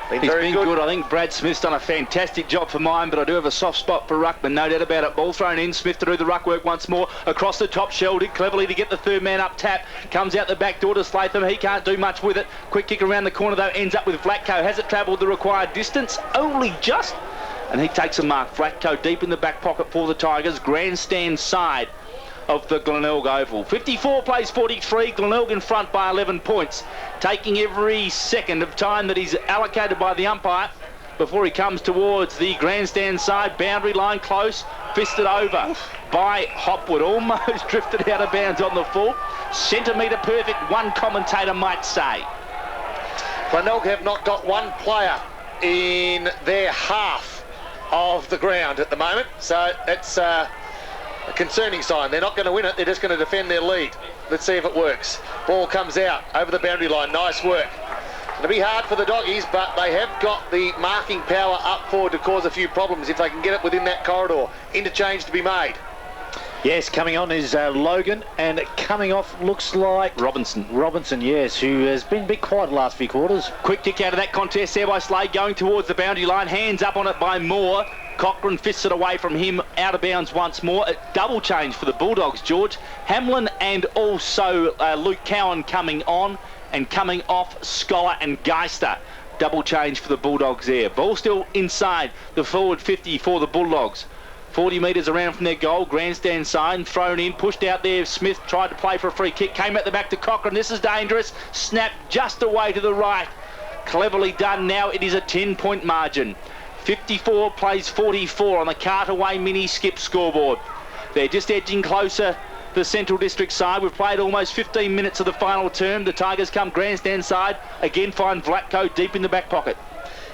He's been good. I think Brad Smith's done a fantastic job for mine, but I do have a soft spot for ruckman, no doubt about it. Ball thrown in, Smith to do the ruck work once more. Across the top, Shell did cleverly to get the third man up tap. Comes out the back door to Slatham. He can't do much with it. Quick kick around the corner, though, ends up with Vlatko. Has it travelled the required distance? Only just. And he takes a mark. Vlatko deep in the back pocket for the Tigers. Grandstand side of the Glenelg Oval. 54 plays 43, Glenelg in front by 11 points, taking every second of time that he's allocated by the umpire before he comes towards the grandstand side, boundary line close, fisted over by Hopwood, almost drifted out of bounds on the full. Centimetre perfect, one commentator might say. Glenelg have not got one player in their half of the ground at the moment, so it's a concerning sign. They're not going to win it, they're just going to defend their lead. Let's see if it works. Ball comes out over the boundary line. Nice work. It'll be hard for the Doggies, but they have got the marking power up forward to cause a few problems if they can get it within that corridor. Interchange to be made. Yes, coming on is Logan, and coming off looks like Robinson, yes, who has been a bit quiet the last few quarters. Quick kick out of that contest there by Slade, going towards the boundary line. Hands up on it by Moore. Cochrane fists it away from him, out of bounds once more. A double change for the Bulldogs, George. Hamlin and also Luke Cowan coming on, and coming off Scholar and Geister. Double change for the Bulldogs there. Ball still inside the forward 50 for the Bulldogs. 40 metres around from their goal, grandstand side, thrown in, pushed out there. Smith tried to play for a free kick, came at the back to Cochrane. This is dangerous. Snap just away to the right. Cleverly done. Now it is a 10-point margin. 54 plays 44 on the Carterway mini skip scoreboard. They're just edging closer, the Central District side. We've played almost 15 minutes of the final term. The Tigers come grandstand side. Again find Vlatko deep in the back pocket.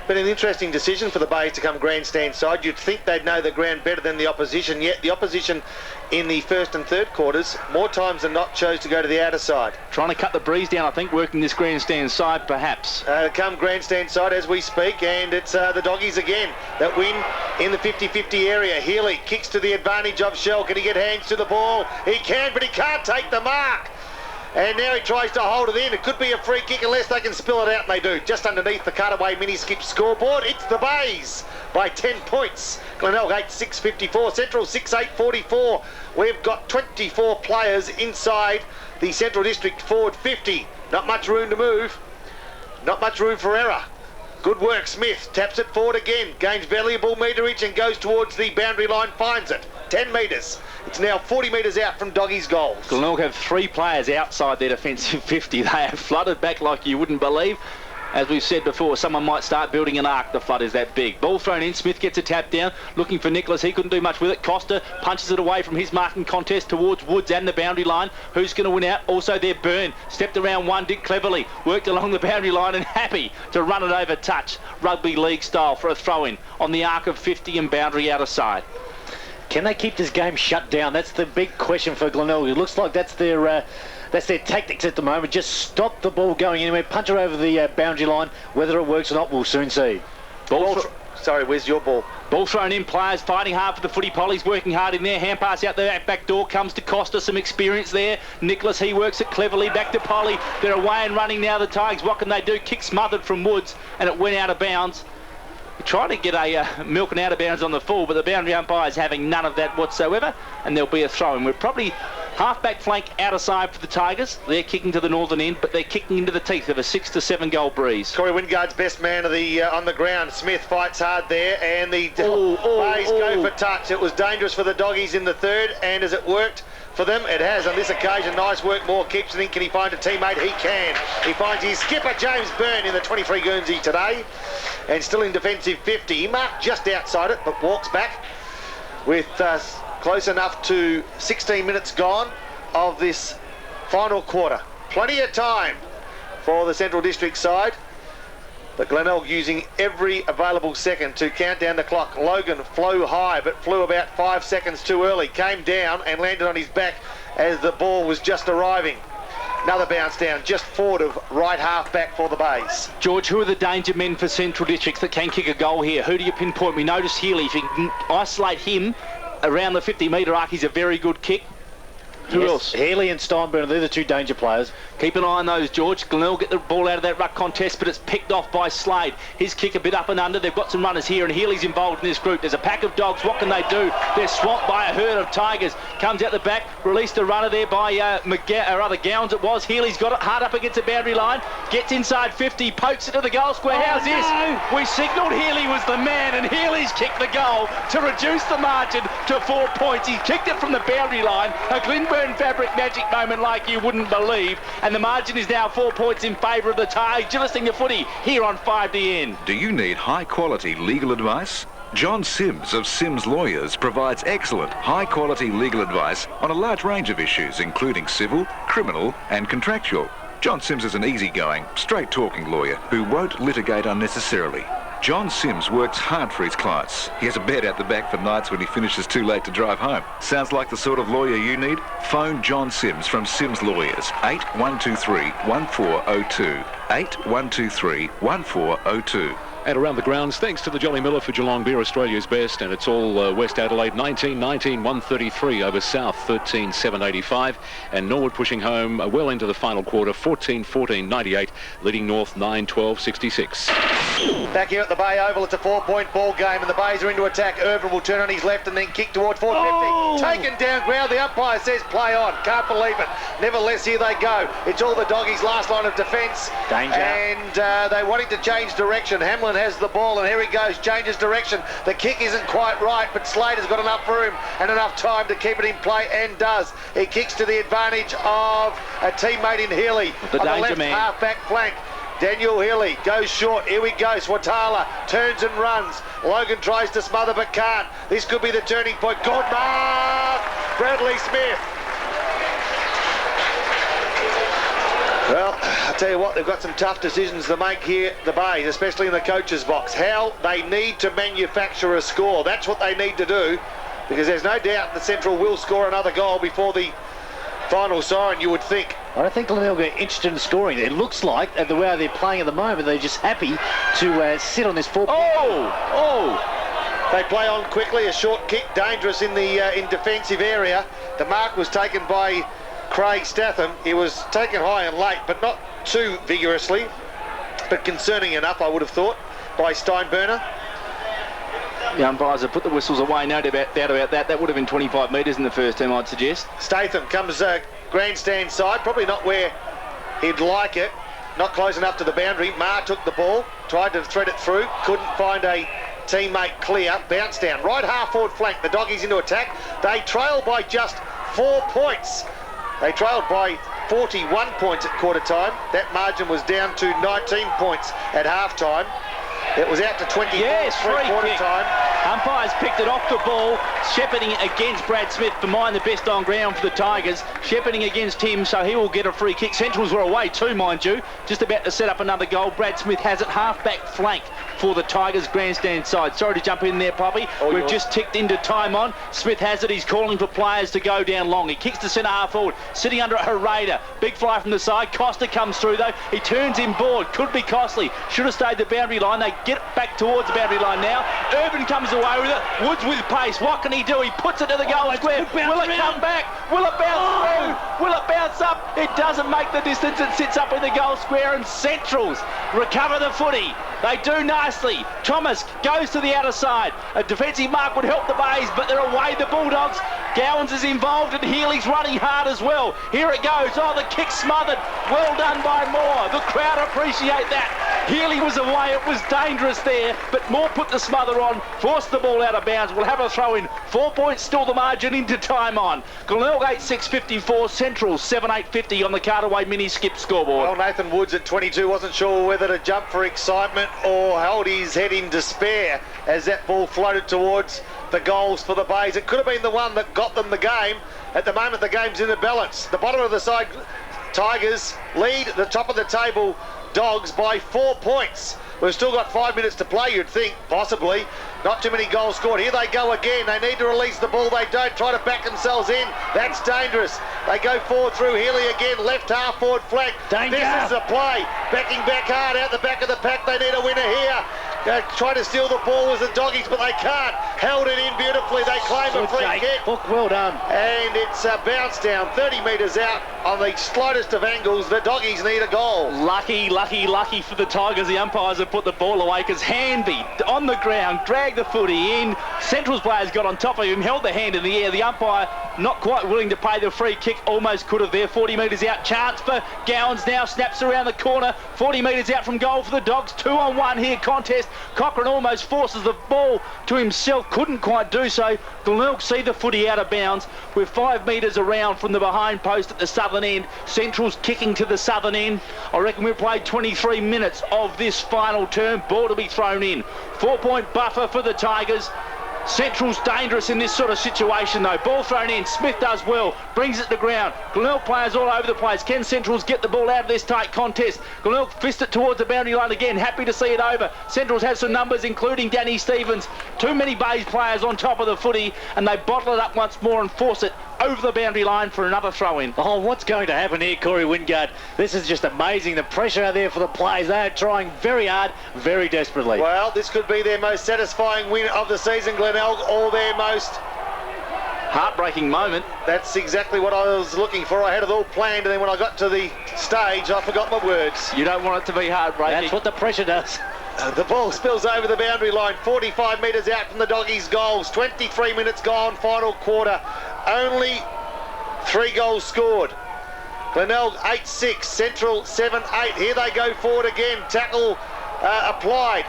Been an interesting decision for the Bays to come grandstand side. You'd think they'd know the ground better than the opposition, yet the opposition in the first and third quarters, more times than not, chose to go to the outer side. Trying to cut the breeze down, I think, working this grandstand side, perhaps. Come grandstand side as we speak, and it's the Doggies again that win in the 50-50 area. Healy kicks to the advantage of Shell. Can he get hands to the ball? He can, but he can't take the mark. And now he tries to hold it in. It could be a free kick unless they can spill it out, and they do. Just underneath the Cutaway mini skip scoreboard, it's the Bays by 10 points. Glenelg 8-6-54, Central 6-8-44. We've got 24 players inside the Central District forward 50. Not much room to move. Not much room for error. Good work, Smith. Taps it forward again. Gains valuable meterage and goes towards the boundary line, finds it. 10 metres. It's now 40 metres out from Doggy's goals. Glenelg have 3 players outside their defensive 50. They have flooded back like you wouldn't believe. As we've said before, someone might start building an arc. The flood is that big. Ball thrown in. Smith gets a tap down, looking for Nicholas. He couldn't do much with it. Costa punches it away from his marking contest towards Woods and the boundary line. Who's going to win out? Also there, Byrne. Stepped around one, did cleverly. Worked along the boundary line and happy to run it over touch. Rugby league style for a throw-in on the arc of 50 and boundary outer side. Can they keep this game shut down? That's the big question for Glenelg. It looks like that's their tactics at the moment. Just stop the ball going anywhere, punch it over the boundary line. Whether it works or not, we'll soon see. Sorry, where's your ball? Ball thrown in, players fighting hard for the footy. Polly's working hard in there. Hand pass out the back door, comes to Costa, some experience there. Nicholas, he works it cleverly, back to Polly. They're away and running now, the Tigers. What can they do? Kick smothered from Woods, and it went out of bounds. Trying to get a milk and out of bounds on the full, but the boundary umpire's having none of that whatsoever, and there'll be a throw. And we're probably half-back flank outer side for the Tigers. They're kicking to the northern end, but they're kicking into the teeth of a 6 to 7 goal breeze. Corey Wingard's best man of the on the ground. Smith fights hard there, and the Bays go for touch. It was dangerous for the Doggies in the third, and has it worked for them? It has on this occasion. Nice work, Moore keeps it in. Can he find a teammate? He can. He finds his skipper, James Byrne, in the 23 Guernsey today, and still in defensive 50. He marked just outside it, but walks back with close enough to 16 minutes gone of this final quarter. Plenty of time for the Central District side, but Glenelg using every available second to count down the clock. Logan flew high, but flew about 5 seconds too early. Came down and landed on his back as the ball was just arriving. Another bounce down, just forward of right half back for the Bays. George, who are the danger men for Central Districts that can kick a goal here? Who do you pinpoint? We notice Healy. If you can isolate him around the 50-metre arc, he's a very good kick. Who else? Healy and Steinburner, they're the 2 danger players. Keep an eye on those, George. Glenelg get the ball out of that ruck contest, but it's picked off by Slade. His kick a bit up and under. They've got some runners here, and Healy's involved in this group. There's a pack of dogs. What can they do? They're swamped by a herd of Tigers. Comes out the back, released a runner there by Gowns it was. Healy's got it hard up against the boundary line. Gets inside 50, pokes it to the goal square. How's this? We signalled Healy was the man, and Healy's kicked the goal to reduce the margin to 4 points. He's kicked it from the boundary line. A Glenburn fabric magic moment like you wouldn't believe, and the margin is now 4 points in favour of the Tigers. Gillisting the footy here on 5DN. Do you need high-quality legal advice? John Sims of Sims Lawyers provides excellent, high-quality legal advice on a large range of issues, including civil, criminal and contractual. John Sims is an easygoing, straight-talking lawyer who won't litigate unnecessarily. John Sims works hard for his clients. He has a bed out the back for nights when he finishes too late to drive home. Sounds like the sort of lawyer you need? Phone John Sims from Sims Lawyers, 8123-1402, 8123-1402. And around the grounds, thanks to the Jolly Miller for Geelong Beer, Australia's best, and it's all West Adelaide, 19-19, 133 over South, 13-785, and Norwood pushing home well into the final quarter, 14-14, 98, leading North 9-12-66. Back here at the Bay Oval, it's a 4-point ball game, and the Bays are into attack. Irvin will turn on his left and then kick towards 450. Taken down ground, the umpire says play on. Can't believe it. Nevertheless, here they go. It's all the doggies' last line of defence. Danger. And they wanting to change direction. Hamlin has the ball, and here he goes, changes direction. The kick isn't quite right, but Slater's got enough room and enough time to keep it in play, and does. He kicks to the advantage of a teammate in Healy on the left half-back flank. Daniel Healy goes short. Here we go. Swatala turns and runs. Logan tries to smother but can't. This could be the turning point. Good mark! Bradley Smith. Well, I tell you what, they've got some tough decisions to make here, the Bays, especially in the coach's box. How they need to manufacture a score. That's what they need to do, because there's no doubt the Central will score another goal before the final siren, you would think. I don't think Glenelg are interested in scoring. It looks like, at the way they're playing at the moment, they're just happy to sit on this 4-point. They play on quickly. A short kick, dangerous in the in defensive area. The mark was taken by Craig Statham. He was taken high and late, but not too vigorously, but concerning enough, I would have thought, by Steinberner. The umpires have put the whistles away, no doubt about that. That would have been 25 metres in the first term, I'd suggest. Statham comes grandstand side, probably not where he'd like it, not close enough to the boundary. Marr took the ball, tried to thread it through, couldn't find a teammate clear, bounced down. Right half forward flank, the doggies into attack. They trail by just 4 points. They trailed by 41 points at quarter time. That margin was down to 19 points at half time. It was out to 24 yes, free quarter kick. time. Umpires picked it off the ball, shepherding against Brad Smith, for mine the best on ground for the Tigers, shepherding against him, so he will get a free kick. Centrals were away too, mind you, just about to set up another goal. Brad Smith has it half-back flank for the Tigers grandstand side. Sorry to jump in there, Poppy. We've just ticked into time on. Smith has it. He's calling for players to go down long. He kicks to centre half forward, sitting under a Herrera. Big fly from the side. Costa comes through though. He turns inboard. Could be costly. Should have stayed the boundary line. They get back towards the boundary line now. Urban comes away with it. Woods with pace. What can he do? He puts it to the goal square. Will it come back? Will it bounce through? Will it bounce up? It doesn't make the distance. It sits up in the goal square, and Centrals recover the footy. They do nicely. Thomas goes to the outer side. A defensive mark would help the Bays, but they're away, the Bulldogs. Gowans is involved, and Healy's running hard as well. Here it goes. Oh, the kick smothered. Well done by Moore. The crowd appreciate that. Healy was away. It was dangerous there, but Moore put the smother on, forced the ball out of bounds. We'll have a throw in. 4 points still the margin into time on. Glenelg 8-6-54, Central 7-8-50 on the Cartaway mini skip scoreboard. Well, Nathan Woods at 22 wasn't sure whether to jump for excitement or hold his head in despair as that ball floated towards the goals for the Bays. It could have been the one that got them the game. At the moment, the game's in the balance. The bottom of the side, Tigers lead the top of the table Dogs by 4 points. We've still got 5 minutes to play, you'd think, possibly. Not too many goals scored. Here they go again. They need to release the ball. They don't. Try to back themselves in. That's dangerous. They go forward through. Healy again. Left half forward flank. Danger. This is the play. Backing back hard out the back of the pack. They need a winner here. Try to steal the ball as the Doggies, but they can't. Held it in beautifully. They claim a free kick. Look, well done. And it's bounced down 30 metres out on the slightest of angles. The Doggies need a goal. Lucky for the Tigers. The umpires have put the ball away because Hanby on the ground dragged the footy in. Central's players got on top of him, held the hand in the air. The umpire not quite willing to pay the free kick. Almost could have there. 40 metres out. Chance for Gowans now. Snaps around the corner. 40 metres out from goal for the Dogs. 2-on-1 here contest. Cochrane almost forces the ball to himself. Couldn't quite do so. Glenelg see the footy out of bounds. We're 5 metres around from the behind post at the southern end. Central's kicking to the southern end. I reckon we've played 23 minutes of this final term. Ball to be thrown in. 4-point buffer for the Tigers. Central's dangerous in this sort of situation though. Ball thrown in. Smith does well. Brings it to ground. Glenelg players all over the place. Can Centrals get the ball out of this tight contest? Glenelg fist it towards the boundary line again. Happy to see it over. Centrals have some numbers including Danny Stevens. Too many Bays players on top of the footy and they bottle it up once more and force it over the boundary line for another throw-in. Oh, what's going to happen here, Corey Wingard? This is just amazing. The pressure out there for the players. They are trying very hard, very desperately. Well, this could be their most satisfying win of the season, Glenelg, or their most heartbreaking moment. That's exactly what I was looking for. I had it all planned, and then when I got to the stage, I forgot my words. You don't want it to be heartbreaking. That's what the pressure does. The ball spills over the boundary line, 45 metres out from the Doggies' goals. 23 minutes gone, final quarter. Only 3 goals scored. Glenelg 8-6, Central 7-8. Here they go forward again. Tackle applied,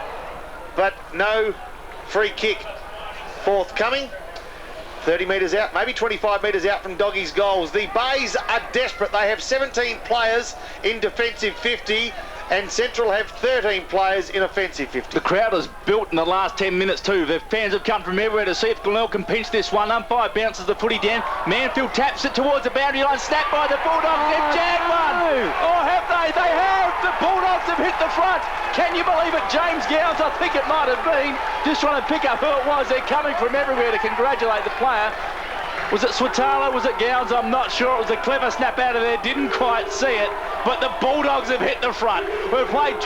but no free kick forthcoming. 30 metres out, maybe 25 metres out from Doggies' goals. The Bays are desperate. They have 17 players in defensive 50, and Central have 13 players in offensive 50. The crowd has built in the last 10 minutes too. The fans have come from everywhere to see if Glenelg can pinch this one. Umpire bounces the footy down. Manfield taps it towards the boundary line. Snapped by the Bulldogs. They've jagged one. Oh, have they? They have. The Bulldogs have hit the front. Can you believe it? James Gowns, I think it might have been. Just trying to pick up who it was. They're coming from everywhere to congratulate the player. Was it Swatala? Was it Gowns? I'm not sure. It was a clever snap out of there. Didn't quite see it. But the Bulldogs have hit the front. We've played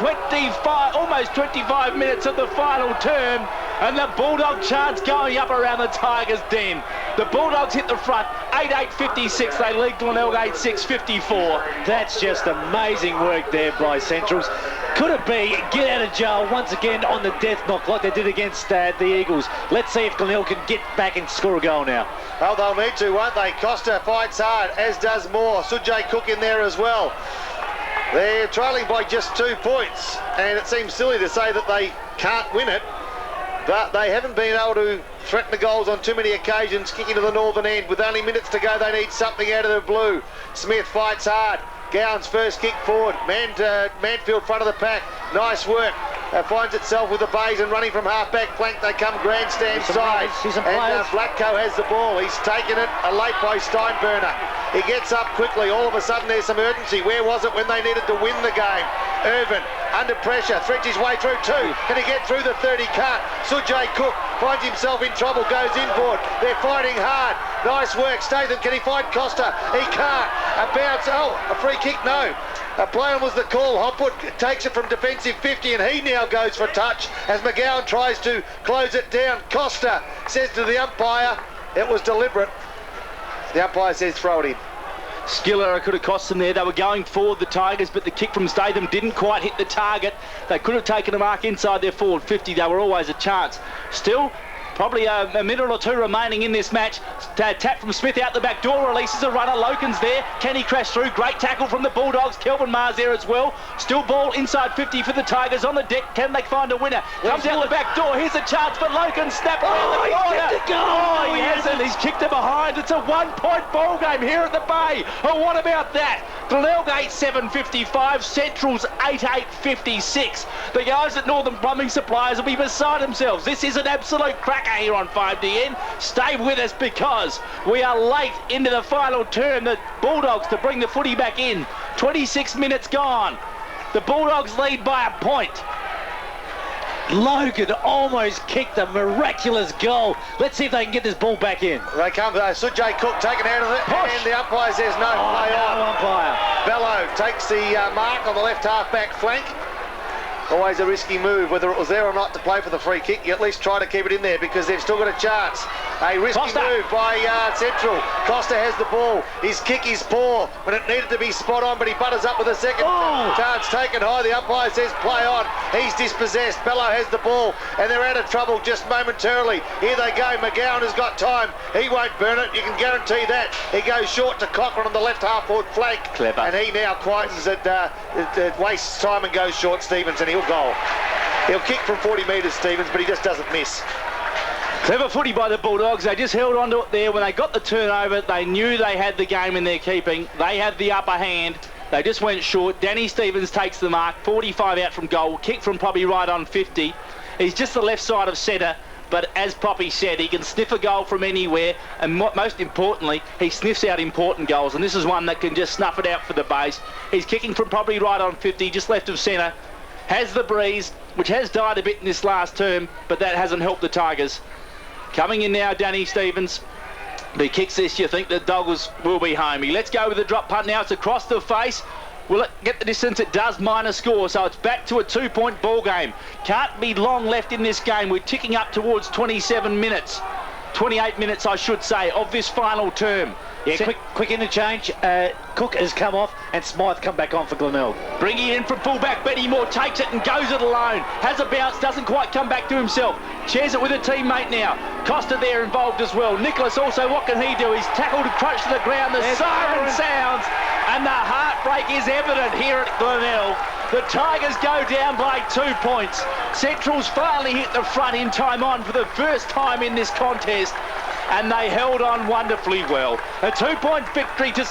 almost 25 minutes of the final term, and the Bulldog chant's going up around the Tigers' den. The Bulldogs hit the front. 8-8-56. They lead Glenelg 8-6-54. That's just amazing work there by Centrals. Could it be get out of jail once again on the death knock like they did against the Eagles? Let's see if Glenelg can get back and score a goal now. Oh, they'll need to, won't they? Costa fights hard, as does Moore. Sujay Cook in there as well. They're trailing by just 2 points, and it seems silly to say that they can't win it, but they haven't been able to threaten the goals on too many occasions, kicking to the northern end. With only minutes to go, they need something out of the blue. Smith fights hard. Gowns first kick forward. Manfield front of the pack. Nice work. Finds itself with the Bays and running from half-back flank. They come grandstand side. And Blackco has the ball. He's taken it. A late by Steinburner. He gets up quickly. All of a sudden there's some urgency. Where was it when they needed to win the game? Irvin under pressure. Threads his way through 2. Can he get through the 30? Can't. Sujay Cook finds himself in trouble. Goes inboard. They're fighting hard. Nice work. Statham, can he find Costa? He can't. A bounce. Oh, a free kick? No. A play on was the call. Hopwood takes it from defensive 50, and he now goes for a touch as McGowan tries to close it down. Costa says to the umpire it was deliberate. The umpire says throw it in. Skill error could have cost them there. They were going forward, the Tigers, but the kick from Statham didn't quite hit the target. They could have taken a mark inside their forward 50. They were always a chance. Still, probably a minute or 2 remaining in this match. Tap from Smith out the back door, releases a runner. Loken's there. Can he crash through? Great tackle from the Bulldogs. Kelvin Maher's there as well. Still ball inside 50 for the Tigers on the deck. Can they find a winner? Comes out the back door. Here's a chance for Loken. Snap around the corner. Oh, he hasn't. He's kicked it behind. It's a 1-point ball game here at the Bay. Oh, what about that? Glenelg 8-7-55. Central's 8-8-56. The guys at Northern Plumbing Supplies will be beside themselves. This is an absolute cracker here on 5DN. Stay with us because we are late into the final term. The Bulldogs to bring the footy back in. 26 minutes gone. The Bulldogs lead by a point. Logan almost kicked a miraculous goal. Let's see if they can get this ball back in. They come though. Sujay Cook taken out of it, and the umpire says no. Play on. Umpire. Bello takes the mark on the left half-back flank. Always a risky move, whether it was there or not to play for the free kick. You at least try to keep it in there because they've still got a chance. A risky move by Central. Costa has the ball. His kick is poor when it needed to be spot on, but he butters up with a second chance taken high. The umpire says play on. He's dispossessed. Bello has the ball, and they're out of trouble just momentarily. Here they go. McGowan has got time. He won't burn it. You can guarantee that. He goes short to Cochrane on the left half-forward flank. Clever. And he now quietens it, wastes time and goes short. Stevens, and he'll goal. He'll kick from 40 metres, Stevens, but he just doesn't miss. Clever footy by the Bulldogs. They just held on to it there. When they got the turnover, they knew they had the game in their keeping. They had the upper hand. They just went short. Danny Stevens takes the mark. 45 out from goal. Kick from probably right on 50. He's just the left side of centre. But as Poppy said, he can sniff a goal from anywhere, and most importantly, he sniffs out important goals, and this is one that can just snuff it out for the base. He's kicking from probably right on 50, just left of centre. Has the breeze, which has died a bit in this last term, but that hasn't helped the Tigers. Coming in now, Danny Stevens. If he kicks this, you think the Doggers will be homey. Let's go with the drop punt now. It's across the face. Will it get the distance? It does, minor score, so it's back to a 2-point ball game. Can't be long left in this game. We're ticking up towards 27 minutes. 28 minutes, I should say, of this final term. Yeah, quick interchange. Cook has come off and Smythe come back on for Glenelg. Bringing in from fullback, Benny Moore takes it and goes it alone. Has a bounce, doesn't quite come back to himself. Shares it with a teammate now. Costa there involved as well. Nicholas also, what can he do? He's tackled and crushed to the ground. The siren sounds and the heartbreak is evident here at Glenelg. The Tigers go down by 2 points. Central's finally hit the front in time on for the first time in this contest, and they held on wonderfully well. A 2-point victory to...